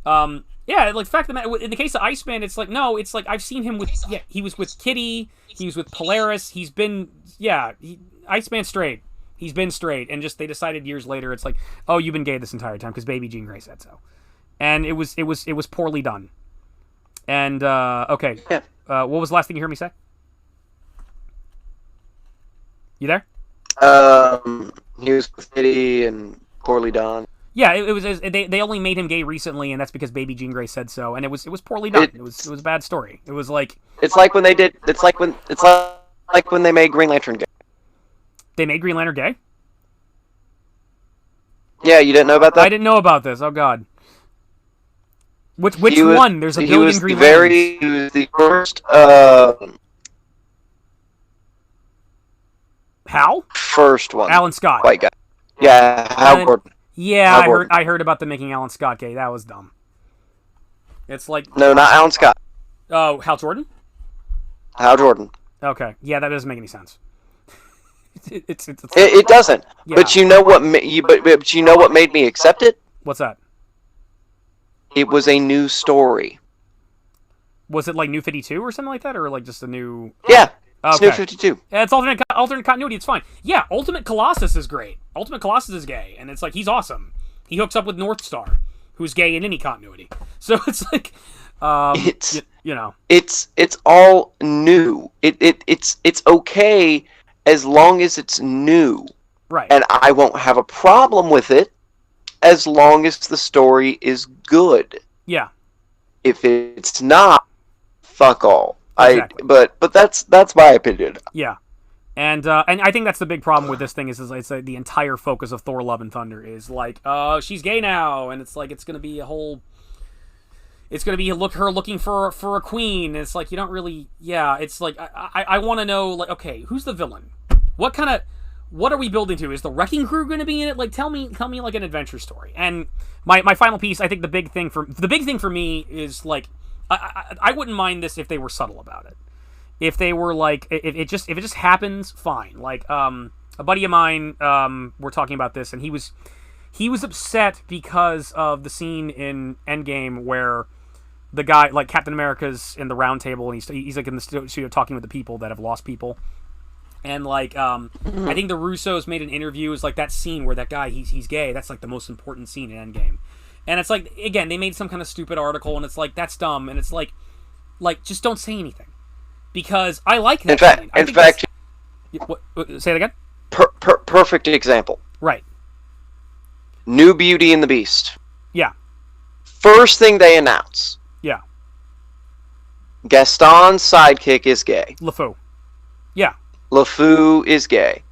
yeah, like fact of the matter, in the case of Iceman, it's like no, it's like I've seen him with he was with Kitty, he was with Polaris, he's been Iceman straight. He's been straight, and just they decided years later, it's like, oh, you've been gay this entire time because Baby Jean Grey said so, and it was poorly done. And okay, what was the last thing you heard me say? You there? He was with Kitty and poorly done. Yeah, it was. They only made him gay recently, and that's because Baby Jean Grey said so, and it was poorly done. It was a bad story. It was like it's like when they made Green Lantern gay. They made Green Lantern gay? Yeah, you didn't know about that? I didn't know about this. Oh, God. Which one? There's a billion Green Lanterns. He was the first, Hal? First one. Alan Scott. White guy. Yeah, Hal Gordon. Yeah, I heard about them making Alan Scott gay. That was dumb. It's like... No, not Alan Scott. Oh, Hal Jordan? Hal Jordan. Okay. Yeah, that doesn't make any sense. It doesn't. Yeah. But you know what? But you know what made me accept it? What's that? It was a new story. Was it like New 52 or something like that, or like just a new? Yeah, it's New 52. Yeah, it's alternate continuity. It's fine. Yeah, Ultimate Colossus is great. Ultimate Colossus is gay, and it's like he's awesome. He hooks up with North Star, who's gay in any continuity. So it's like, you know, it's all new. It's okay. As long as it's new. Right. And I won't have a problem with it as long as the story is good. Yeah. If it's not, fuck all. Exactly. But that's my opinion. Yeah. And I think that's the big problem with this thing is it's the entire focus of Thor Love and Thunder is like, she's gay now, and it's like it's going to be a whole... It's going to be her looking for a queen. And it's like, you don't really... Yeah, it's like, I want to know, like, okay, who's the villain? What are we building to? Is the Wrecking Crew going to be in it? Like, tell me like an adventure story. And my final piece, I think the big thing for me is, like, I wouldn't mind this if they were subtle about it. If they were, like, if it just happens, fine. Like, a buddy of mine, we're talking about this, and he was upset because of the scene in Endgame where the guy, like Captain America's in the round table, and he's like in the studio talking with the people that have lost people. And like, I think the Russos made an interview. It's like that scene where that guy, he's gay. That's like the most important scene in Endgame. And it's like, again, they made some kind of stupid article, and it's like, that's dumb. And it's like just don't say anything. Because I like that. In fact, say it again? Perfect example. Right. New Beauty and the Beast. Yeah. First thing they announce. Yeah. Gaston's sidekick is gay. LeFou. Yeah. LeFou is gay.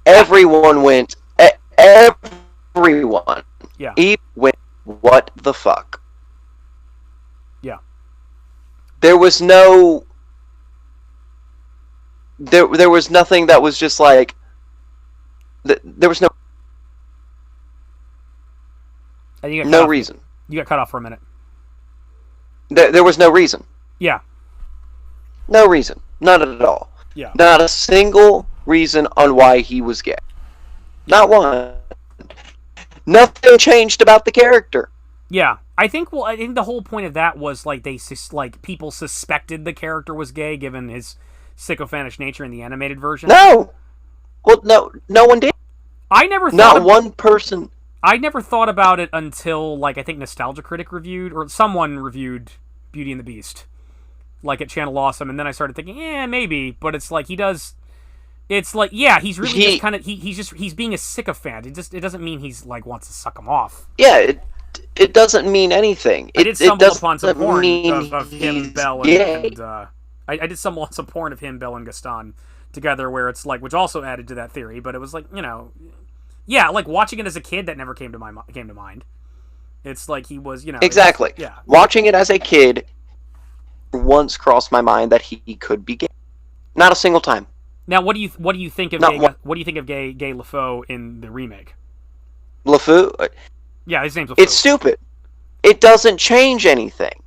Everyone went. Everyone. Yeah. He went. What the fuck? Yeah. There was no. There was nothing that was just like. There was no. No reason. You got cut off for a minute. There was no reason. Yeah. No reason. None at all. Yeah. Not a single reason on why he was gay. Not one. Nothing changed about the character. Yeah. I think the whole point of that was like people suspected the character was gay given his sycophantish nature in the animated version. No. Well, no one did. I never thought Not one person. I never thought about it until, like, I think Nostalgia Critic reviewed, or someone reviewed Beauty and the Beast, like, at Channel Awesome, and then I started thinking, maybe, but it's like, he does, it's like, yeah, he's really just kind of, he's being a sycophant. It doesn't mean he's, like, wants to suck him off. Yeah, it doesn't mean anything. I did stumble upon some porn of him, Belle, and I did stumble on some porn of him, Belle, and Gaston together, where it's like, which also added to that theory, but it was like, Yeah, like watching it as a kid, that never came to mind. It's like he was, Exactly. Yeah. Watching it as a kid once crossed my mind that he could be gay. Not a single time. Now, what do you think of what do you think of Gay LeFou in the remake? LeFou? Yeah, his name's LeFou. It's stupid. It doesn't change anything.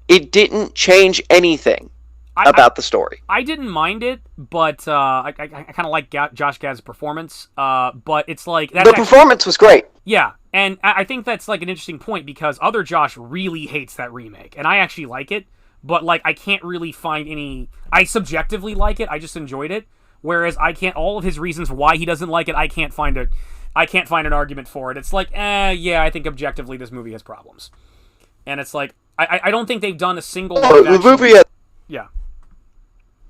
It didn't change anything about the story. I didn't mind it, but I kind of like Josh Gad's performance. But it's like the performance was great. Yeah, and I think that's like an interesting point because other Josh really hates that remake, and I actually like it. But like I can't really find any. I subjectively like it. I just enjoyed it. Whereas I can't. All of his reasons why he doesn't like it, I can't find it. I can't find an argument for it. It's like, yeah, I think objectively this movie has problems, and it's like I don't think they've done a single. The movie. Yeah.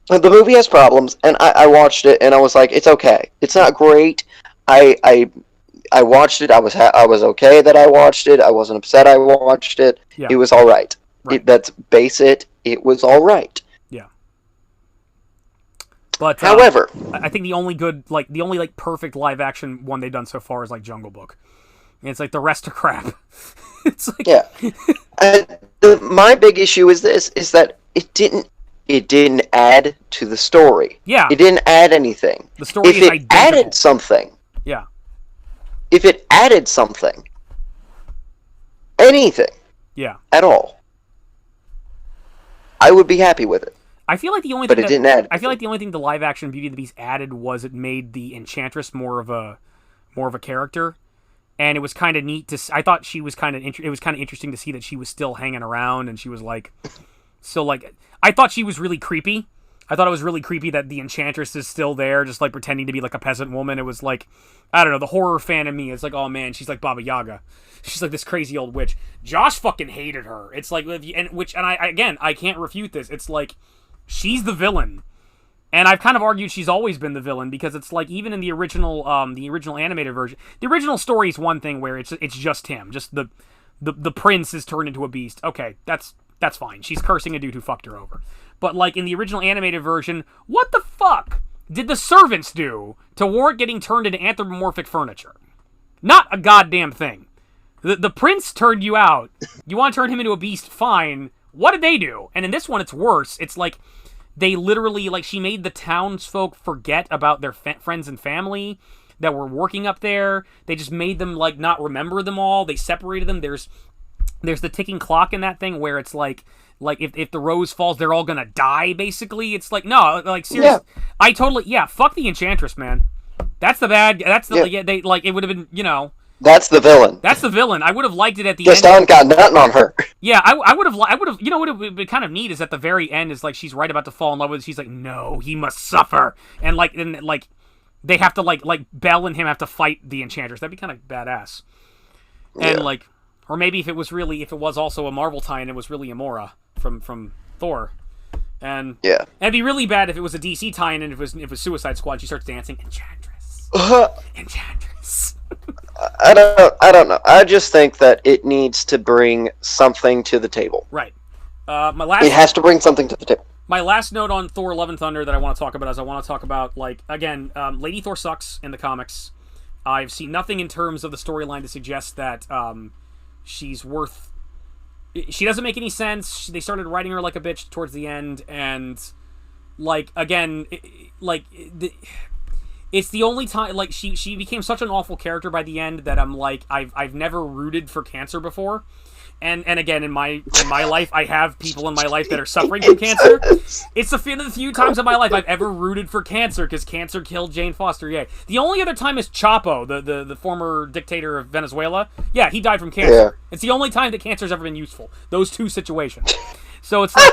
The movie has problems, and I watched it, and I was like, it's okay. It's not great. I watched it. I was okay that I watched it. I wasn't upset I watched it. Yeah. It was all right. Right. That's base it. It was all right. Yeah. But however, I think the only perfect live action one they've done so far is like Jungle Book. And it's like the rest are crap. It's like yeah. My big issue is that it didn't add to the story. Yeah. It didn't add anything. The story is identical. Added something. Yeah. If it added something, anything. Yeah. At all, I would be happy with it. I feel like the only thing it didn't add. I feel like the only thing the live action Beauty and the Beast added was it made the Enchantress more of a character, and it was kind of neat to. I thought she was kind of it was kind of interesting to see that she was still hanging around, and she was like, so like I thought she was really creepy. I thought it was really creepy that the Enchantress is still there, just like pretending to be like a peasant woman. It was like, I don't know, the horror fan in me is like, oh man, she's like Baba Yaga. She's like this crazy old witch. Josh fucking hated her. It's like, and I can't refute this. It's like, she's the villain. And I've kind of argued she's always been the villain because it's like, even in the original animated version, the original story is one thing where it's just him. Just the prince is turned into a beast. Okay, that's fine. She's cursing a dude who fucked her over. But like in the original animated version, what the fuck did the servants do to warrant getting turned into anthropomorphic furniture? Not a goddamn thing. The prince turned you out. You want to turn him into a beast? Fine. What did they do? And in this one, it's worse. It's like they literally, like, she made the townsfolk forget about their friends and family that were working up there. They just made them like not remember them all. They separated them. There's the ticking clock in that thing where it's like if the rose falls, they're all gonna die. Basically, it's like no, like seriously, yeah. Fuck the Enchantress, man. That's the bad. That's the they like it would have been That's the villain. That's the villain. I would have liked it at the Gaston end. got nothing on her. Yeah, I would have. You know what would be kind of neat is at the very end is like she's right about to fall in love with. She's like, no, he must suffer, and they have to like Belle and him have to fight the Enchantress. That'd be kind of badass. And or maybe if it was also a Marvel tie-in, it was really Amora from Thor. And it'd be really bad if it was a DC tie-in and if it was Suicide Squad. And she starts dancing, Enchantress, Enchantress. I don't know. I just think that it needs to bring something to the table. Right. It has to bring something to the table. My last note on Thor: Love and Thunder that I want to talk about is I want to talk about Lady Thor sucks in the comics. I've seen nothing in terms of the storyline to suggest that she's worth. She doesn't make any sense. They started writing her like a bitch towards the end, and it's the only time she became such an awful character by the end that I'm like I've never rooted for cancer before, and again in my life I have people in my life that are suffering from cancer. It's the few times in my life I've ever rooted for cancer because cancer killed Jane Foster. Yay! The only other time is Chapo, the former dictator of Venezuela. Yeah, he died from cancer. Yeah. It's the only time that cancer's ever been useful. Those two situations. So it's like,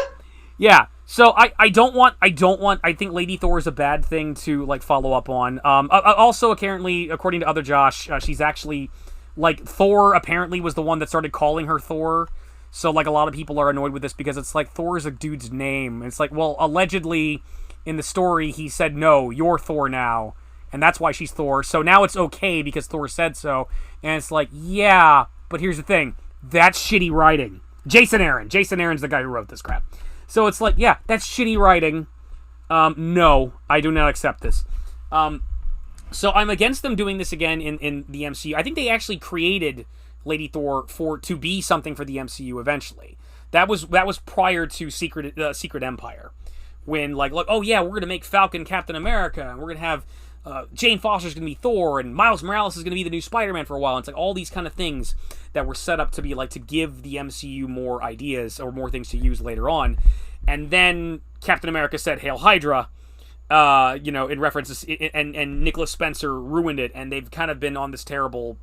yeah. So I don't want. I think Lady Thor is a bad thing to follow up on. Also, apparently, according to other Josh, she's actually Thor. Apparently, was the one that started calling her Thor. So a lot of people are annoyed with this because it's Thor is a dude's name. It's well, allegedly, in the story, he said no, you're Thor now, and that's why she's Thor. So now it's okay because Thor said so. And it's yeah, but here's the thing: that's shitty writing. Jason Aaron's the guy who wrote this crap. So it's that's shitty writing. No, I do not accept this. So I'm against them doing this again in the MCU. I think they actually created Lady Thor to be something for the MCU eventually. That was prior to Secret Empire, when like oh yeah, we're gonna make Falcon Captain America, and we're gonna have Jane Foster's gonna be Thor, and Miles Morales is gonna be the new Spider-Man for a while. And it's like all these kind of things that were set up to be like to give the MCU more ideas or more things to use later on. And then Captain America said "Hail Hydra," in references, and Nicholas Spencer ruined it, and they've kind of been on this terrible,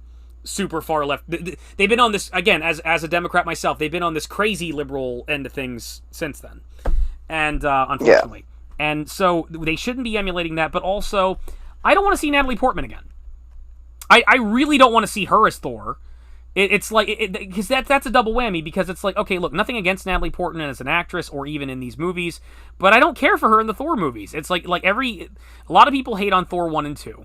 super far left. They've been on this again as a Democrat myself. They've been on this crazy liberal end of things since then, and unfortunately, and so they shouldn't be emulating that. But also, I don't want to see Natalie Portman again. I really don't want to see her as Thor. It's like because that's a double whammy, because it's like, okay, look, nothing against Natalie Portman as an actress or even in these movies, but I don't care for her in the Thor movies. It's like a lot of people hate on Thor 1 and 2.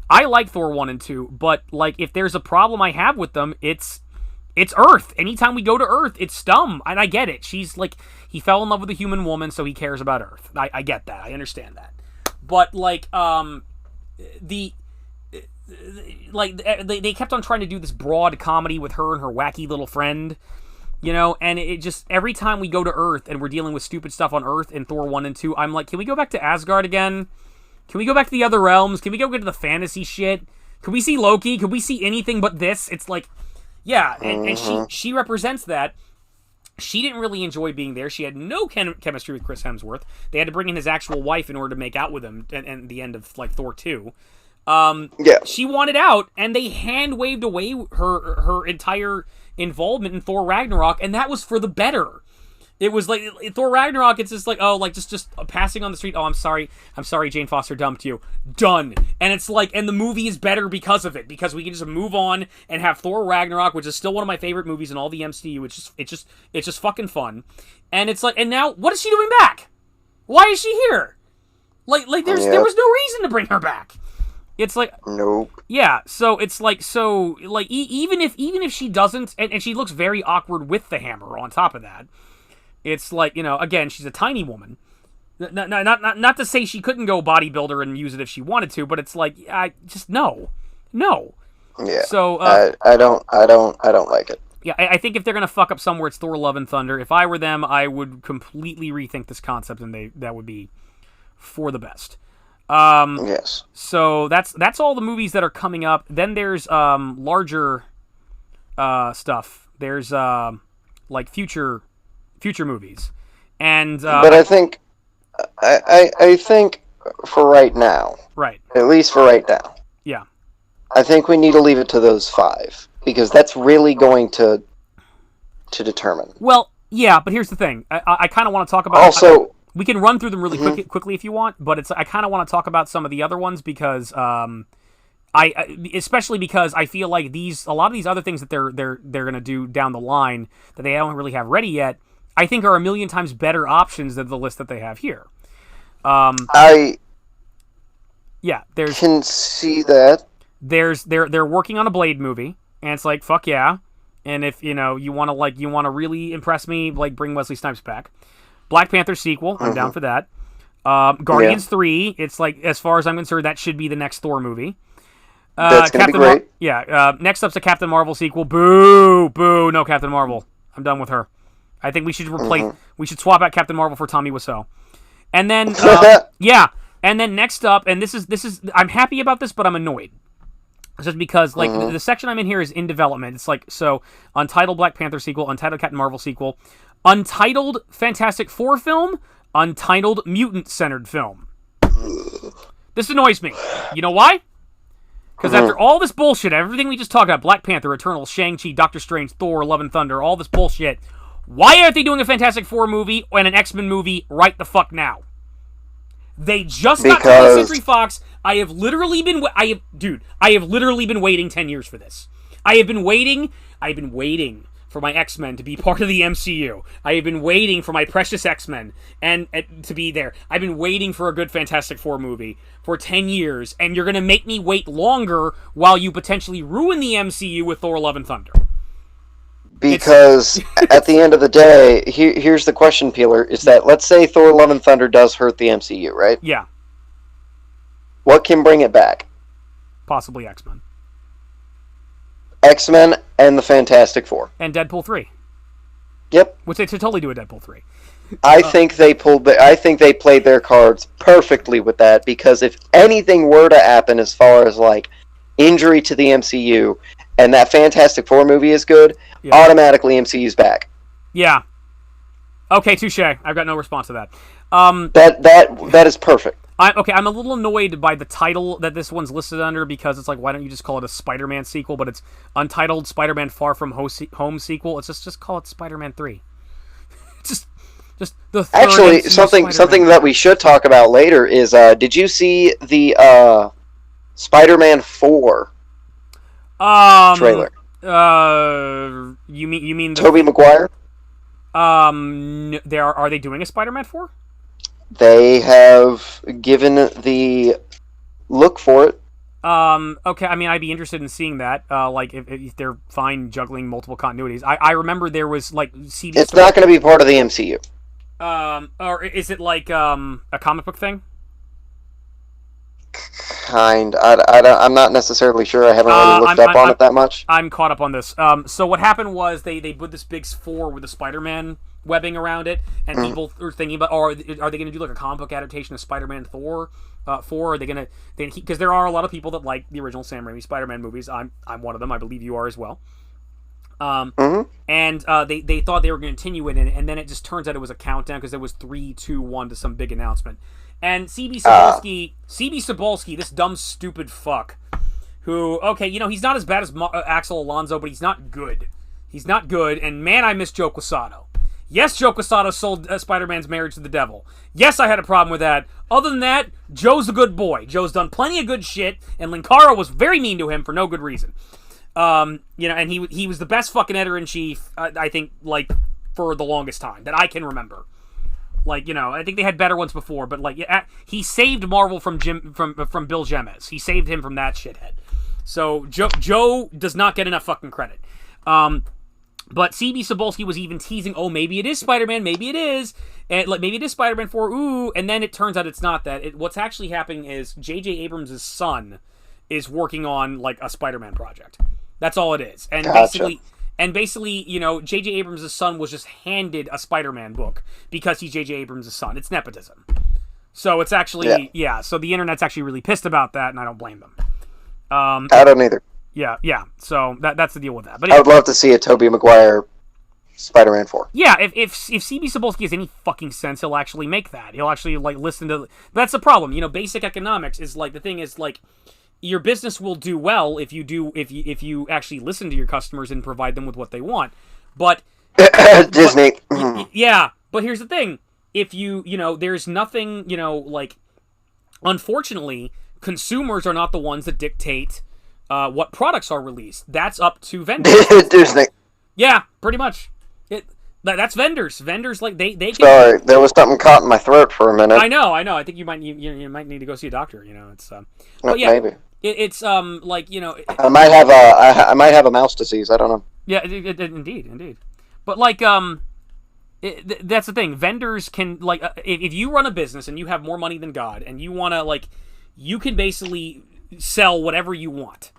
I like Thor 1 and 2, but like if there's a problem I have with them, it's Earth. Anytime we go to Earth, it's dumb, and I get it. She's like, he fell in love with a human woman, so he cares about Earth. I get that. I understand that. But like they kept on trying to do this broad comedy with her and her wacky little friend, and it just, every time we go to Earth and we're dealing with stupid stuff on Earth in Thor 1 and 2, I'm like, can we go back to Asgard again? Can we go back to the other realms? Can we go get to the fantasy shit? Can we see Loki? Can we see anything but this? It's like, yeah, and she represents that. She didn't really enjoy being there. She had no chemistry with Chris Hemsworth. They had to bring in his actual wife in order to make out with him at the end of like Thor 2. She wanted out, and they hand-waved away her entire involvement in Thor Ragnarok, and that was for the better. It was like Thor Ragnarok, it's just like, oh, like just passing on the street, oh, I'm sorry Jane Foster dumped you. Done. And it's like, and the movie is better because of it, because we can just move on and have Thor Ragnarok, which is still one of my favorite movies in all the MCU. It's just fucking fun. And it's like, and now what is she doing back? Why is she here? Like there was no reason to bring her back. It's like, nope. Yeah, so it's like, even if she doesn't, and she looks very awkward with the hammer on top of that. It's like, again, she's a tiny woman. Not to say she couldn't go bodybuilder and use it if she wanted to, but it's like, I just no. Yeah. So I don't like it. Yeah, I think if they're gonna fuck up somewhere, it's Thor: Love and Thunder. If I were them, I would completely rethink this concept, and that would be for the best. Yes. So that's all the movies that are coming up. Then there's larger stuff. There's like future movies, and but I think for right now, right? At least for right now, yeah. I think we need to leave it to those 5, because that's really going to determine. Well, yeah, but here's the thing. I kind of want to talk about also. We can run through them really quickly if you want, but I kind of want to talk about some of the other ones, because especially because I feel like a lot of these other things that they're going to do down the line that they don't really have ready yet, I think are a million times better options than the list that they have here. I can see that. They're working on a Blade movie, and it's like, fuck yeah. And if you want to really impress me, like, bring Wesley Snipes back. Black Panther sequel, I'm down for that. Guardians 3, it's like, as far as I'm concerned, that should be the next Thor movie. That's going to be great. Next up's a Captain Marvel sequel. Boo! No Captain Marvel. I'm done with her. I think we should we should swap out Captain Marvel for Tommy Wiseau. And then, and then next up, and this is, I'm happy about this, but I'm annoyed. Just because, like, the section I'm in here is in development. It's like, so, Untitled Black Panther sequel, Untitled Captain Marvel sequel, Untitled Fantastic Four film, Untitled Mutant-centered film. This annoys me. You know why? Because after all this bullshit, everything we just talked about, Black Panther, Eternals, Shang-Chi, Doctor Strange, Thor, Love and Thunder, all this bullshit, why aren't they doing a Fantastic Four movie and an X-Men movie right the fuck now? They just got 20th Century Fox. I have literally been waiting 10 years for this. I have been waiting for my X-Men to be part of the MCU. I have been waiting for my precious X-Men and to be there. I've been waiting for a good Fantastic Four movie for 10 years, and you're going to make me wait longer while you potentially ruin the MCU with Thor: Love and Thunder. Because at the end of the day, here's the question, Peeler, is that, let's say Thor: Love and Thunder does hurt the MCU, right? Yeah. What can bring it back? possibly X-Men. X-Men and the Fantastic Four. And Deadpool 3. Yep. Which they should totally do a Deadpool 3. I think they played their cards perfectly with that, because if anything were to happen as far as like injury to the MCU and that Fantastic Four movie is good, automatically MCU's back. Yeah. Okay, touche. I've got no response to that. That is perfect. I'm a little annoyed by the title that this one's listed under, because it's like, why don't you just call it a Spider-Man sequel? But it's Untitled Spider-Man Far From Home sequel. It's just call it Spider-Man 3. just the third Actually, MCU something that we should talk about later is, did you see the Spider-Man 4 trailer? You mean the Tobey Maguire? Are they doing a Spider-Man 4? They have given the look for it. Okay, I mean, I'd be interested in seeing that. Like, if they're fine juggling multiple continuities. I remember there was, like, CB... It's not going to be part of the MCU. Or is it, like, a comic book thing? Kind. I'm not necessarily sure. I haven't really looked up on it that much. I'm caught up on this. So what happened was they put this big 4 with the Spider-Man webbing around it, and people were thinking about, are they going to do like a comic book adaptation of Spider-Man 4? Are they going to? Because there are a lot of people that like the original Sam Raimi Spider-Man movies. I'm one of them. I believe you are as well. And they thought they were going to continue it, and then it just turns out it was a countdown, because there was 3, 2, 1 to some big announcement. And CB Cebulski, this dumb, stupid fuck, who, okay, he's not as bad as Axel Alonso, but he's not good. He's not good, and man, I miss Joe Quesada. Yes, Joe Quesada sold Spider-Man's marriage to the devil. Yes, I had a problem with that. Other than that, Joe's a good boy. Joe's done plenty of good shit, and Linkara was very mean to him for no good reason. And he was the best fucking editor-in-chief, I think, like, for the longest time, that I can remember. Like, I think they had better ones before, but like, he saved Marvel from Bill Jemes. He saved him from that shithead. So Joe does not get enough fucking credit. But CB Cebulski was even teasing, oh, maybe it is Spider-Man, maybe it is, and like maybe it is Spider-Man 4, ooh, and then it turns out it's not that. What's actually happening is J.J. Abrams' son is working on like a Spider-Man project. That's all it is, and gotcha. basically, J.J. Abrams' son was just handed a Spider-Man book because he's J.J. Abrams' son. It's nepotism. So it's actually, so the internet's actually really pissed about that, and I don't blame them. I don't either. Yeah. So that's the deal with that. But I would love to see a Tobey Maguire Spider-Man 4. Yeah, if CB Cebulski has any fucking sense, he'll actually make that. He'll actually, like, listen to... That's the problem. Basic economics is, like, the thing is, like, your business will do well if you actually listen to your customers and provide them with what they want. But... Disney. Yeah, but here's the thing. If there's nothing, like... Unfortunately, consumers are not the ones that dictate what products are released. That's up to vendors. Disney. Yeah, pretty much. That's vendors. Vendors, like, they can... Sorry, there was something caught in my throat for a minute. I know. I think you might need to go see a doctor. It's but yeah, maybe it's like I might have a mouse disease. I don't know. Yeah, indeed. But like that's the thing. Vendors can, like, if you run a business and you have more money than God, and you want to, like, you can basically sell whatever you want.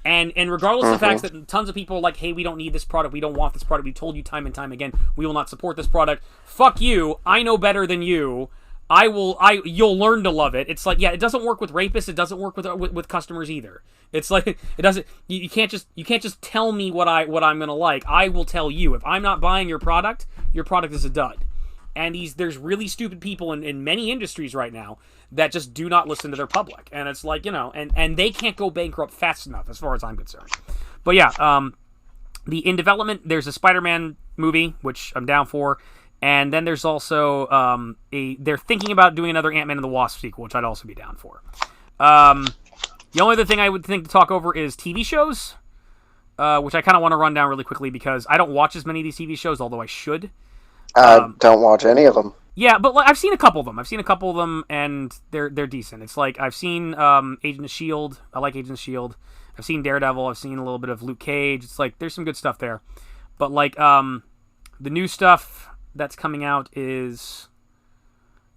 And regardless of the fact that tons of people are like, hey, we don't need this product, we don't want this product, we told you time and time again, we will not support this product. Fuck you, I know better than you. You'll learn to love it. It's like, yeah, it doesn't work with rapists, it doesn't work with customers either. It's like, it doesn't, you can't just tell me what I'm gonna like. I will tell you. If I'm not buying your product is a dud. And there's really stupid people in many industries right now that just do not listen to their public. And it's like, and they can't go bankrupt fast enough as far as I'm concerned. But yeah, in development, there's a Spider-Man movie, which I'm down for. And then there's also they're thinking about doing another Ant-Man and the Wasp sequel, which I'd also be down for. The only other thing I would think to talk over is TV shows, which I kind of want to run down really quickly because I don't watch as many of these TV shows, although I should. Don't watch any of them. Yeah, but I've seen a couple of them. And they're decent. It's like I've seen Agent of S.H.I.E.L.D. I like Agent of S.H.I.E.L.D. I've seen Daredevil. I've seen a little bit of Luke Cage. It's like there's some good stuff there. But like the new stuff that's coming out is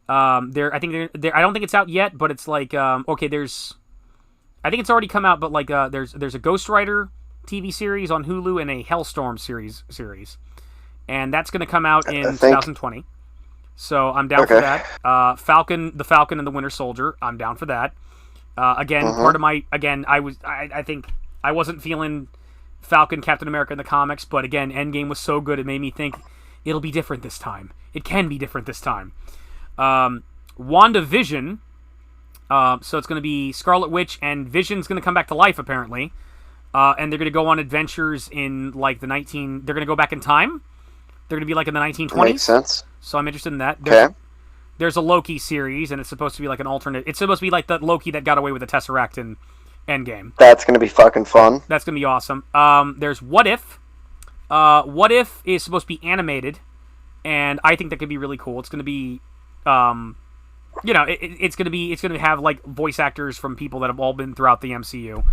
I don't think it's out yet, but it's like okay, there's I think it's already come out, but like there's a Ghost Rider TV series on Hulu and a Hellstorm series, and that's going to come out in 2020. So I'm down for that. The Falcon and the Winter Soldier. I'm down for that. Again, part of my I think I wasn't feeling Falcon, Captain America in the comics, but again, Endgame was so good it made me think it'll be different this time. It can be different this time. WandaVision. So it's going to be Scarlet Witch and Vision's going to come back to life apparently, and they're going to go on adventures in like They're going to go back in time. They're going to be like in the 1920s. Makes sense. So I'm interested in that. Okay. There's a Loki series, and it's supposed to be like an alternate. It's supposed to be like the Loki that got away with the Tesseract in Endgame. That's going to be fucking fun. That's going to be awesome. There's What If. What If is supposed to be animated, and I think that could be really cool. It's going to be, it's going to have like voice actors from people that have all been throughout the MCU.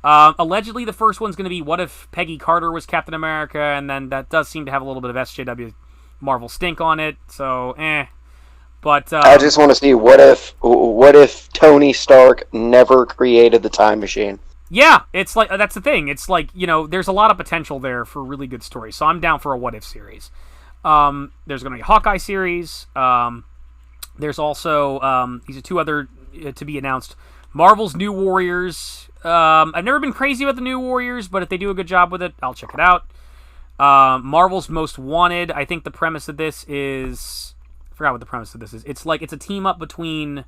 Allegedly, the first one's going to be What If Peggy Carter was Captain America, and then that does seem to have a little bit of SJW Marvel stink on it. So, But I just want to see what if Tony Stark never created the time machine. Yeah, it's like that's the thing. It's like, there's a lot of potential there for really good stories. So I'm down for a What If series. There's going to be a Hawkeye series. There's also these are two other to be announced. Marvel's New Warriors. I've never been crazy about the New Warriors, but if they do a good job with it, I'll check it out. Marvel's Most Wanted. I think the premise of this is... I forgot what the premise of this is. It's like it's a team up between,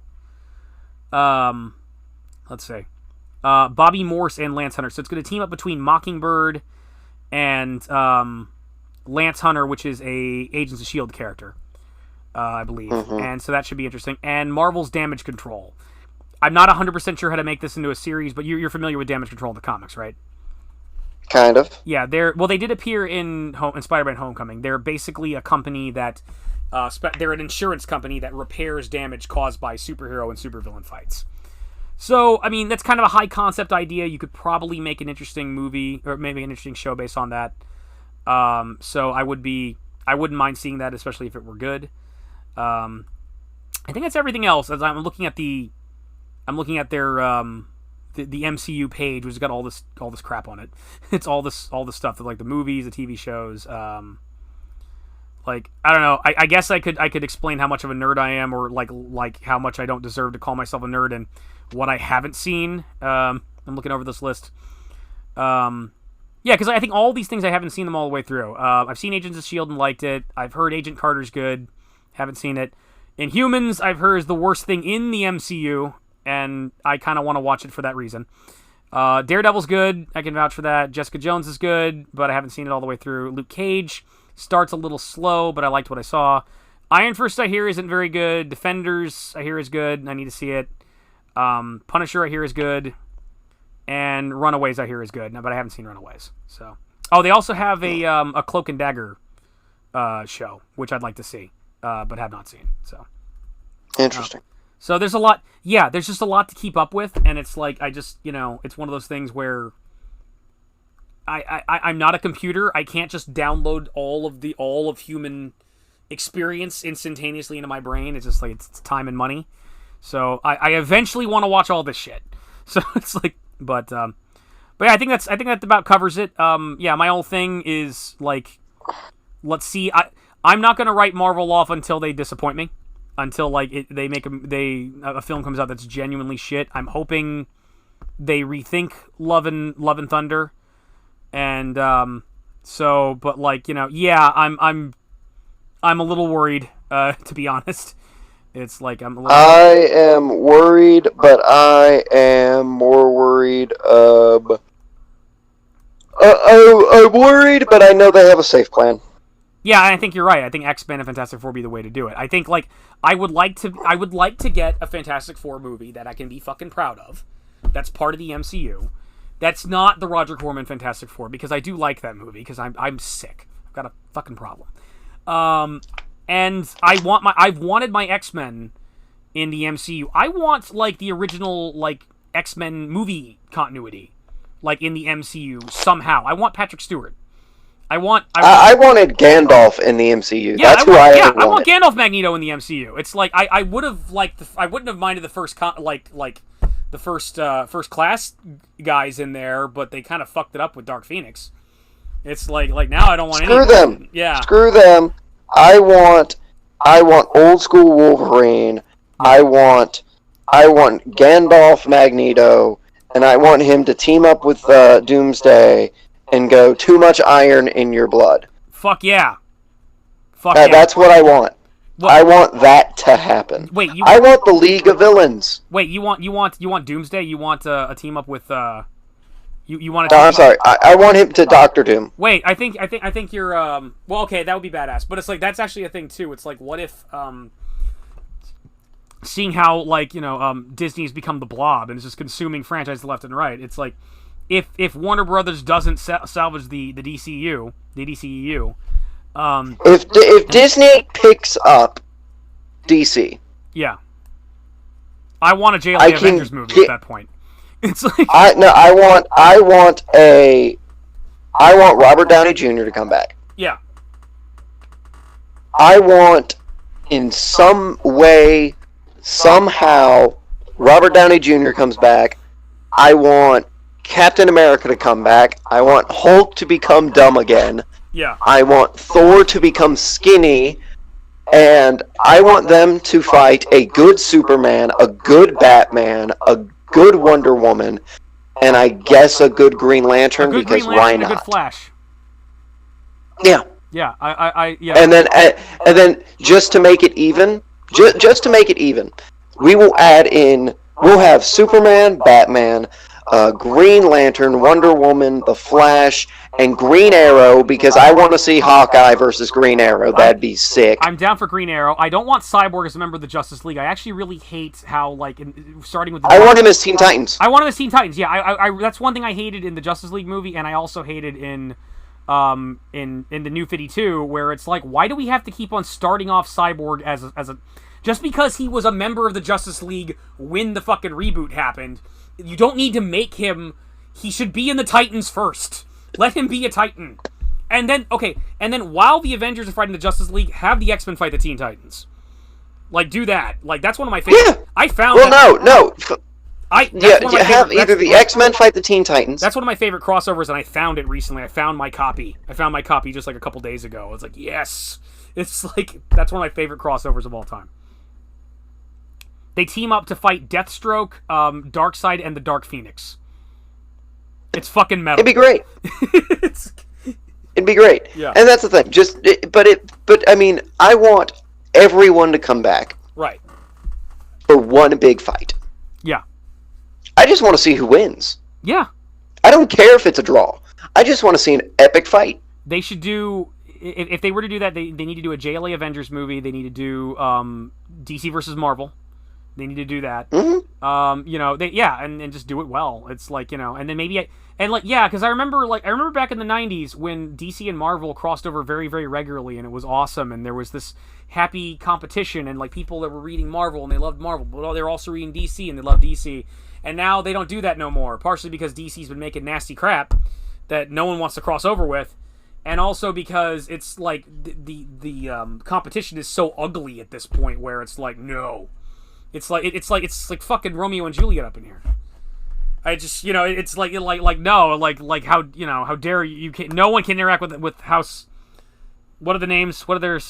let's say, Bobby Morse and Lance Hunter. So it's going to team up between Mockingbird and Lance Hunter, which is a Agents of S.H.I.E.L.D. character, I believe. And so that should be interesting. And Marvel's Damage Control. I'm not 100% sure how to make this into a series, but you're familiar with Damage Control in the comics, right? Kind of. Yeah, they did appear in Spider-Man Homecoming. They're basically a company that... they're an insurance company that repairs damage caused by superhero and supervillain fights. So, I mean, that's kind of a high concept idea. You could probably make an interesting movie or maybe an interesting show based on that. So I wouldn't mind seeing that, especially if it were good. I think that's everything else. As I'm looking at their the MCU page, which has got all this crap on it. It's all this stuff that like the movies, the TV shows. Like, I don't know. I guess I could explain how much of a nerd I am, or like how much I don't deserve to call myself a nerd, and what I haven't seen. I'm looking over this list. Yeah, because I think all these things I haven't seen them all the way through. I've seen Agents of S.H.I.E.L.D. and liked it. I've heard Agent Carter's good. Haven't seen it. Inhumans, I've heard is the worst thing in the MCU, and I kind of want to watch it for that reason. Daredevil's good. I can vouch for that. Jessica Jones is good, but I haven't seen it all the way through. Luke Cage starts a little slow, but I liked what I saw. Iron Fist, I hear, isn't very good. Defenders, I hear, is good. I need to see it. Punisher, I hear, is good. And Runaways, I hear, is good. No, but I haven't seen Runaways. So, they also have a Cloak and Dagger show, which I'd like to see, but have not seen. So interesting. So there's a lot. Yeah, there's just a lot to keep up with, and it's like it's one of those things where I'm not a computer. I can't just download all of human experience instantaneously into my brain. It's just like it's time and money. So I eventually want to watch all this shit. So it's like, but yeah, I think that about covers it. Yeah, my whole thing is like, let's see. I'm not gonna write Marvel off until they disappoint me. Until like a film comes out that's genuinely shit. I'm hoping they rethink Love and Thunder. And but like, yeah, I'm a little worried, to be honest. It's like I'm worried, but I am more worried. I'm worried, but I know they have a safe plan. Yeah, I think you're right. I think X-Men and Fantastic Four would be the way to do it. I think like I would like to get a Fantastic Four movie that I can be fucking proud of. That's part of the MCU. That's not the Roger Corman Fantastic Four, because I do like that movie, because I'm sick. I've got a fucking problem. And I've wanted my X-Men in the MCU. I want like the original like X-Men movie continuity, like in the MCU somehow. I want Patrick Stewart. I wanted Gandalf in the MCU. Yeah, That's who I wanted. I want Gandalf Magneto in the MCU. It's like I wouldn't have minded the first first class guys in there, but they kind of fucked it up with Dark Phoenix. It's like now I don't want any. Screw them. Yeah. Screw them. I want old school Wolverine. I want Gandalf Magneto, and I want him to team up with Doomsday and go too much iron in your blood. Fuck yeah. That's what I want. What? I want that to happen. Wait, I want the League of Villains. Wait, you want Doomsday? You want a team up with you want No, I'm sorry. I want him to Doctor Doom. Wait, I think you're well, okay, that would be badass. But it's like that's actually a thing too. It's like what if seeing how like, Disney's become the Blob and is just consuming franchises left and right. It's like if Warner Brothers doesn't salvage the DCU, the DCEU, if Disney picks up DC, yeah, I want a JLA Avengers movie at that point. It's like I want Robert Downey Jr. to come back. Yeah. I want in some way, somehow, Robert Downey Jr. comes back. I want Captain America to come back. I want Hulk to become dumb again. Yeah. I want Thor to become skinny. And I want them to fight a good Superman, a good Batman, a good Wonder Woman, and I guess a good Green Lantern, because why not? A good Flash. Yeah. Yeah, yeah. And then just to make it even, just to make it even, we'll have Superman, Batman, Green Lantern, Wonder Woman, The Flash, and Green Arrow, because I want to see Hawkeye versus Green Arrow. That'd be sick. I'm down for Green Arrow. I don't want Cyborg as a member of the Justice League. I actually really hate how, like, starting with... I want him as Teen Titans. I want him as Teen Titans, yeah. I that's one thing I hated in the Justice League movie, and I also hated in the New 52, where it's like, why do we have to keep on starting off Cyborg as a... Just because he was a member of the Justice League when the fucking reboot happened, you don't need to make him... He should be in the Titans first. Let him be a Titan. And then while the Avengers are fighting the Justice League, have the X-Men fight the Teen Titans. Like, do that. Like, that's one of my favorite... Yeah. I found have either the X-Men fight the Teen Titans. That's one of my favorite crossovers, and I found it recently. I found my copy just like a couple days ago. I was like, yes! It's like, that's one of my favorite crossovers of all time. They team up to fight Deathstroke, Darkseid, and the Dark Phoenix. It's fucking metal. It'd be great. It'd be great. Yeah. And that's the thing. But I mean, I want everyone to come back. Right. For one big fight. Yeah. I just want to see who wins. Yeah. I don't care if it's a draw. I just want to see an epic fight. They should do... If they were to do that, they need to do a JLA Avengers movie. They need to do DC versus Marvel. They need to do that. Mm-hmm. And just do it well. It's like, and then maybe because I remember back in the 90s when DC and Marvel crossed over very, very regularly, and it was awesome, and there was this happy competition, and like people that were reading Marvel and they loved Marvel, but they were also reading DC and they loved DC. And now they don't do that no more, partially because DC's been making nasty crap that no one wants to cross over with, and also because it's like the competition is so ugly at this point where it's like, no. It's like fucking Romeo and Juliet up in here. I just, it's like no, like how, how dare you can, no one can interact with House. What are the names? What are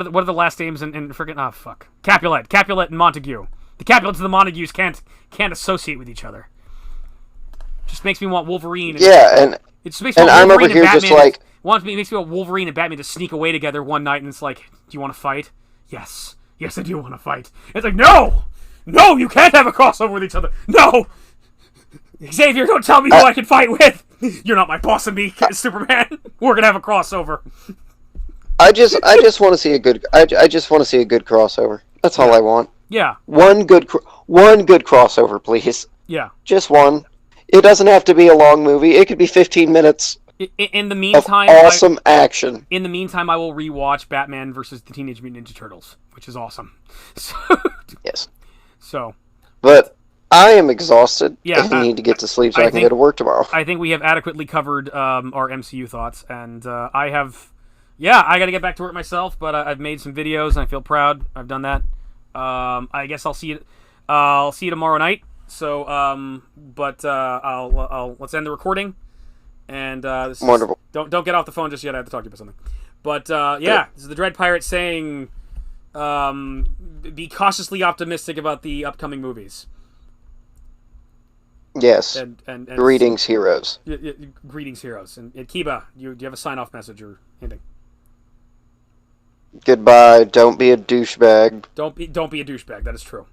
the last names in freaking, oh fuck, Capulet and Montague. The Capulets and the Montagues can't associate with each other. Just makes me want Wolverine. And it just makes me want I'm Wolverine over here and just Batman. like Makes me want Wolverine and Batman to sneak away together one night, and it's like, do you want to fight? Yes. Yes, I do want to fight. It's like, no! No, you can't have a crossover with each other. No! Xavier, don't tell me who I can fight with. You're not my boss of me, Superman. We're gonna have a crossover. I just want to see a good. I just want to see a good crossover. That's all I want. Yeah. One good crossover, please. Yeah. Just one. It doesn't have to be a long movie. It could be 15 minutes. In the meantime, awesome action. In the meantime, I will rewatch Batman versus the Teenage Mutant Ninja Turtles, which is awesome. So, yes. So. But I am exhausted. Yeah. I need to get to sleep so I can go to work tomorrow. I think we have adequately covered our MCU thoughts, and I have. Yeah, I got to get back to work myself, but I've made some videos and I feel proud. I've done that. I guess I'll see you. I'll see you tomorrow night. So, I'll let's end the recording. And Wonderful. Don't get off the phone just yet. I have to talk to you about something. But yeah, this is the Dread Pirate saying, be cautiously optimistic about the upcoming movies. Yes. And greetings, heroes. Greetings, heroes. And Kiba, do you have a sign off message or anything? Goodbye. Don't be a douchebag. Don't be a douchebag. That is true.